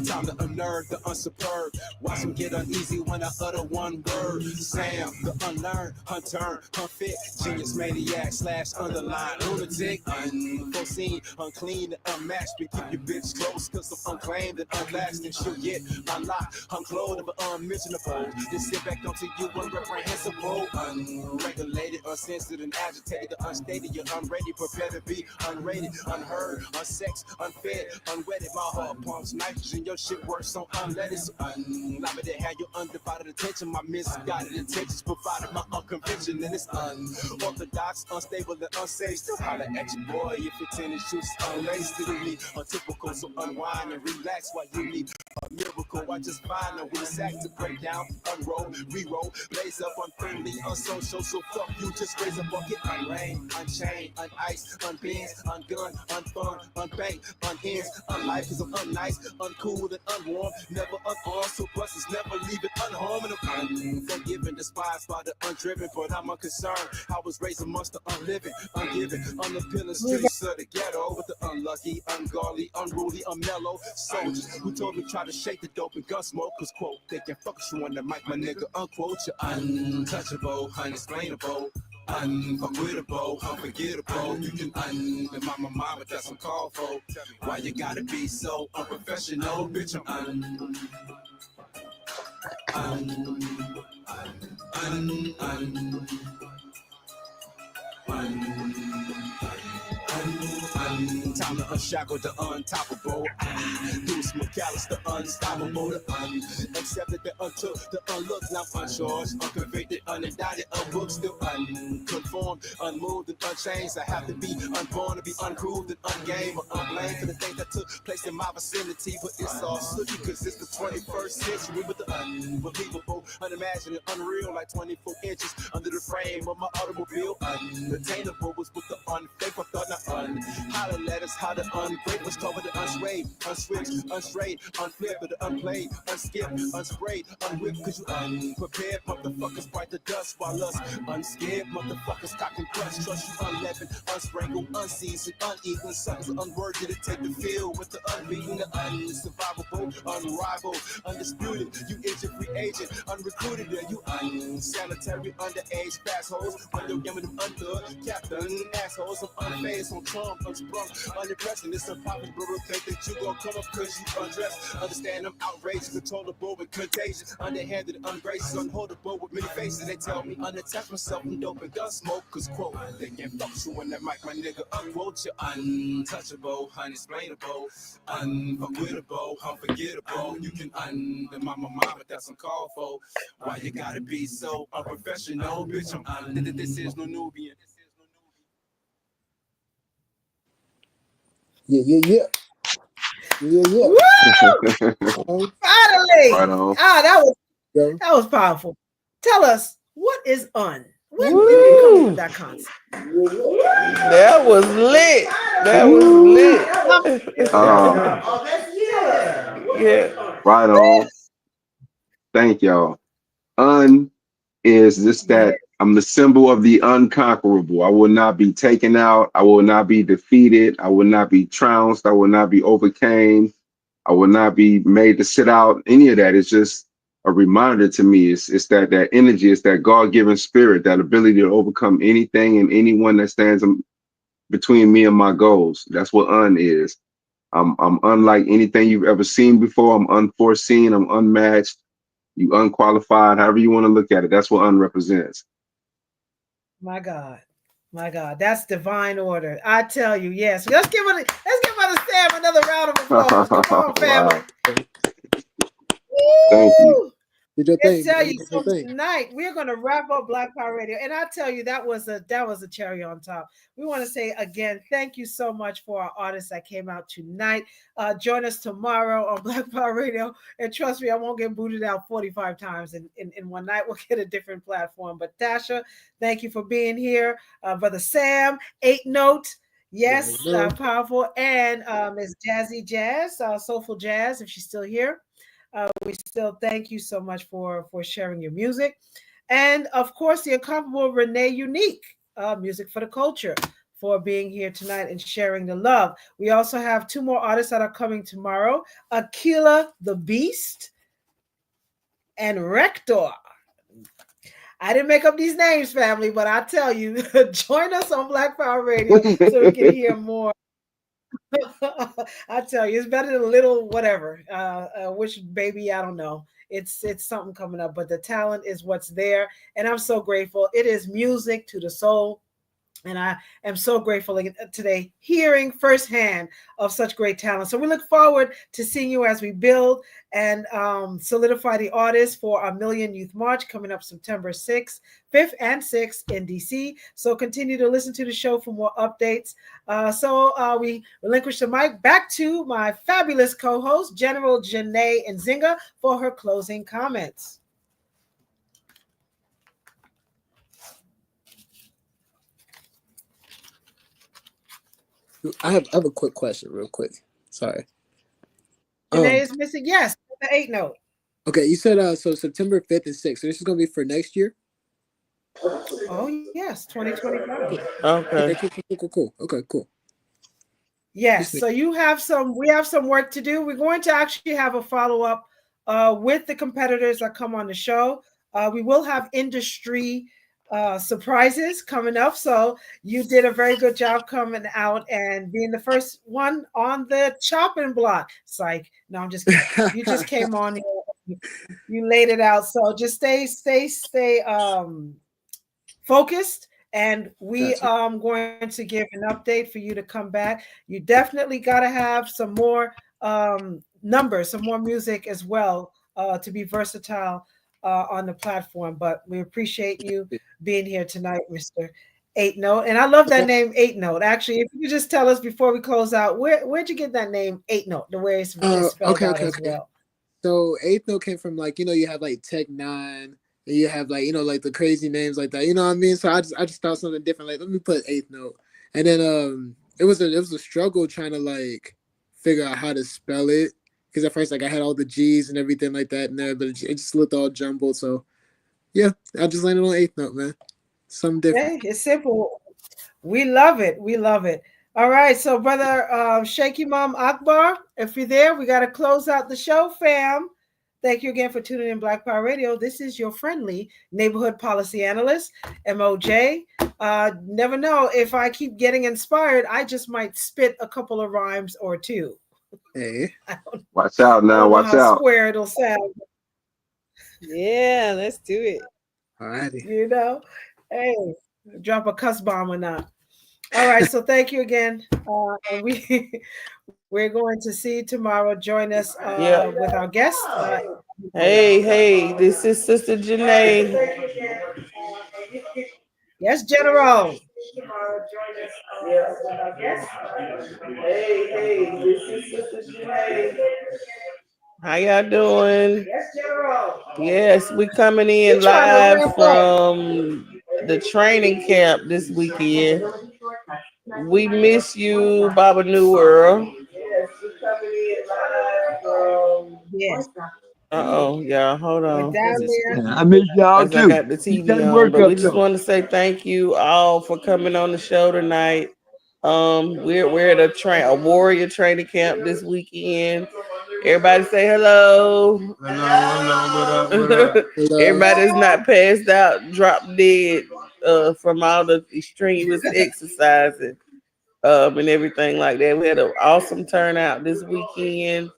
S10: Time to unnerve the unsuperb. Watch them get uneasy when I utter one word. Sam, the unlearned, unturned, unfit, genius maniac / underline lunatic, unforeseen, unclean, and unmatched. We keep your bitch close, cause I'm unclaimed and unlatched, and she'll get unlocked, unclothed, but unmentionable. Just sit back onto you unreprehensible, unregulated, uncensored, and agitated, unstated, you're unready, prepare to be unrated, unheard, unsexed, unfed, unwedded. My heart pumps nitrogen, your shit works so unleaded, so unlimited. They had your undivided attention, my misguided intentions provided my unconvention, and it's unorthodox, unstable, and unsafe. Still holler at your boy if your tennis shoes unlaced. To me, untypical, so unwind and relax while you need a miracle. I just find a weak sack to break down, unroll, re-roll, blaze up, unfriendly, unsocial. So fuck you, just raise a bucket, unrain, unchain, unice, unbends, ungun, unfun, unbank, unends, unlife, cause I'm unnice, uncool, and unwarm, never unarmed, so buses never leave it unharmed, and I'm unforgiven, despised by the undriven, but I'm unconcerned. I was raised amongst the unliving, ungiven, unappealing streets of the ghetto with the unlucky, ungodly, unruly, unmellow soldiers who told me try to shake the dope and gun smoke, cause quote, they can fuck you on the mic, my nigga, unquote, you're untouchable, unexplainable, unforgettable, unforgettable. You can in my mind, but that's uncalled for. Why you gotta be so unprofessional, bitch? Time to unshackle the untoppable. Deuce McAllister, unstoppable. The accepted, the untook, the unlooked, now uncharged, unconvicted, unindicted, unbooked, still unconformed, unmoved, and unchanged. I have to be unborn to be uncrueled and ungame or unblamed for the things that took place in my vicinity. But it's all sooty because it's the 21st century with the unbelievable, unimaginable, unreal, like 24 inches under the frame of my automobile. Unattainable was with the unfaithful, thought not holler letters, how the ungrateful was covered the unswayed, unswitched, unstrayed, unflipped, the unplayed, unskipped, unsprayed, unwhipped, cause you unprepared motherfuckers bite the dust while us unscared motherfuckers cock and clutch, trust you unleavened, unsprinkled, unseasoned, uneven, something's unworthy to take the field with the unbeaten, the unsurvivable, unrivaled, undisputed, you injured free agent, unrecruited, you unsanitary, underage fast hoes, undergaming them under captain, assholes, I'm unfazed, on Trump, unsprung, unimpressed, and it's unpopular to think that you gon' come up cause you undressed, understand I'm outrageous, controllable and contagious, underhanded, ungracious, unholdable with many faces, they tell me unattach myself from dope and gun smoke, cause quote, they can't fuck you when that mic, my nigga, unquote, you're untouchable, unexplainable, unforgettable, unforgettable, you can in my mind, but that's uncalled for, why you gotta be so unprofessional, bitch, this is no Nubian.
S2: Yeah.
S1: Woo! Finally!
S13: Right on.
S1: That was powerful. Tell us, what is UN? When did you come up with that concept?
S3: That was lit. That was lit. Yeah.
S13: Right on. Thank y'all. Is this that I'm the symbol of the unconquerable. I will not be taken out. I will not be defeated. I will not be trounced. I will not be overcame. I will not be made to sit out. Any of that. It's just a reminder to me. It's that energy. It's that God-given spirit, that ability to overcome anything and anyone that stands between me and my goals. That's what is. I'm unlike anything you've ever seen before. I'm unforeseen. I'm unmatched. You unqualified, however you want to look at it. That's what represents.
S1: My God, that's divine order. I tell you, yes. Let's give Brother Sam another round of applause. Come on, family.
S13: Thank you.
S1: I tell you, so tonight we're going to wrap up Black Power Radio, and I tell you that was a cherry on top. We want to say again, thank you so much for our artists that came out tonight. Join us tomorrow on Black Power Radio, and trust me, I won't get booted out 45 times in one night. We'll get a different platform. But Tasha, thank you for being here. Brother Sam, 8 Note. Yes, powerful, and Miss Jazzy Jazz, Soulful Jazz, if she's still here. We still thank you so much for sharing your music. And of course, the incomparable Renee Unique, Music for the Culture, for being here tonight and sharing the love. We also have 2 more artists that are coming tomorrow, Aquila the Beast and Rector. I didn't make up these names, family, but I tell you, join us on Black Power Radio so we can hear more. I tell you, it's better than a little whatever. Which baby, I don't know. It's something coming up, but the talent is what's there, and I'm so grateful. It is music to the soul, and I am so grateful today hearing firsthand of such great talent. So we look forward to seeing you as we build and solidify the artists for our Million Youth March coming up September 6th, 5th, and 6th in DC. So continue to listen to the show for more updates. So we relinquish the mic back to my fabulous co-host, General Janae Nzinga, for her closing comments.
S2: I have a quick question, real quick. Sorry.
S1: Janae is missing. Yes, the 8 Note.
S2: Okay, you said so September 5th and 6th. So this is going to be for next year?
S1: Oh, yes, 2025.
S2: Okay, cool. Okay, cool.
S1: Yes, so we have some work to do. We're going to actually have a follow-up with the competitors that come on the show. We will have industry surprises coming up. So you did a very good job coming out and being the first one on the chopping block. It's like, no, I'm just kidding. You just came on here, you laid it out. So just stay focused. And we are going to give an update for you to come back. You definitely got to have some more numbers, some more music as well to be versatile on the platform. But we appreciate you being here tonight, Mr. 8 Note. And I love that name, 8 Note. Actually, if you could just tell us before we close out, where'd you get that name, 8 Note, the way it's spelled out as well?
S2: So 8 Note came from, like, you have like Tech Nine. And you have, like, like the crazy names like that, you know what I mean? So I just thought something different. Like, let me put 8 Note, and then it was a struggle trying to like figure out how to spell it, because at first, like, I had all the G's and everything like that in there, but it just looked all jumbled. So yeah, I just landed on 8 Note, man. Something different.
S1: Hey, it's simple. We love it. We love it. All right, so brother Shaky Mom Akbar, if you're there, we got to close out the show, fam. Thank you again for tuning in Black Power Radio. This is your friendly neighborhood policy analyst, MOJ. Never know, if I keep getting inspired, I just might spit a couple of rhymes or two.
S2: Hey,
S13: watch out now, watch out.
S1: Square it'll sound.
S16: Yeah, let's do it.
S2: All righty.
S1: Hey, drop a cuss bomb or not. All right, so thank you again. We're going to see you tomorrow. Join us with our guest.
S3: Hey, this is Sister Janae.
S1: Yes, General.
S3: Hey, this is Sister Janae. How y'all doing?
S1: Yes, General.
S3: Yes, we coming in live from the training camp this weekend. We miss you, Baba New World. Yes, we coming in live from.
S1: Yes.
S3: Yeah, hold on.
S15: I miss y'all too.
S3: I got the TV on, but we just want to say thank you all for coming on the show tonight. We're at a warrior training camp this weekend. Everybody say hello.
S2: Hello.
S3: Everybody's not passed out, drop dead from all the strenuous exercising and everything like that. We had an awesome turnout this weekend.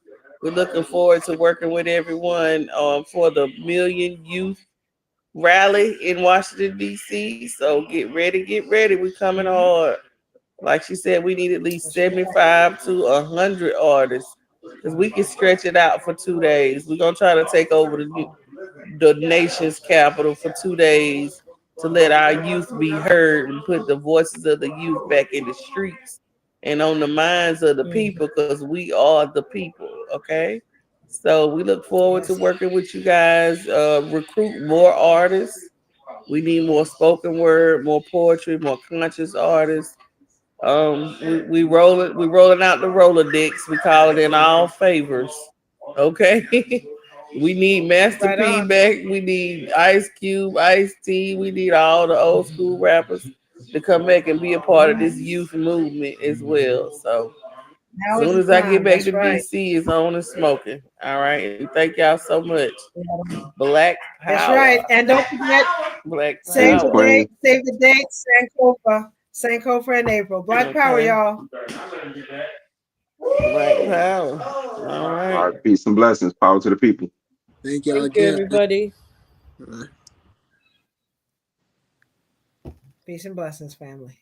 S3: We're looking forward to working with everyone for the Million Youth Rally in Washington, D.C. So get ready. We're coming hard. Like she said, we need at least 75 to 100 artists because we can stretch it out for 2 days. We're going to try to take over the nation's capital for 2 days to let our youth be heard and put the voices of the youth back in the streets and on the minds of the people, because we are the people, okay? So we look forward to working with you guys, recruit more artists. We need more spoken word, more poetry, more conscious artists. We rolling out the Rolodex. We call it in all favors, okay? We need Master P back. We need Ice Cube, Ice-T. We need all the old school rappers to come back and be a part of this youth movement as well. So as soon as I get back to DC, it's on and smoking. All right. And thank y'all so much. Black Power.
S1: That's right. And don't forget,
S3: Black
S1: save
S3: Power.
S1: the date, Sankofa in April. Black Power, y'all.
S3: Black Power. All right.
S13: All right. Peace and blessings. Power to the people.
S2: Thank y'all
S16: Thank you, everybody.
S1: Peace and blessings, family.